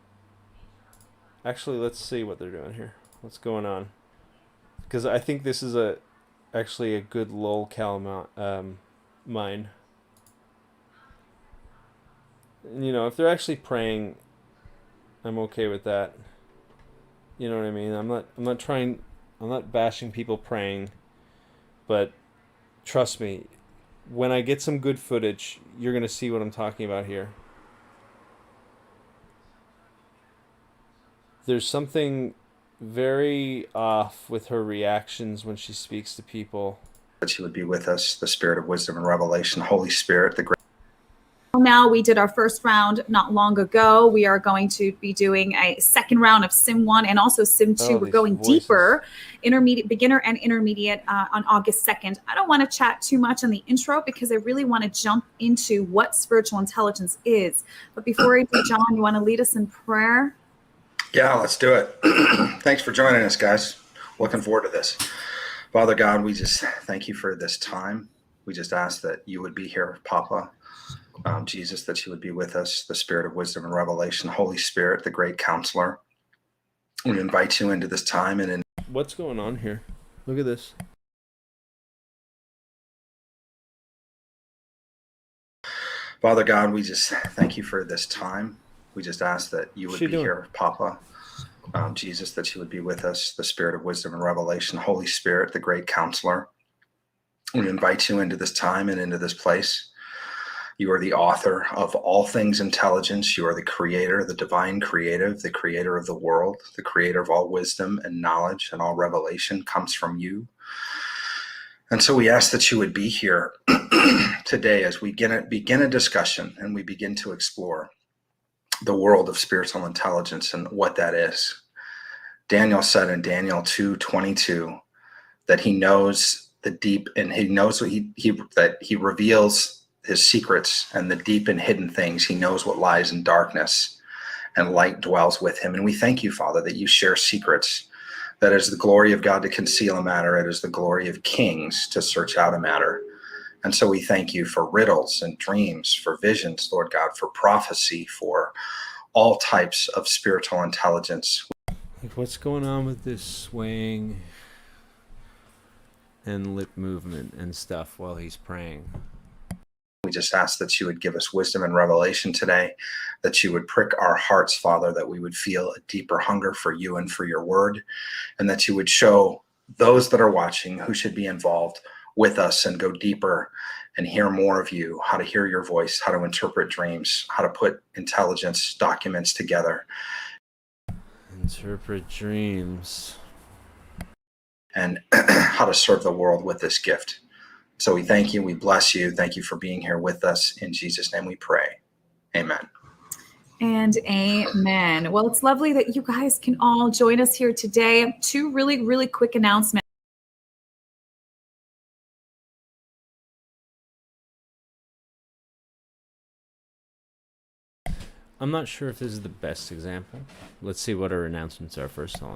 Actually, let's see what they're doing here. What's going on? Because I think this is actually a good Lulcow mine. You know, if they're actually praying, I'm okay with that. You know what I mean? I'm not bashing people praying, but trust me, when I get some good footage, you're going to see what I'm talking about here. There's something very off with her reactions when she speaks to people. That she would be with us, the Spirit of wisdom and revelation, Holy Spirit, the great. Now, we did our first round not long ago. We are going to be doing a second round of Sim 1 and also Sim 2. We're going deeper, intermediate, beginner and intermediate on August 2nd. I don't want to chat too much on the intro because I really want to jump into what spiritual intelligence is. But before I do, John, you want to lead us in prayer? Yeah, let's do it. Thanks for joining us, guys. Looking forward to this. Father God, we just thank you for this time. We just ask that you would be here, Papa. Jesus, that you would be with us, the Spirit of wisdom and revelation, Holy Spirit, the great counselor. We invite you into this time and in. What's going on here? Look at this. Father God, we just thank you for this time. We just ask that you would be here, Papa. Jesus, that you would be with us, the Spirit of wisdom and revelation, Holy Spirit, the great counselor. We invite you into this time and into this place. You are the author of all things intelligence. You are the creator, the divine creative, the creator of the world, the creator of all wisdom and knowledge, and all revelation comes from you. And so we ask that you would be here today as we begin a discussion and we begin to explore the world of spiritual intelligence and what that is. Daniel said in Daniel 2:22 that he knows the deep, and he knows what that he reveals his secrets and the deep and hidden things. He knows what lies in darkness, and light dwells with him. And we thank you, Father, that you share secrets. That is the glory of God to conceal a matter. It is the glory of kings to search out a matter. And so we thank you for riddles and dreams, for visions, Lord God, for prophecy, for all types of spiritual intelligence. Like, what's going on with this swaying and lip movement and stuff while he's praying? We just ask that you would give us wisdom and revelation today, that you would prick our hearts, Father, that we would feel a deeper hunger for you and for your word, and that you would show those that are watching who should be involved with us and go deeper and hear more of you, how to hear your voice, how to interpret dreams, how to put intelligence documents together. Interpret dreams. And how to serve the world with this gift. So we thank you, we bless you. Thank you for being here with us. In Jesus' name we pray. Amen. And amen. Well, it's lovely that you guys can all join us here today. Two really, really quick announcements. I'm not sure if this is the best example. Let's see what our announcements are first on.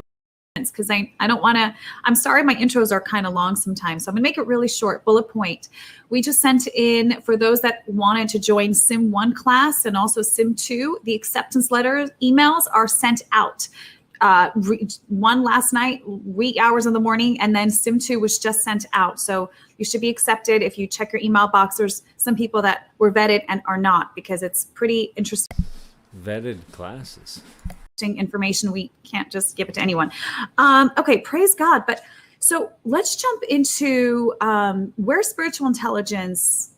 Because I don't want to, I'm sorry, my intros are kind of long sometimes. So I'm going to make it really short, bullet point. We just sent in, for those that wanted to join Sim 1 class and also Sim 2, the acceptance letters, emails are sent out. One last night, wee hours in the morning, and then Sim 2 was just sent out. So you should be accepted. If you check your email box, there's some people that were vetted and are not, because it's pretty interesting. Vetted classes. Information, we can't just give it to anyone. Okay, praise God. But so let's jump into where spiritual intelligence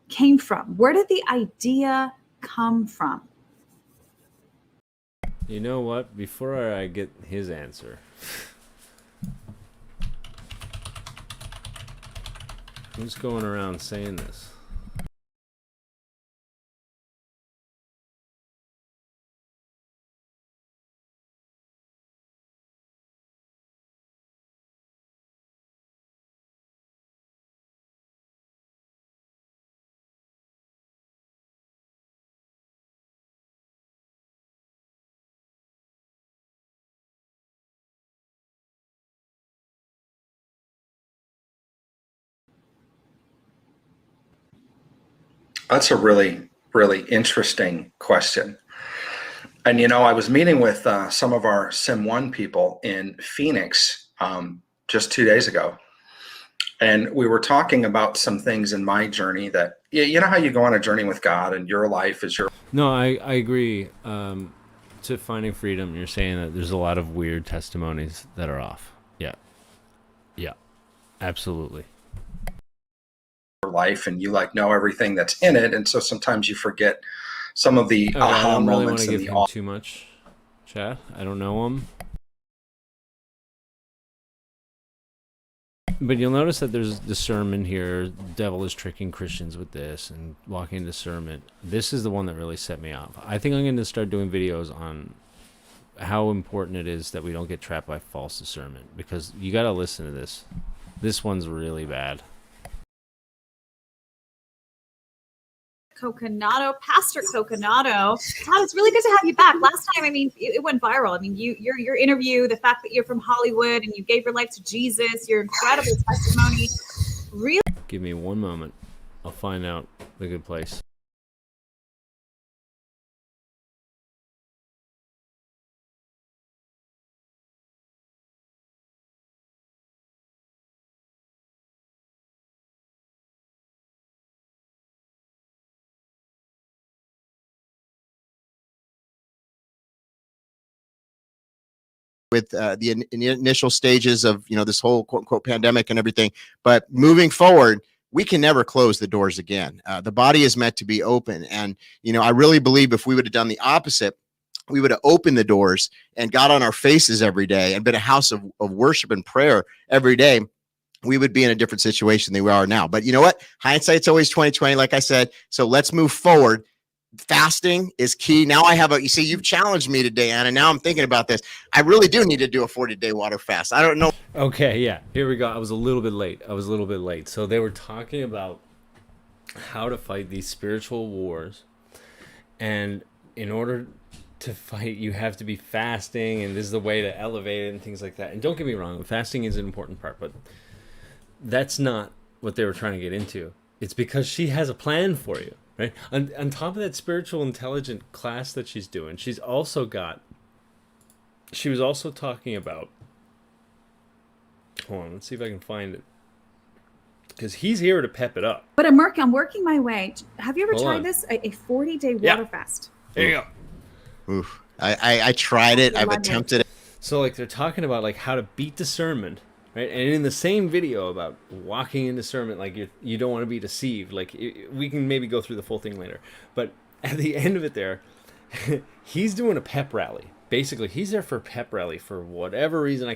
came from. Where did the idea come from? You know what? Before I get his answer, who's going around saying this? That's a really, really interesting question. And, you know, I was meeting with some of our Sim 1 people in Phoenix just 2 days ago. And we were talking about some things in my journey that, you know how you go on a journey with God and your life is your... No, I agree. To finding freedom, you're saying that there's a lot of weird testimonies that are off. Yeah. Yeah. Absolutely. life, and you like know everything that's in it, and so sometimes you forget some of the Okay, aha I don't really want moments to and give the him too much chat. I don't know him. But you'll notice that there's discernment here. The devil is tricking Christians with this and walking discernment. This is the one that really set me off. I think I'm going to start doing videos on how important it is that we don't get trapped by false discernment, because you got to listen to this. This one's really bad. Coconato, Pastor Coconato. Todd, it's really good to have you back. Last time, I mean, it went viral. I mean, your interview, the fact that you're from Hollywood and you gave your life to Jesus, your incredible testimony. Really. Give me one moment. I'll find out the good place. With the initial stages of this whole quote unquote pandemic and everything, but moving forward, we can never close the doors again. The body is meant to be open, and I really believe if we would have done the opposite, we would have opened the doors and got on our faces every day and been a house of worship and prayer every day, we would be in a different situation than we are now. But you know what? Hindsight's always 20/20, like I said. So let's move forward. Fasting is key. Now I have you see, you've challenged me today, Anna. Now I'm thinking about this. I really do need to do a 40-day water fast. I don't know. Okay, yeah, here we go. I was a little bit late. So they were talking about how to fight these spiritual wars, and in order to fight, you have to be fasting, and this is the way to elevate it and things like that. And don't get me wrong, fasting is an important part, but that's not what they were trying to get into. It's because she has a plan for you. Right. On top of that spiritual intelligent class that she's doing, she was also talking about, hold on, let's see if I can find it, because he's here to pep it up. But I'm working my way. Have you ever tried this? A 40-day water fast? There you go. Oof. I tried it. I've attempted it. So like they're talking about like how to beat discernment. Right? And in the same video about walking in discernment, like you don't want to be deceived. Like we can maybe go through the full thing later, but at the end of it, there, he's doing a pep rally. Basically, he's there for a pep rally for whatever reason. I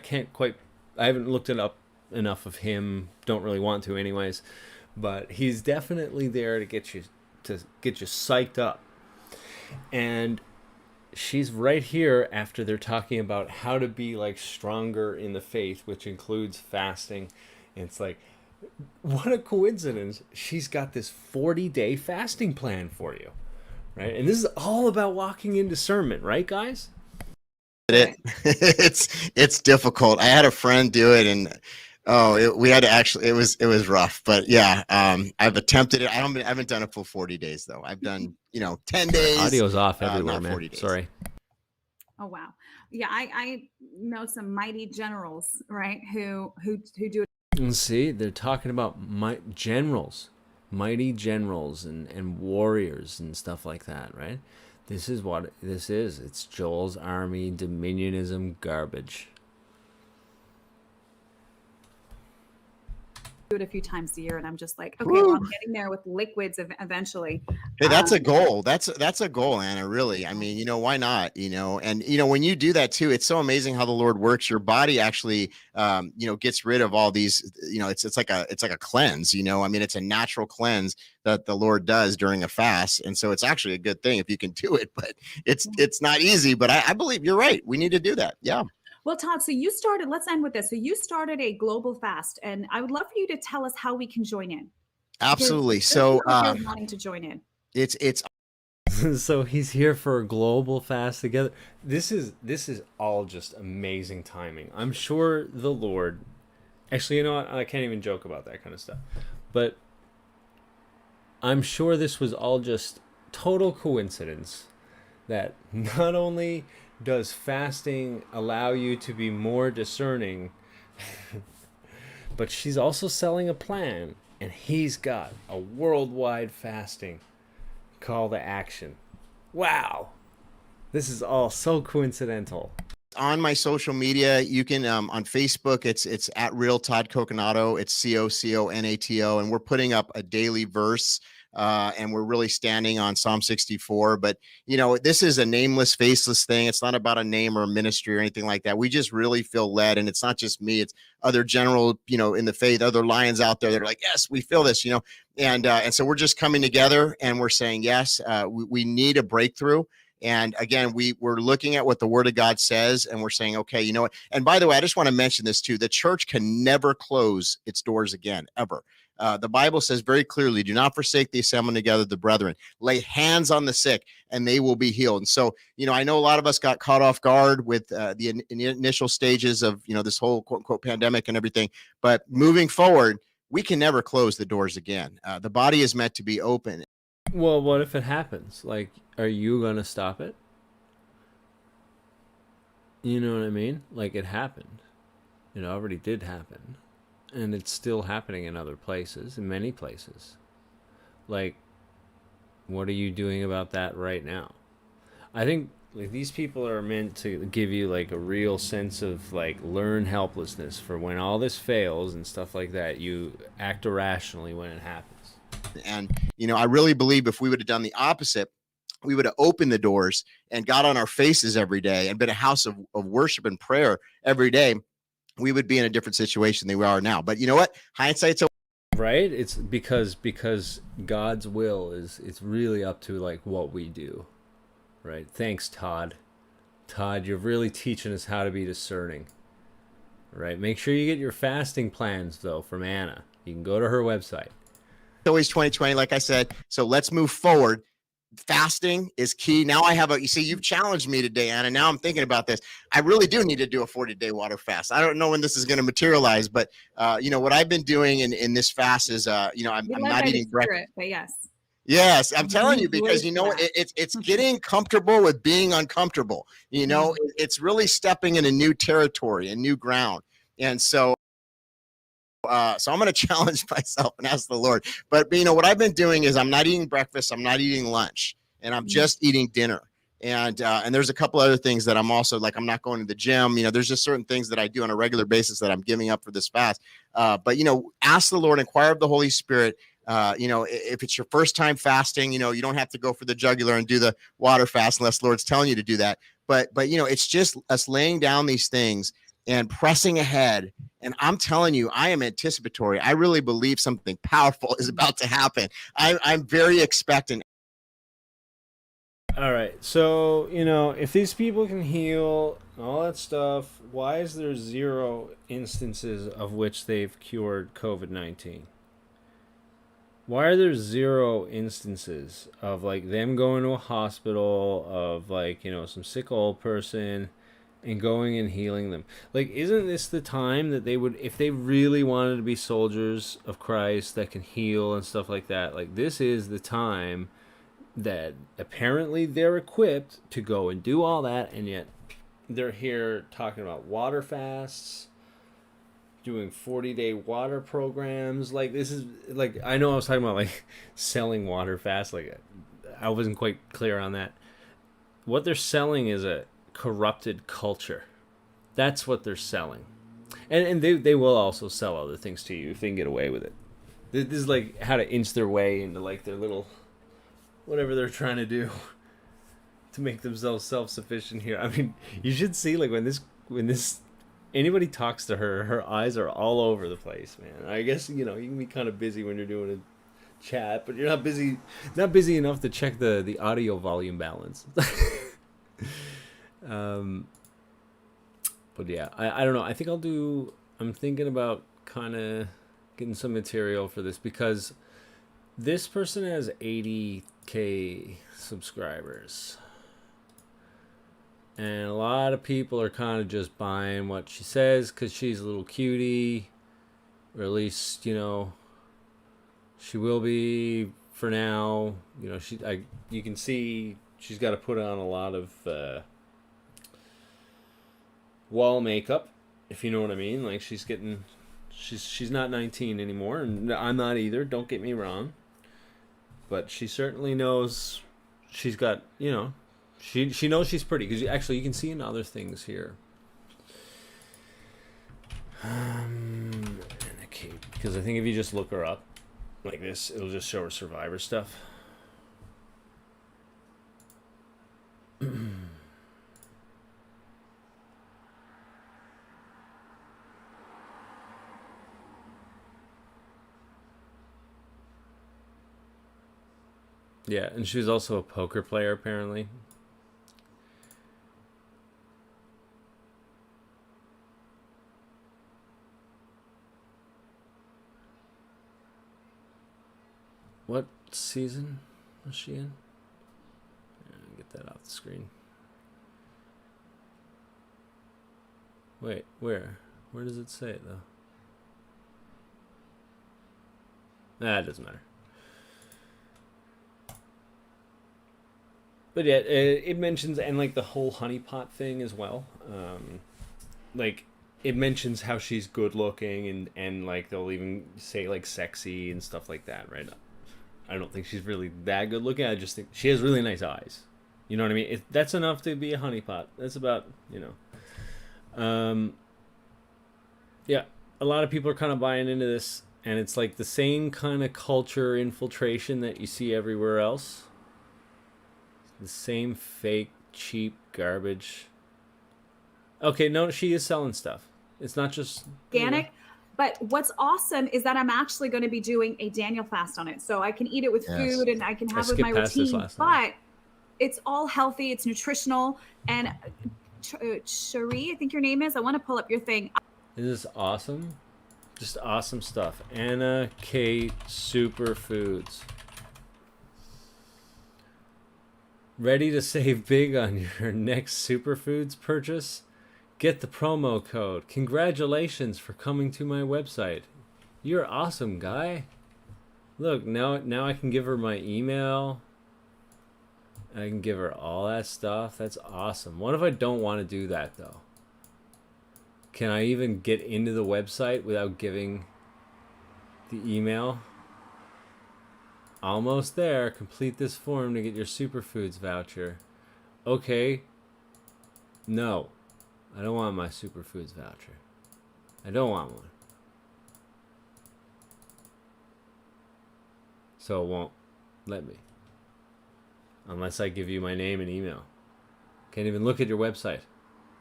haven't looked it up enough of him. Don't really want to, anyways. But he's definitely there to get you psyched up. And she's right here after they're talking about how to be like stronger in the faith, which includes fasting. And it's like, what a coincidence. She's got this 40-day fasting plan for you, right? And this is all about walking in discernment, right, guys? It's difficult. I had a friend do it, and we had to actually, it was rough, but yeah, I've attempted it. I haven't done a full 40 days though. I've done 10 days. Audio's off everywhere, not man. 40 days. Sorry. Oh wow, yeah, I know some mighty generals, right? Who do it. And see, they're talking about mighty generals and warriors and stuff like that, right? This is what this is. It's Joel's army, dominionism garbage. It a few times a year, and I'm just like, okay, well, I'm getting there with liquids eventually. Hey, that's a goal. That's a goal, Anna. Really, I mean, why not? And when you do that too, it's so amazing how the Lord works. Your body actually, gets rid of all these. It's like a cleanse. I mean, it's a natural cleanse that the Lord does during a fast, and so it's actually a good thing if you can do it. But it's not easy. But I believe you're right. We need to do that. Yeah. Well, Todd, so you started, let's end with this. So you started a global fast, and I would love for you to tell us how we can join in. Absolutely. So wanting to join in. It's so he's here for a global fast together. This is all just amazing timing. I'm sure the Lord, actually, you know what? I can't even joke about that kind of stuff, but I'm sure this was all just total coincidence that not only does fasting allow you to be more discerning, But she's also selling a plan, and he's got a worldwide fasting call to action. Wow. This is all so coincidental. On my social media, you can on Facebook, it's at Real Todd Coconato. It's COCONATO, and we're putting up a daily verse, and we're really standing on Psalm 64. But you know, this is a nameless, faceless thing. It's not about a name or a ministry or anything like that. We just really feel led, and it's not just me. It's other general, you know, in the faith, other lions out there that are like, yes, we feel this, you know, and so we're just coming together and we're saying, yes, we need a breakthrough. And again, we're looking at what the Word of God says, and we're saying, okay, you know what? And by the way, I just want to mention this too. The church can never close its doors again, ever. The Bible says very clearly, do not forsake the assembling together of the brethren. Lay hands on the sick, and they will be healed. And so, you know, I know a lot of us got caught off guard with the initial stages of, you know, this whole quote unquote pandemic and everything. But moving forward, we can never close the doors again. The body is meant to be open. Well, what if it happens? Like, are you going to stop it? You know what I mean? Like, it happened. It already did happen. And it's still happening in other places, in many places. Like, what are you doing about that right now? I think, like, these people are meant to give you, like, a real sense of, like, learned helplessness for when all this fails and stuff like that. You act irrationally when it happens. And, you know, I really believe if we would have done the opposite, we would have opened the doors and got on our faces every day and been a house of worship and prayer every day, we would be in a different situation than we are now. But you know what? Hindsight's right. It's because God's will it's really up to like what we do. Right. Thanks, Todd. Todd, you're really teaching us how to be discerning. Right. Make sure you get your fasting plans though from Anna. You can go to her website. Always 2020, like I said. So let's move forward. Fasting is key. Now I have you see, you've challenged me today, Anna. Now I'm thinking about this. I really do need to do a 40-day water fast. I don't know when this is going to materialize, but you know, what I've been doing in this fast is, you know, I'm not eating breakfast. But yes. Yes, I'm telling you, because, you know, it's getting comfortable with being uncomfortable. You know, it's really stepping in a new territory, a new ground. And so I'm going to challenge myself and ask the Lord. But, you know, what I've been doing is I'm not eating breakfast. I'm not eating lunch, and I'm just eating dinner. And there's a couple other things that I'm also like, I'm not going to the gym. You know, there's just certain things that I do on a regular basis that I'm giving up for this fast. But, you know, ask the Lord, inquire of the Holy Spirit. You know, if it's your first time fasting, you know, you don't have to go for the jugular and do the water fast unless the Lord's telling you to do that. But, you know, it's just us laying down these things and pressing ahead. And I'm telling you, I am anticipatory. I really believe something powerful is about to happen. I'm very expectant. All right. So, you know, if these people can heal all that stuff, why is there 0 instances of which they've cured COVID-19? Why are there 0 instances of like them going to a hospital, of like, you know, some sick old person and going and healing them? Like, isn't this the time that they would, if they really wanted to be soldiers of Christ that can heal and stuff like that, like this is the time that apparently they're equipped to go and do all that, and yet they're here talking about water fasts, doing 40-day water programs. Like, this is like, I know I was talking about like selling water fast, like I wasn't quite clear on that. What they're selling is a corrupted culture. That's what they're selling. And they will also sell other things to you if they can get away with it. This is like how to inch their way into like their little whatever they're trying to do to make themselves self-sufficient here. I mean, you should see like when this anybody talks to her, her eyes are all over the place, man. I guess, you know, you can be kind of busy when you're doing a chat, but you're not busy enough to check the audio volume balance. But yeah, I don't know. I think I'm thinking about kind of getting some material for this, because this person has 80K subscribers. And a lot of people are kind of just buying what she says because she's a little cutie. Or at least, you know, she will be for now. You know, you can see she's got to put on a lot of wall makeup, if you know what I mean. Like, she's getting She's not 19 anymore, and I'm not either. Don't get me wrong. But she certainly knows she's got, you know, she knows she's pretty, because actually you can see in other things here. And a cape, because I think if you just look her up like this, it'll just show her Survivor stuff. Yeah, and she was also a poker player, apparently. What season was she in? Get that off the screen. Wait, where? Where does it say it, though? Nah, it doesn't matter. But yeah, it mentions, and like the whole honeypot thing as well. Like, it mentions how she's good looking, and like they'll even say like sexy and stuff like that, right? I don't think she's really that good looking. I just think she has really nice eyes. You know what I mean? That's enough to be a honeypot. That's about, you know. Yeah, a lot of people are kind of buying into this, and it's like the same kind of culture infiltration that you see everywhere else. The same fake, cheap garbage. Okay, no, she is selling stuff. It's not just organic. You know. But what's awesome is that I'm actually going to be doing a Daniel fast on it. So I can eat it with food and I can have it with my routine. But it's all healthy. It's nutritional. And Cherie, I think your name is. I want to pull up your thing. This is awesome. Just awesome stuff. Anna Kate Superfoods. Ready to save big on your next superfoods purchase? Get the promo code. Congratulations for coming to my website. You're awesome, guy. Look, now I can give her my email. I can give her all that stuff. That's awesome. What if I don't want to do that, though? Can I even get into the website without giving the email? Almost there. Complete this form to get your superfoods voucher. Okay. No. I don't want my superfoods voucher. I don't want one. So it won't let me. Unless I give you my name and email. Can't even look at your website.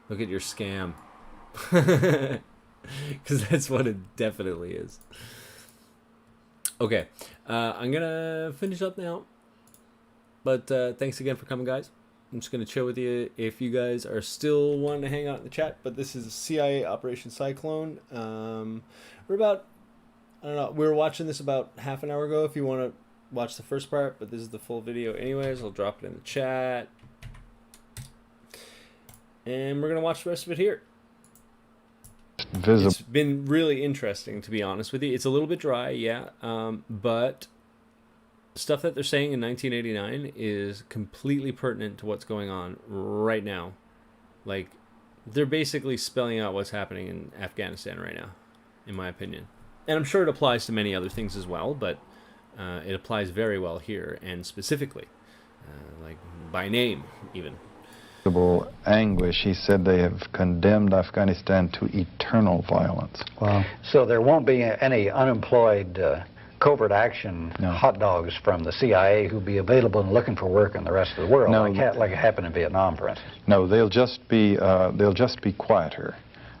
Look at your scam. Because that's what it definitely is. Okay, I'm gonna finish up now, but thanks again for coming, guys. I'm just gonna chill with you if you guys are still wanting to hang out in the chat, but this is CIA Operation Cyclone. We're about, I don't know, we were watching this about half an hour ago if you want to watch the first part, but this is the full video anyways. I'll drop it in the chat, and we're gonna watch the rest of it here. It's been really interesting, to be honest with you. It's a little bit dry, yeah, but stuff that they're saying in 1989 is completely pertinent to what's going on right now. Like, they're basically spelling out what's happening in Afghanistan right now, in my opinion. And I'm sure it applies to many other things as well, but it applies very well here, and specifically, like by name, even. Anguish. He said they have condemned Afghanistan to eternal violence. Wow. So there won't be any unemployed covert action hot dogs from the CIA who'll be available and looking for work in the rest of the world, like it happened in Vietnam, for instance. No, they'll just be quieter.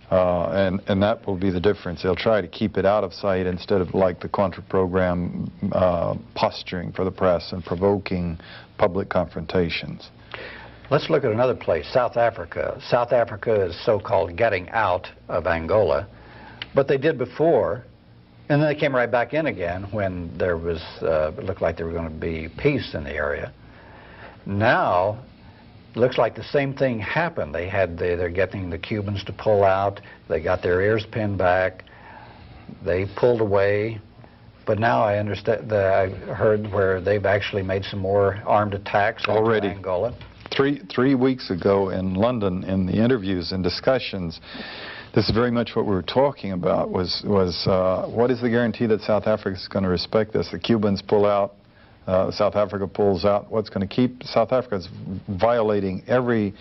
And that will be the difference. They'll try to keep it out of sight instead of like the Contra program posturing for the press and provoking public confrontations. Let's look at another place, South Africa. South Africa is so-called getting out of Angola, but they did before, and then they came right back in again when there was, it looked like there was going to be peace in the area. Now, looks like the same thing happened. They're getting the Cubans to pull out. They got their ears pinned back. They pulled away. But now I understand, I heard where they've actually made some more armed attacks already in Angola. Three weeks ago in London, in the interviews and discussions, this is very much what we were talking about, was what is the guarantee that South Africa is going to respect this? The Cubans pull out, South Africa pulls out. What's going to keep South Africa is violating every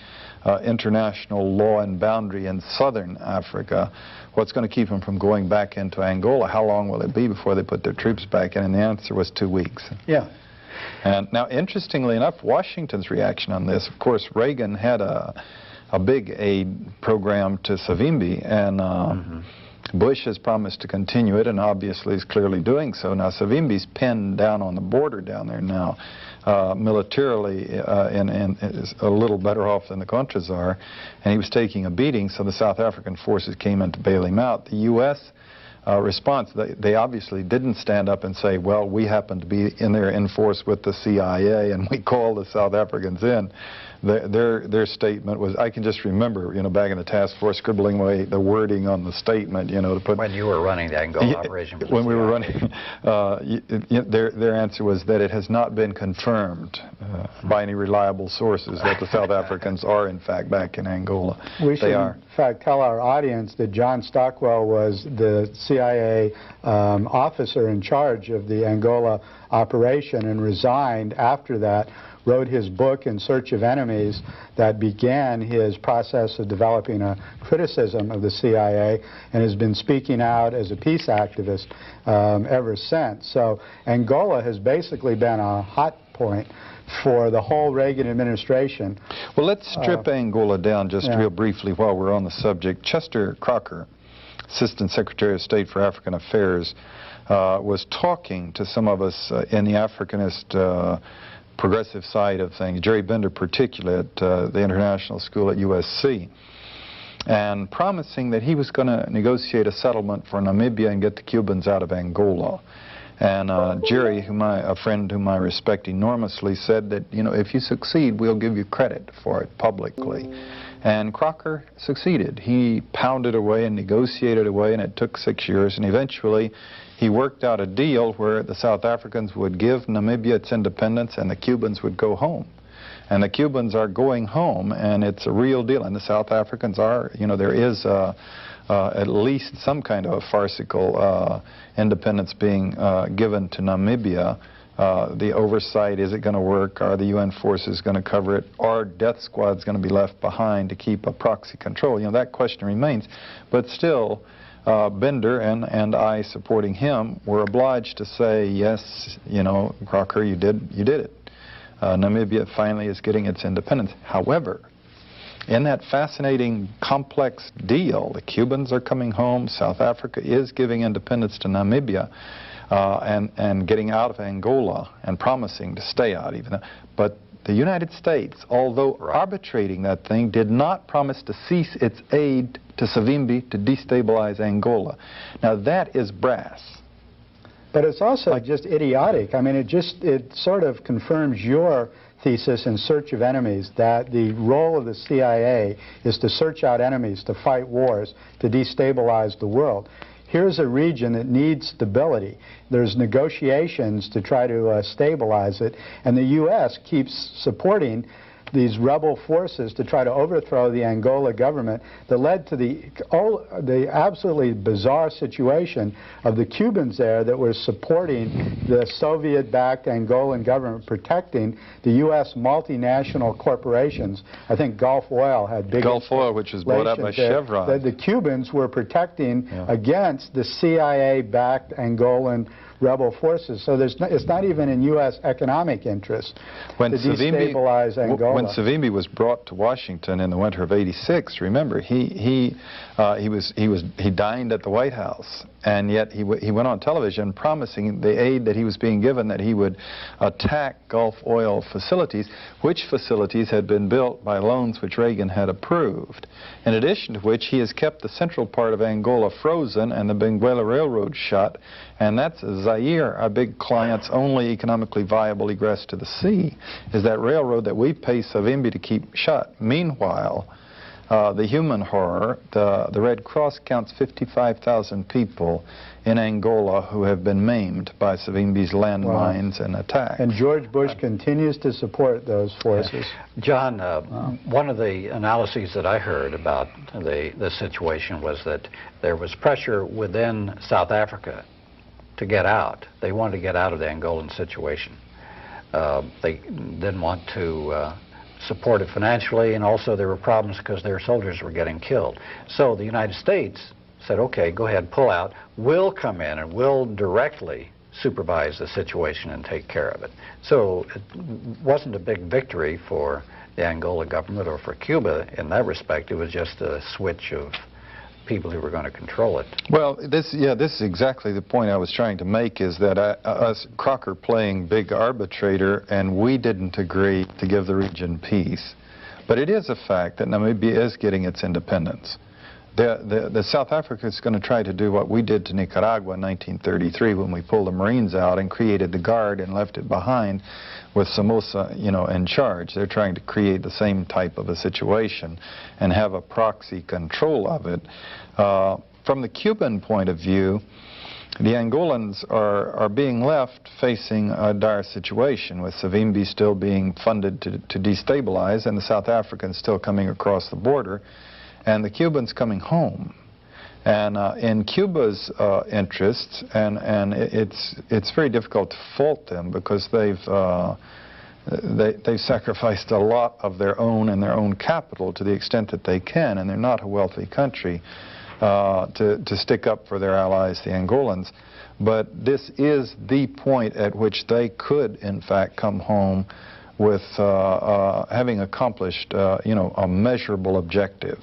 international law and boundary in southern Africa. What's going to keep them from going back into Angola? How long will it be before they put their troops back in? And the answer was 2 weeks. Yeah. And now, interestingly enough, Washington's reaction on this, of course, Reagan had a big aid program to Savimbi, and Bush has promised to continue it, and obviously is clearly doing so. Now, Savimbi's pinned down on the border down there now, militarily, and is a little better off than the Contras are, and he was taking a beating, so the South African forces came in to bail him out. The U.S. Response, they obviously didn't stand up and say, well, we happen to be in there in force with the CIA and we call the South Africans in. Their statement was, I can just remember, back in the task force scribbling away the wording on the statement, to put... When you were running the Angola operation. When we were running, their answer was that it has not been confirmed by any reliable sources that the South Africans are, in fact, back in Angola. We should, in fact, tell our audience that John Stockwell was the CIA officer in charge of the Angola operation and resigned after that, wrote his book In Search of Enemies that began his process of developing a criticism of the CIA, and has been speaking out as a peace activist ever since. So Angola has basically been a hot point for the whole Reagan administration. Well, let's strip Angola down just real briefly while we're on the subject. Chester Crocker, Assistant Secretary of State for African Affairs, was talking to some of us in the Africanist progressive side of things, Jerry Bender particularly at the International School at USC, and promising that he was going to negotiate a settlement for Namibia and get the Cubans out of Angola. And Jerry, a friend whom I respect enormously, said that, if you succeed, we'll give you credit for it publicly. And Crocker succeeded. He pounded away and negotiated away, and it took 6 years, and eventually he worked out a deal where the South Africans would give Namibia its independence and the Cubans would go home. And the Cubans are going home, and it's a real deal. And the South Africans are, there is at least some kind of a farcical independence being given to Namibia. The oversight, is it going to work? Are the UN forces going to cover it? Are death squads going to be left behind to keep a proxy control? That question remains. But still, Bender and I, supporting him, were obliged to say, yes, Crocker, you did it. Namibia finally is getting its independence. However, in that fascinating, complex deal, the Cubans are coming home, South Africa is giving independence to Namibia, and getting out of Angola and promising to stay out even though. But the United States, although arbitrating that thing, did not promise to cease its aid to Savimbi to destabilize Angola. Now that is brass. But it's also just idiotic. I mean, it sort of confirms your thesis in Search of Enemies, that the role of the CIA is to search out enemies, to fight wars, to destabilize the world. Here's a region that needs stability. There's negotiations to try to stabilize it, and the U.S. keeps supporting these rebel forces to try to overthrow the Angola government that led to the absolutely bizarre situation of the Cubans there that were supporting the Soviet-backed Angolan government, protecting the U.S. multinational corporations. I think Gulf Oil had big Gulf Oil, which was bought up by Chevron. The Cubans were protecting against the CIA-backed Angolan rebel forces. So it's not even in U.S. economic interest to destabilize Angola. When Savimbi was brought to Washington in the winter of '86, remember, he dined at the White House, and yet he went on television promising the aid that he was being given, that he would attack Gulf Oil facilities, which facilities had been built by loans which Reagan had approved. In addition to which, he has kept the central part of Angola frozen and the Benguela Railroad shut, and that's Zaire, our big client's only economically viable egress to the sea, is that railroad that we pay Savimbi to keep shut. Meanwhile, the human horror. The Red Cross counts 55,000 people in Angola who have been maimed by Savimbi's landmines and attacks. And George Bush continues to support those forces. John, one of the analyses that I heard about the situation was that there was pressure within South Africa to get out. They wanted to get out of the Angolan situation. They didn't want to support it financially, and also there were problems because their soldiers were getting killed. So the United States said, okay, go ahead, pull out. We'll come in and we'll directly supervise the situation and take care of it. So it wasn't a big victory for the Angola government or for Cuba in that respect. It was just a switch of people who were going to control it. Well, this is exactly the point I was trying to make, is that us, Crocker playing big arbitrator, and we didn't agree to give the region peace. But it is a fact that Namibia is getting its independence. The South Africa is going to try to do what we did to Nicaragua in 1933 when we pulled the Marines out and created the Guard and left it behind with Somoza, in charge. They're trying to create the same type of a situation and have a proxy control of it. From the Cuban point of view, the Angolans are being left facing a dire situation, with Savimbi still being funded to destabilize and the South Africans still coming across the border, and the Cubans coming home. And in Cuba's interests, and it's very difficult to fault them, because they've sacrificed a lot of their own and their own capital to the extent that they can, and they're not a wealthy country, to stick up for their allies, the Angolans. But this is the point at which they could, in fact, come home with having accomplished, a measurable objective.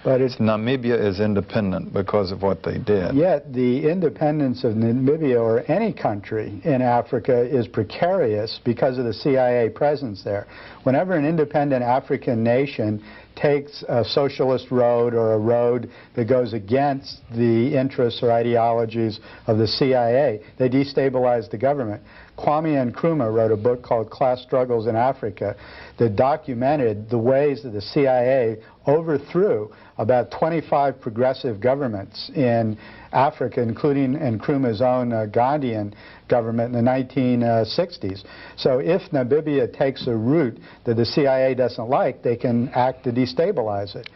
But Namibia is independent because of what they did. Yet the independence of Namibia, or any country in Africa, is precarious because of the CIA presence there. Whenever an independent African nation takes a socialist road, or a road that goes against the interests or ideologies of the CIA, they destabilize the government. Kwame Nkrumah wrote a book called Class Struggles in Africa that documented the ways that the CIA overthrew about 25 progressive governments in Africa, including Nkrumah's own Ghanaian government in the 1960s. So if Namibia takes a route that the CIA doesn't like, they can act to destabilize it,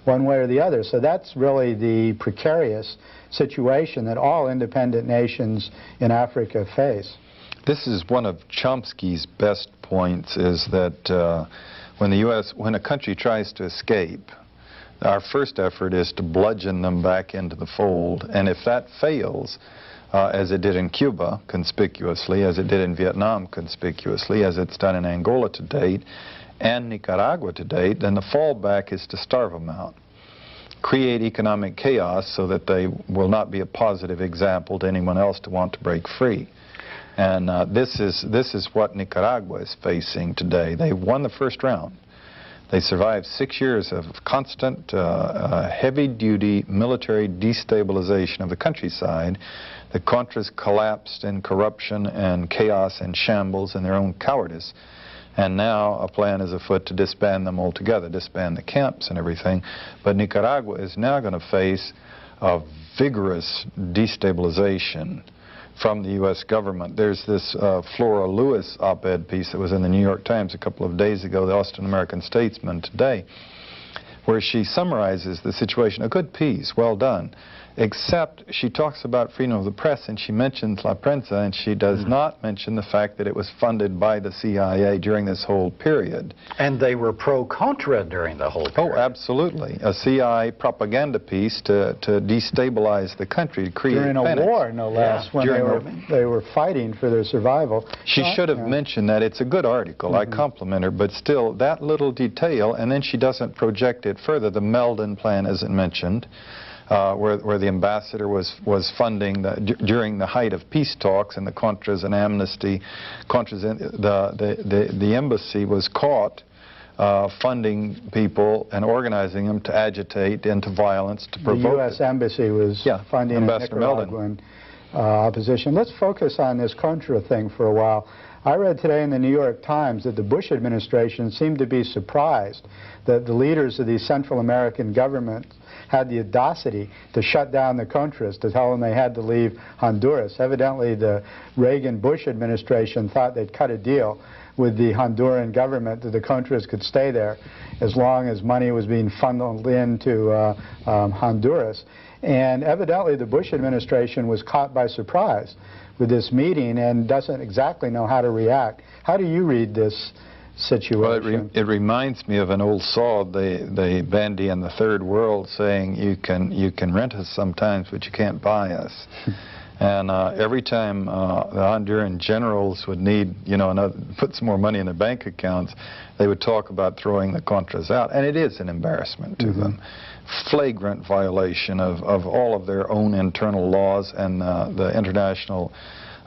one way or the other. So that's really the precarious situation that all independent nations in Africa face. This is one of Chomsky's best points, is that when a country tries to escape, our first effort is to bludgeon them back into the fold. And if that fails, as it did in Cuba conspicuously, as it did in Vietnam conspicuously, as it's done in Angola to date, and Nicaragua to date, then the fallback is to starve them out. Create economic chaos so that they will not be a positive example to anyone else to want to break free. And this is what Nicaragua is facing today. They won the first round. They survived 6 years of constant, heavy-duty military destabilization of the countryside. The Contras collapsed in corruption and chaos and shambles and their own cowardice. And now a plan is afoot to disband them altogether, disband the camps and everything. But Nicaragua is now going to face a vigorous destabilization from the U.S. government. There's this Flora Lewis op-ed piece that was in the New York Times a couple of days ago, the Austin American Statesman today, where she summarizes the situation. A good piece, well done, except she talks about freedom of the press, and she mentions La Prensa, and she does not mention the fact that it was funded by the CIA during this whole period. And they were pro-Contra during the whole period. Oh, absolutely. A CIA propaganda piece to destabilize the country, to create during panic. A war, no less, when they were fighting for their survival. She should have mentioned that. It's a good article. I compliment her, but still, that little detail, and then she doesn't project it further. The Meldon plan isn't mentioned. Where the ambassador was funding during the height of peace talks and the Contras and amnesty. The embassy was caught funding people and organizing them to agitate into violence, to provoke. The U.S. Embassy was funding Nicaraguan opposition. Let's focus on this Contra thing for a while. I read today in the New York Times that the Bush administration seemed to be surprised that the leaders of these Central American governments had the audacity to shut down the Contras, to tell them they had to leave Honduras. Evidently, the Reagan-Bush administration thought they'd cut a deal with the Honduran government that the Contras could stay there as long as money was being funneled into Honduras. And evidently, the Bush administration was caught by surprise with this meeting and doesn't exactly know how to react. How do you read this situation? Well, it reminds me of an old saw, the bandy in the third world saying, you can rent us sometimes, but you can't buy us. And every time the Honduran generals would need, put some more money in their bank accounts, they would talk about throwing the Contras out. And it is an embarrassment to them. Flagrant violation of all of their own internal laws and the international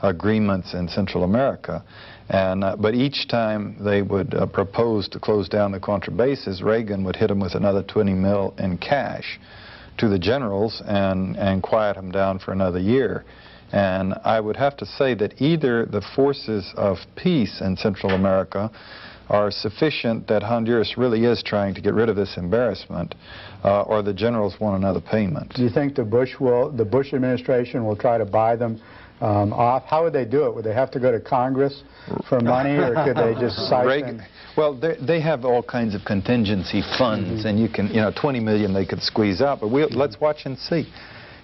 agreements in Central America. And but each time they would propose to close down the Contra bases, Reagan would hit them with another 20 mil in cash to the generals and quiet them down for another year. And I would have to say that either the forces of peace in Central America are sufficient that Honduras really is trying to get rid of this embarrassment, or the generals want another payment. Do you think the Bush administration will try to buy them off? How would they do it? Would they have to go to Congress for money, or could they just siphon? Well, they have all kinds of contingency funds, and you can, 20 million they could squeeze out. But let's watch and see.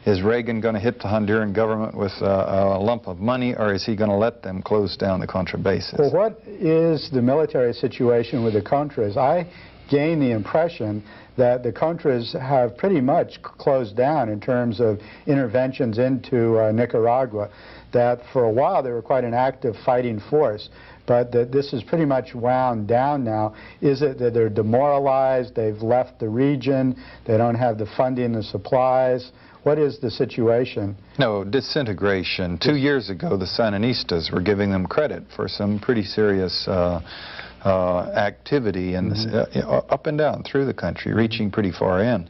Is Reagan going to hit the Honduran government with a lump of money, or is he going to let them close down the Contra bases? Well, what is the military situation with the Contras? I gain the impression that the Contras have pretty much closed down in terms of interventions into Nicaragua, that for a while they were quite an active fighting force, but that this is pretty much wound down now. Is it that they're demoralized, they've left the region, they don't have the funding, the supplies? What is the situation? No, disintegration. 2 years ago, the Sandinistas were giving them credit for some pretty serious activity in up and down through the country, reaching pretty far in.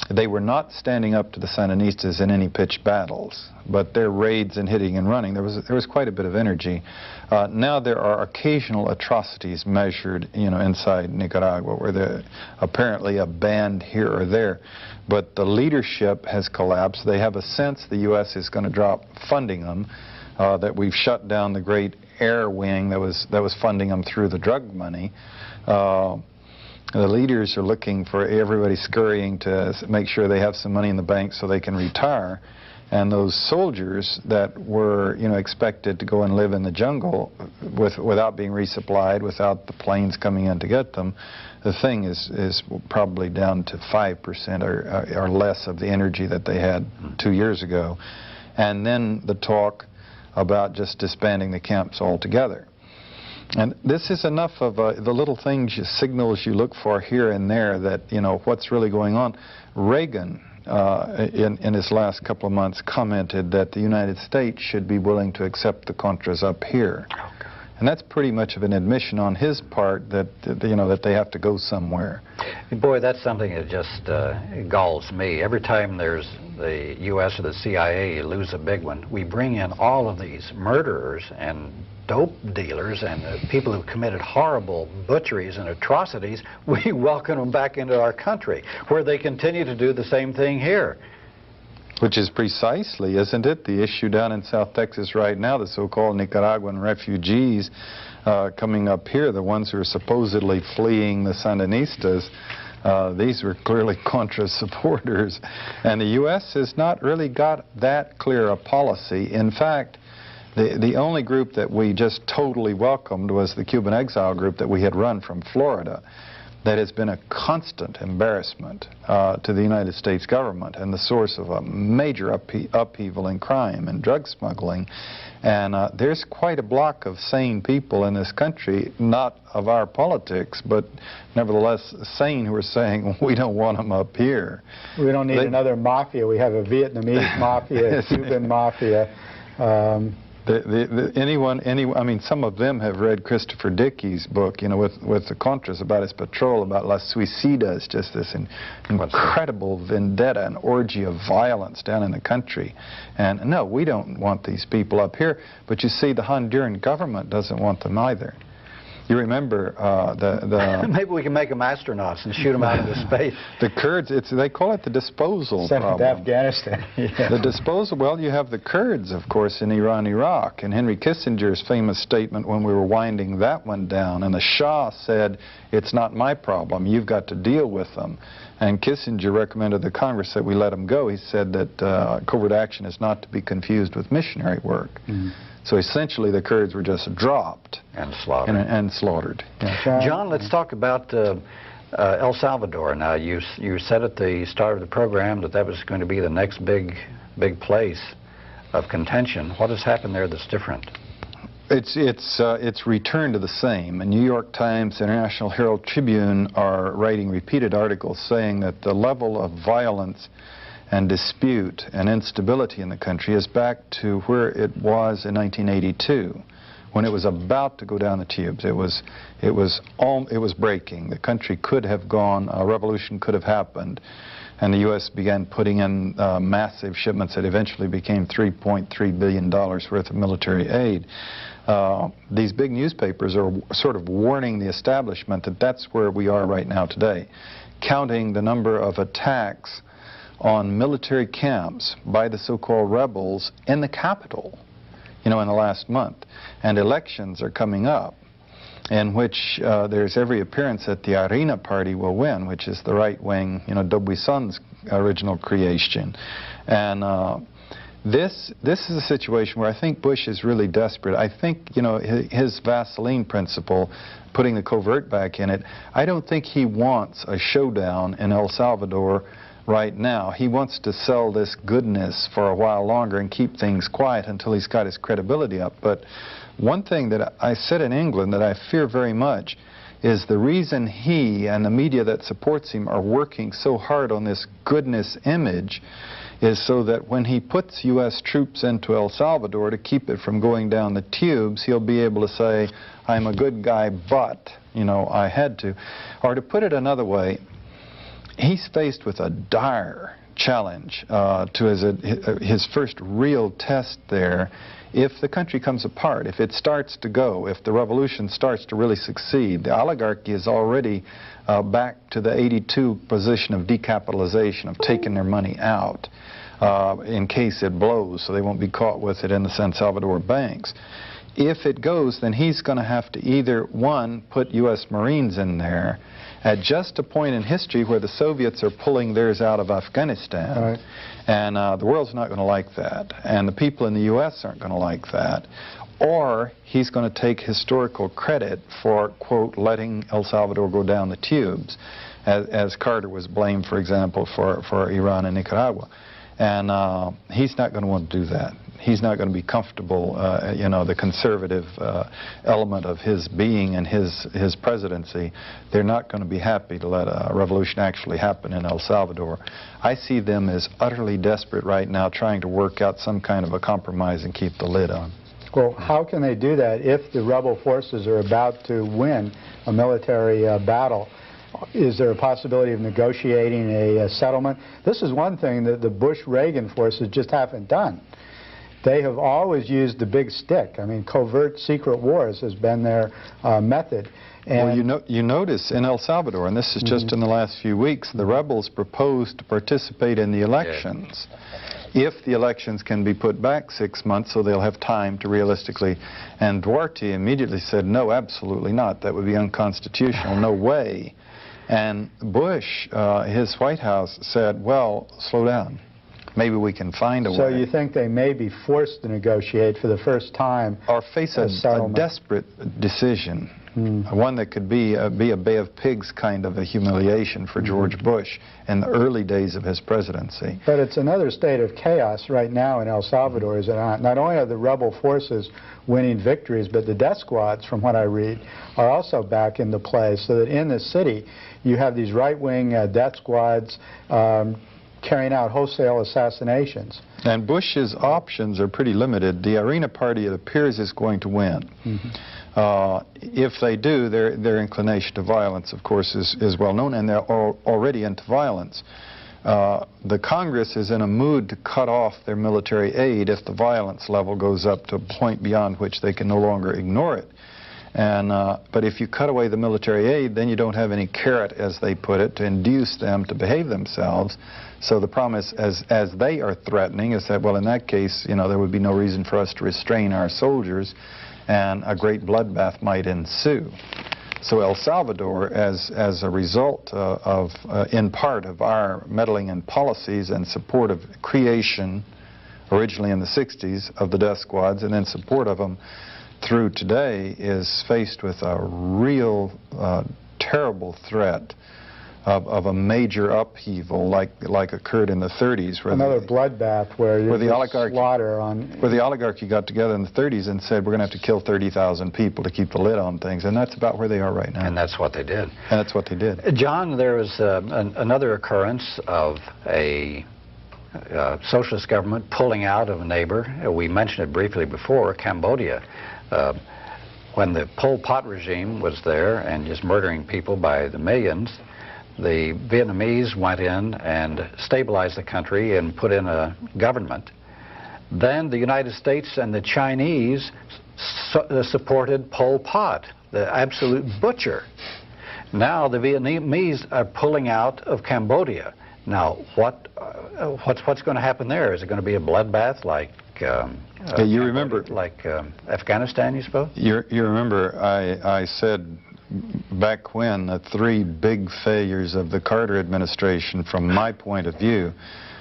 They were not standing up to the Sandinistas in any pitched battles, but their raids and hitting and running, there was quite a bit of energy. Now there are occasional atrocities measured, inside Nicaragua, where they're apparently a band here or there, but the leadership has collapsed. They have a sense the U.S. is going to drop funding them, that we've shut down the great air wing that was funding them through the drug money. The leaders are looking for everybody scurrying to make sure they have some money in the bank so they can retire. And those soldiers that were, expected to go and live in the jungle without being resupplied, without the planes coming in to get them, the thing is probably down to 5% or less of the energy that they had 2 years ago. And then the talk about just disbanding the camps altogether. And this is enough of the little things, signals you look for here and there that, what's really going on. Reagan, in his last couple of months, commented that the United States should be willing to accept the Contras up here. And that's pretty much of an admission on his part that, that they have to go somewhere. Boy, that's something that just galls me. Every time there's the U.S. or the CIA lose a big one, we bring in all of these murderers and dope dealers and people who committed horrible butcheries and atrocities. We welcome them back into our country, where they continue to do the same thing here. Which is precisely, isn't it, the issue down in South Texas right now, the so-called Nicaraguan refugees coming up here, the ones who are supposedly fleeing the Sandinistas. These were clearly Contra supporters. And the U.S. has not really got that clear a policy. In fact, the only group that we just totally welcomed was the Cuban exile group that we had run from Florida. That has been a constant embarrassment to the United States government and the source of a major upheaval in crime and drug smuggling. And there's quite a block of sane people in this country, not of our politics, but nevertheless sane, who are saying, we don't want them up here. We don't need another mafia. We have a Vietnamese mafia, a Cuban mafia. I mean, some of them have read Christopher Dickey's book, you know, with the Contras about his patrol, about Las Suicidas, just this incredible vendetta and orgy of violence down in the country. And no, we don't want these people up here, but you see, the Honduran government doesn't want them either. You remember Maybe we can make them astronauts and shoot them out into space. The Kurds, they call it the disposal Sent problem. to Afghanistan. Yeah. The disposal, well, you have the Kurds, of course, in Iran, Iraq. And Henry Kissinger's famous statement when we were winding that one down, and the Shah said, it's not my problem, you've got to deal with them. And Kissinger recommended the Congress that we let them go. He said that covert action is not to be confused with missionary work. So essentially the Kurds were just dropped. And slaughtered. And slaughtered. Yeah. John, let's talk about El Salvador. Now, you said at the start of the program that was going to be the next big place of contention. What has happened there that's different? It's returned to the same. The New York Times, International Herald Tribune are writing repeated articles saying that the level of violence and dispute and instability in the country is back to where it was in 1982, when it was about to go down the tubes. It was breaking. The country could have gone. A revolution could have happened, and the U.S. began putting in massive shipments that eventually became $3.3 billion worth of military aid. These big newspapers are sort of warning the establishment that that's where we are right now today, counting the number of attacks on military camps by the so-called rebels in the capital, you know, in the last month. And elections are coming up in which there's every appearance that the Arena Party will win, which is the right-wing, you know, Dubuison's original creation. And this is a situation where I think Bush is really desperate. I think, you know, his Vaseline principle, putting the covert back in it, I don't think he wants a showdown in El Salvador right now. He wants to sell this goodness for a while longer and keep things quiet until he's got his credibility up. But one thing that I said in England that I fear very much is the reason he and the media that supports him are working so hard on this goodness image is so that when he puts U.S. troops into El Salvador to keep it from going down the tubes, he'll be able to say, I'm a good guy, but, you know, I had to. Or to put it another way, he's faced with a dire challenge to his first real test there. If the country comes apart, if it starts to go, if the revolution starts to really succeed, the oligarchy is already back to the 82 position of decapitalization, of taking their money out in case it blows, so they won't be caught with it in the San Salvador banks. If it goes, then he's going to have to either, one, put U.S. Marines in there at just a point in history where the Soviets are pulling theirs out of Afghanistan. Right. And the world's not going to like that. And the people in the U.S. aren't going to like that. Or he's going to take historical credit for, quote, letting El Salvador go down the tubes, as Carter was blamed, for example, for Iran and Nicaragua. And he's not going to want to do that. He's not going to be comfortable, you know, the conservative element of his being and his presidency. They're not going to be happy to let a revolution actually happen in El Salvador. I see them as utterly desperate right now, trying to work out some kind of a compromise and keep the lid on. Well, how can they do that if the rebel forces are about to win a military battle? Is there a possibility of negotiating a settlement? This is one thing that the Bush-Reagan forces just haven't done. They have always used the big stick. I mean, covert secret wars has been their method. And well, you notice in El Salvador, and this is just in the last few weeks, the rebels proposed to participate in the elections. If the elections can be put back 6 months so they'll have time to realistically, and Duarte immediately said, no, absolutely not. That would be unconstitutional. No way. And Bush, his White House, said, well, slow down. Maybe we can find a way. So you think they may be forced to negotiate for the first time? Or face a desperate decision, one that could be a Bay of Pigs kind of a humiliation for George Bush in the early days of his presidency. But it's another state of chaos right now in El Salvador, is it not? Not only are the rebel forces winning victories, but the death squads, from what I read, are also back into play, so that in the city you have these right-wing death squads carrying out wholesale assassinations. And Bush's options are pretty limited. The Arena Party, it appears, is going to win. If they do, their inclination to violence, of course, is well known, and they're already into violence. The Congress is in a mood to cut off their military aid if the violence level goes up to a point beyond which they can no longer ignore it. And, but if you cut away the military aid, then you don't have any carrot, as they put it, to induce them to behave themselves. So the promise, as they are threatening, is that, well, in that case, you know, there would be no reason for us to restrain our soldiers, and a great bloodbath might ensue. So El Salvador, as a result in part of our meddling in policies and support of creation, originally in the 60s, of the death squads, and then support of them through today, is faced with a real terrible threat of a major upheaval like occurred in the 30s. Another bloodbath where the oligarchy got together in the 30s and said, we're going to have to kill 30,000 people to keep the lid on things, and that's about where they are right now. And that's what they did. And that's what they did. John, there was another occurrence of a socialist government pulling out of a neighbor. We mentioned it briefly before, Cambodia. When the Pol Pot regime was there and just murdering people by the millions, the Vietnamese went in and stabilized the country and put in a government. Then the United States and the Chinese supported Pol Pot, the absolute butcher. Now the Vietnamese are pulling out of Cambodia. Now what's going to happen there? Is it going to be a bloodbath like you remember, like Afghanistan, you suppose? You remember I said back when the three big failures of the Carter administration, from my point of view,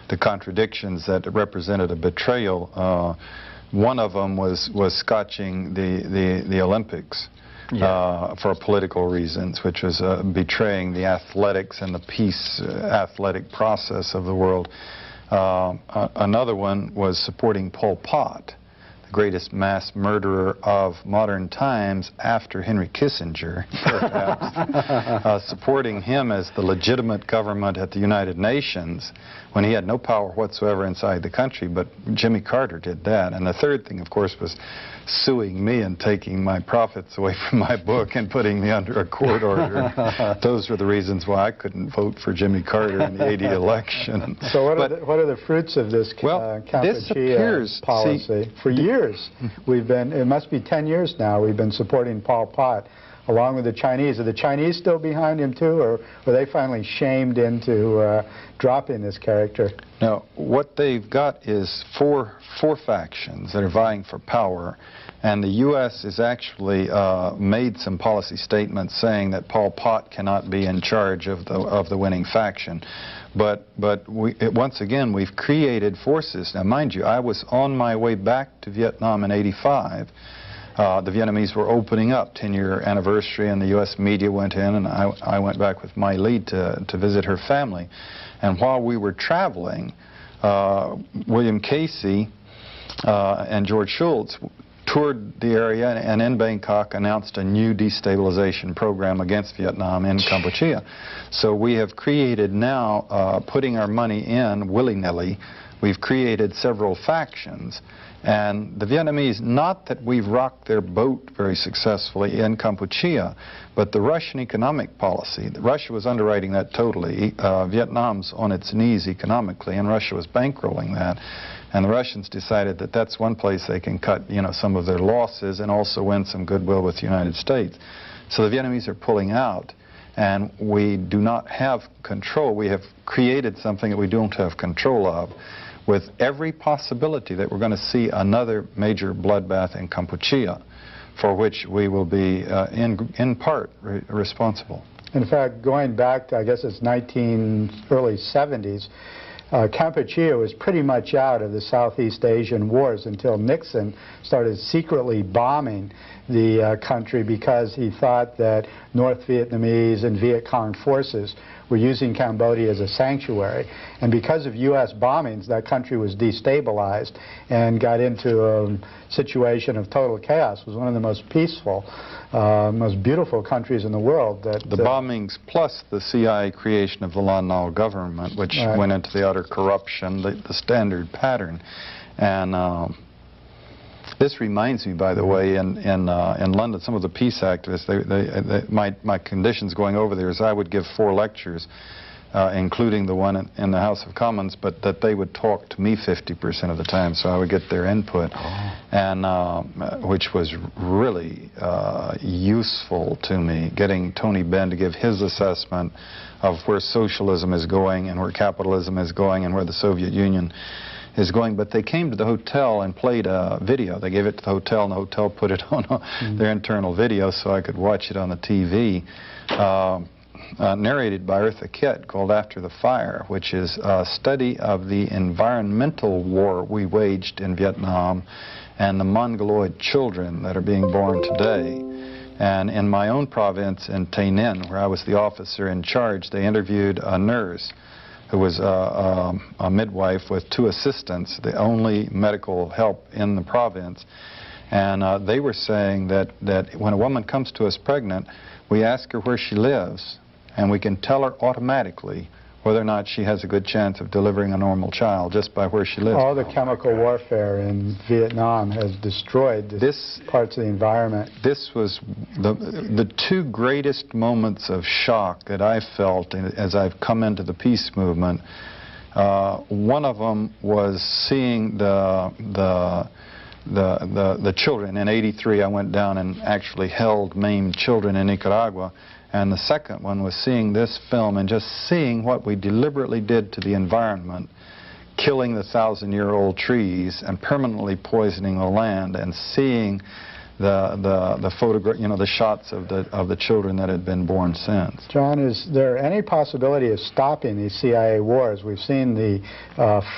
the contradictions that represented a betrayal. One of them was scotching the Olympics. Yeah. For political reasons, which was betraying the athletics and the peace athletic process of the world. Another one was supporting Pol Pot, the greatest mass murderer of modern times after Henry Kissinger, perhaps. Supporting him as the legitimate government at the United Nations when he had no power whatsoever inside the country, but Jimmy Carter did that. And the third thing, of course, was suing me and taking my profits away from my book and putting me under a court order. Those were the reasons why I couldn't vote for Jimmy Carter in the 80 election. So what are the fruits of this Kampuchea policy? For years, we've been, it must be 10 years now, we've been supporting Pol Pot along with the Chinese. Are the Chinese still behind him too, or were they finally shamed into dropping this character? Now, what they've got is four factions that are vying for power, and the U.S. has actually made some policy statements saying that Pol Pot cannot be in charge of the winning faction. But once again, we've created forces. Now, mind you, I was on my way back to Vietnam in '85. The Vietnamese were opening up, 10-year anniversary, and the U.S. media went in, and I went back with my lead to visit her family. And while we were traveling, William Casey and George Shultz toured the area, and in Bangkok announced a new destabilization program against Vietnam in Kampuchea. So we have created now, putting our money in willy-nilly, we've created several factions. And the Vietnamese, not that we've rocked their boat very successfully in Kampuchea, but the Russian economic policy, Russia was underwriting that totally. Vietnam's on its knees economically, and Russia was bankrolling that. And the Russians decided that that's one place they can cut, some of their losses and also win some goodwill with the United States. So the Vietnamese are pulling out, and we do not have control. We have created something that we don't have control of, with every possibility that we're going to see another major bloodbath in Kampuchea, for which we will be, in part, responsible. In fact, going back to, I guess it's early 70s, Kampuchea was pretty much out of the Southeast Asian wars until Nixon started secretly bombing the country because he thought that North Vietnamese and Viet Cong forces were using Cambodia as a sanctuary. And because of U.S. bombings, that country was destabilized and got into a situation of total chaos. It was one of the most peaceful, most beautiful countries in the world. The bombings plus the CIA creation of the Lon Nol government, which went into the utter corruption, the standard pattern. And this reminds me, by the way, in London, some of the peace activists, my conditions going over there is I would give 4 lectures, including the one in the House of Commons, but that they would talk to me 50% of the time, so I would get their input, and which was really useful to me, getting Tony Benn to give his assessment of where socialism is going and where capitalism is going and where the Soviet Union is going. But they came to the hotel and played a video. They gave it to the hotel, and the hotel put it on their internal video so I could watch it on the TV. Narrated by Eartha Kitt, called After the Fire, which is a study of the environmental war we waged in Vietnam and the Mongoloid children that are being born today. And in my own province in Tay Ninh, where I was the officer in charge, they interviewed a nurse who was a midwife with 2 assistants, the only medical help in the province. And they were saying that when a woman comes to us pregnant, we ask her where she lives, and we can tell her automatically whether or not she has a good chance of delivering a normal child just by where she lives. All the chemical warfare in Vietnam has destroyed this parts of the environment. This was the 2 greatest moments of shock that I felt as I've come into the peace movement. One of them was seeing the children. In '83, I went down and actually held maimed children in Nicaragua. And the second one was seeing this film and just seeing what we deliberately did to the environment, killing the 1,000-year-old trees and permanently poisoning the land, and seeing the photograph, the shots of the children that had been born since. John, is there any possibility of stopping these CIA wars? We've seen the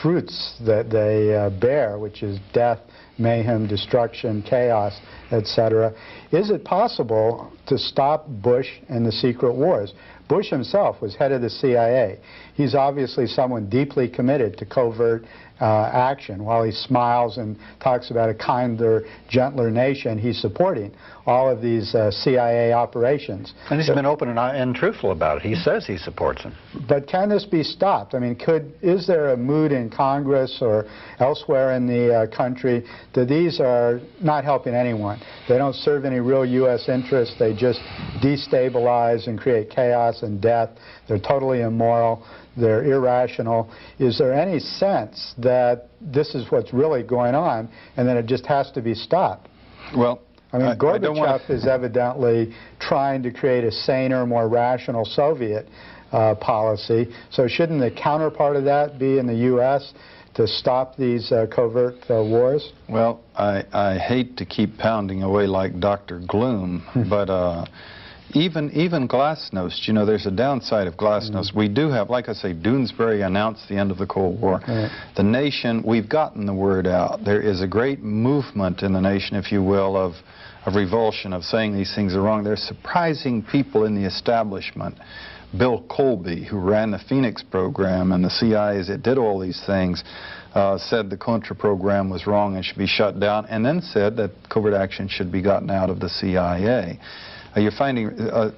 fruits that they bear, which is death, mayhem, destruction, chaos, etc. Is it possible to stop Bush and the secret wars? Bush himself was head of the CIA. He's obviously someone deeply committed to covert action. While he smiles and talks about a kinder, gentler nation, he's supporting all of these CIA operations. And he's been open and truthful about it. He says he supports them. But can this be stopped? I mean, is there a mood in Congress or elsewhere in the country that these are not helping anyone? They don't serve any real U.S. interests. They just destabilize and create chaos and death. They're totally immoral. They're irrational. Is there any sense that this is what's really going on and that it just has to be stopped? Well, I mean, Gorbachev is evidently trying to create a saner, more rational Soviet policy. So shouldn't the counterpart of that be in the U.S. to stop these covert wars? Well, I hate to keep pounding away like Dr. Gloom, but even glasnost, there's a downside of glasnost. We do have, like I say, Doonesbury announced the end of the Cold War. The nation, we've gotten the word out. There is a great movement in the nation, if you will, of revulsion, of saying these things are wrong. There's surprising people in the establishment. Bill Colby, who ran the Phoenix program and the CIA as it did all these things, said the Contra program was wrong and should be shut down, and then said that covert action should be gotten out of the CIA. You're finding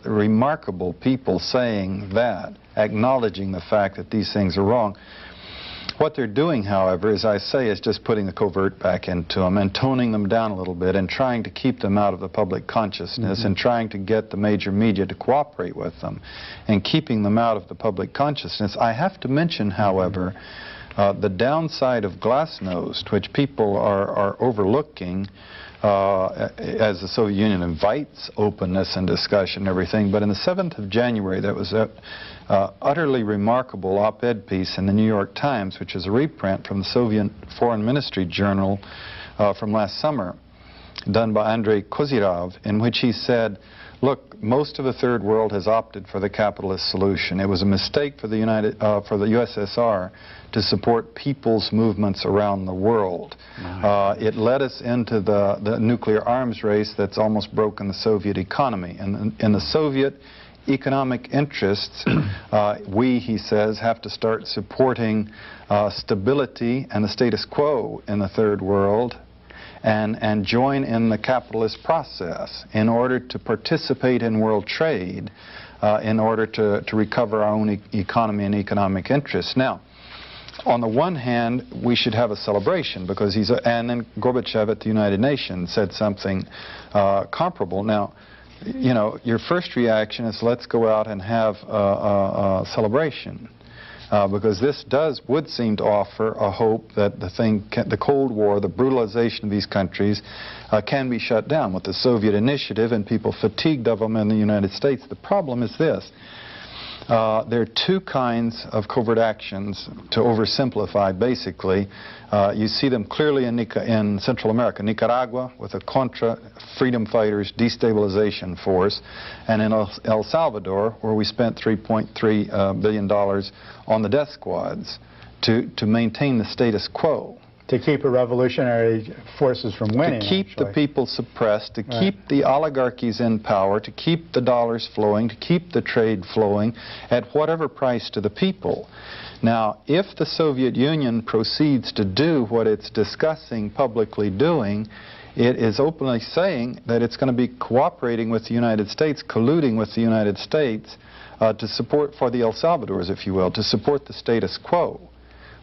remarkable people saying that, acknowledging the fact that these things are wrong. What they're doing, however, as I say, is just putting the covert back into them and toning them down a little bit and trying to keep them out of the public consciousness and trying to get the major media to cooperate with them and keeping them out of the public consciousness. I have to mention, however, the downside of glasnost, which people are overlooking, as the Soviet Union invites openness and discussion and everything. But on the 7th of January, that was a utterly remarkable op-ed piece in the New York Times, which is a reprint from the Soviet Foreign Ministry Journal from last summer, done by Andrei Kozyrov, in which he said, look, most of the third world has opted for the capitalist solution. It was a mistake for the USSR to support people's movements around the world. It led us into the nuclear arms race that's almost broken the Soviet economy. And in the Soviet economic interests, we, he says, have to start supporting stability and the status quo in the third world, and join in the capitalist process in order to participate in world trade, in order to recover our own economy and economic interests. Now, on the one hand, we should have a celebration because he's and then Gorbachev at the United Nations said something comparable. Now, you know, your first reaction is let's go out and have a celebration. Because this would seem to offer a hope that the Cold War, the brutalization of these countries, can be shut down with the Soviet initiative and people fatigued of them in the United States. The problem is this. There are two kinds of covert actions, to oversimplify basically. You see them clearly in Central America, Nicaragua with a Contra Freedom Fighters destabilization force, and in El Salvador where we spent $3.3 billion on the death squads to maintain the status quo. To keep a revolutionary forces from winning. To keep the people suppressed, to keep the oligarchies in power, to keep the dollars flowing, to keep the trade flowing at whatever price to the people. Now, if the Soviet Union proceeds to do what it's discussing publicly doing, it is openly saying that it's going to be cooperating with the United States, colluding with the United States to support, for the El Salvadors, if you will, to support the status quo.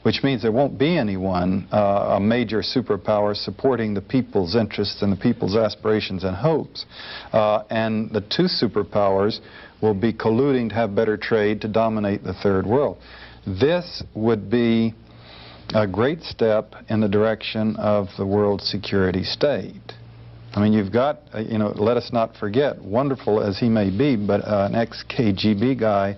Which means there won't be anyone, a major superpower, supporting the people's interests and the people's aspirations and hopes. And the two superpowers will be colluding to have better trade to dominate the third world. This would be a great step in the direction of the world security state. I mean, you've got, you know, let us not forget, wonderful as he may be, but an ex-KGB guy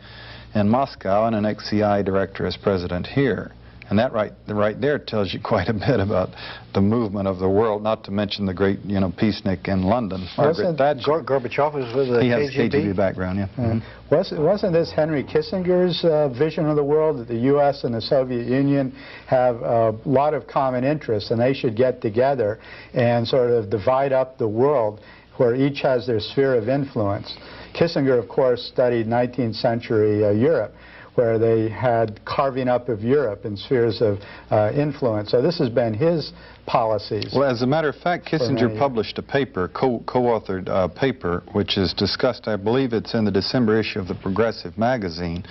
in Moscow and an ex-CIA director as president here. And that right there tells you quite a bit about the movement of the world, not to mention the great, you know, peacenik in London. Gorbachev was with the KGB? He has a KGB background, yeah. Mm-hmm. Wasn't this Henry Kissinger's vision of the world, that the U.S. and the Soviet Union have a lot of common interests and they should get together and sort of divide up the world where each has their sphere of influence? Kissinger, of course, studied 19th century Europe, where they had carving up of Europe in spheres of influence. So this has been his policies. Well, as a matter of fact, Kissinger published a paper, co-authored paper, which is discussed, I believe it's in the December issue of the Progressive magazine,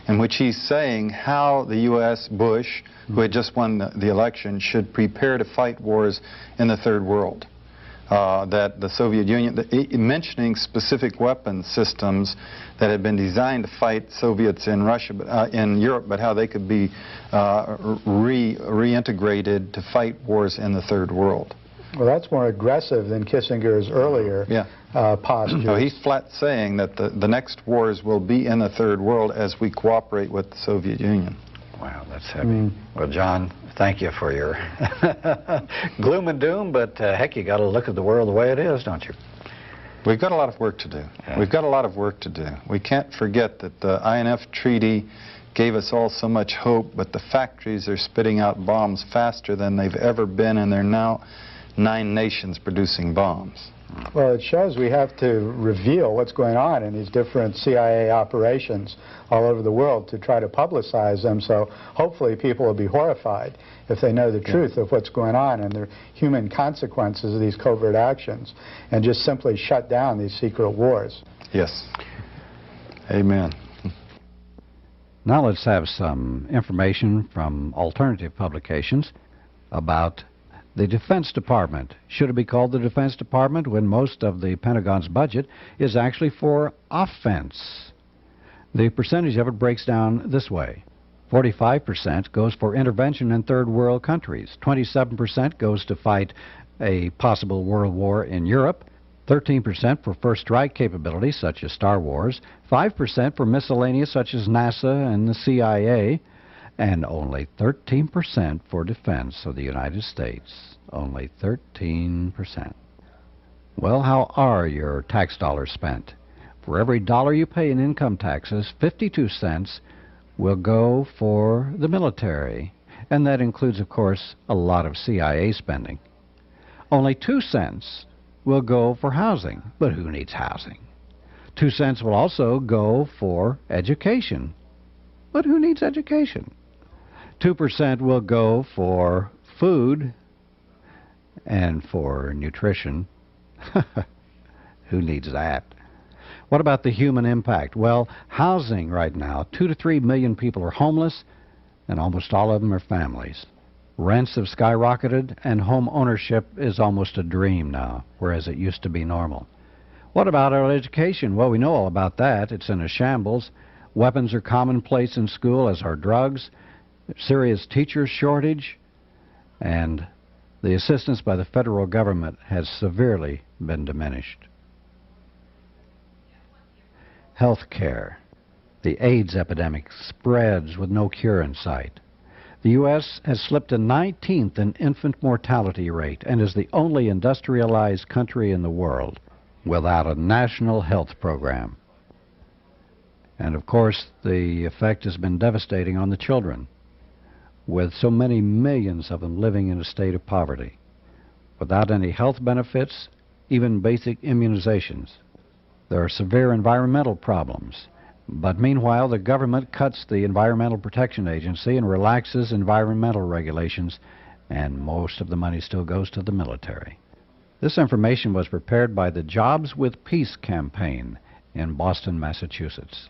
in which he's saying how the U.S., Bush, who had just won the election, should prepare to fight wars in the third world. That the Soviet Union, mentioning specific weapon systems that had been designed to fight Soviets in Russia, in Europe, but how they could be reintegrated to fight wars in the third world. Well, that's more aggressive than Kissinger's earlier postures. No, he's flat saying that the next wars will be in the third world as we cooperate with the Soviet Union. Wow, that's heavy. Well, John, thank you for your gloom and doom, but heck, you got to look at the world the way it is, don't you? We've got a lot of work to do. We've got a lot of work to do. We can't forget that the INF Treaty gave us all so much hope, but the factories are spitting out bombs faster than they've ever been, and there are now 9 nations producing bombs. Well, it shows we have to reveal what's going on in these different CIA operations all over the world to try to publicize them, so hopefully people will be horrified if they know the truth of what's going on and the human consequences of these covert actions, and just simply shut down these secret wars. Yes. Amen. Now let's have some information from alternative publications about the Defense Department. Should it be called the Defense Department when most of the Pentagon's budget is actually for offense? The percentage of it breaks down this way. 45% goes for intervention in third world countries. 27% goes to fight a possible world war in Europe. 13% for first strike capabilities such as Star Wars. 5% for miscellaneous such as NASA and the CIA. And only 13% for defense of the United States. Only 13%. Well, how are your tax dollars spent? For every dollar you pay in income taxes, 52 cents will go for the military. And that includes, of course, a lot of CIA spending. Only 2 cents will go for housing. But who needs housing? 2 cents will also go for education. But who needs education? 2% will go for food and for nutrition. Who needs that? What about the human impact? Well, housing right now, 2 to 3 million people are homeless, and almost all of them are families. Rents have skyrocketed, and home ownership is almost a dream now, whereas it used to be normal. What about our education? Well, we know all about that. It's in a shambles. Weapons are commonplace in school, as are drugs. Serious teacher shortage, and the assistance by the federal government has severely been diminished. Health care. The AIDS epidemic spreads with no cure in sight. The U.S. has slipped to 19th in infant mortality rate and is the only industrialized country in the world without a national health program. And of course, the effect has been devastating on the children, with so many millions of them living in a state of poverty, without any health benefits, even basic immunizations. There are severe environmental problems, but meanwhile the government cuts the Environmental Protection Agency and relaxes environmental regulations, and most of the money still goes to the military. This information was prepared by the Jobs with Peace campaign in Boston, Massachusetts.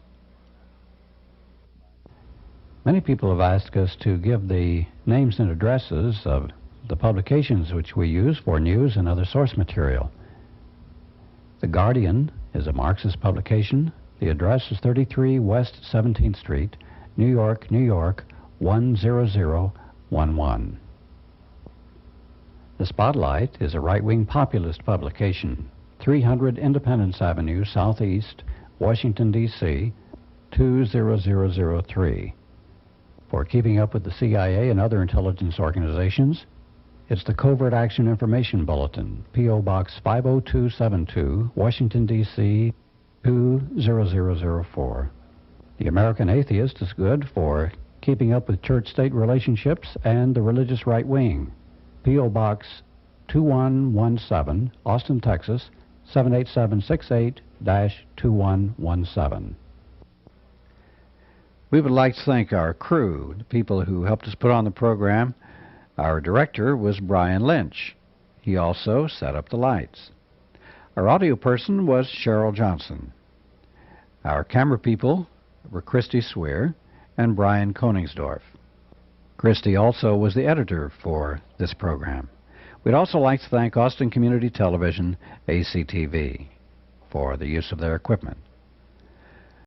Many people have asked us to give the names and addresses of the publications which we use for news and other source material. The Guardian is a Marxist publication. The address is 33 West 17th Street, New York, New York, 10011. The Spotlight is a right-wing populist publication, 300 Independence Avenue, Southeast, Washington, D.C., 20003. For keeping up with the CIA and other intelligence organizations, it's the Covert Action Information Bulletin, P.O. Box 50272, Washington, D.C., 20004. The American Atheist is good for keeping up with church-state relationships and the religious right wing, P.O. Box 2117, Austin, Texas, 78768-2117. We would like to thank our crew, the people who helped us put on the program. Our director was Brian Lynch. He also set up the lights. Our audio person was Cheryl Johnson. Our camera people were Christy Swear and Brian Koningsdorf. Christy also was the editor for this program. We'd also like to thank Austin Community Television, ACTV, for the use of their equipment.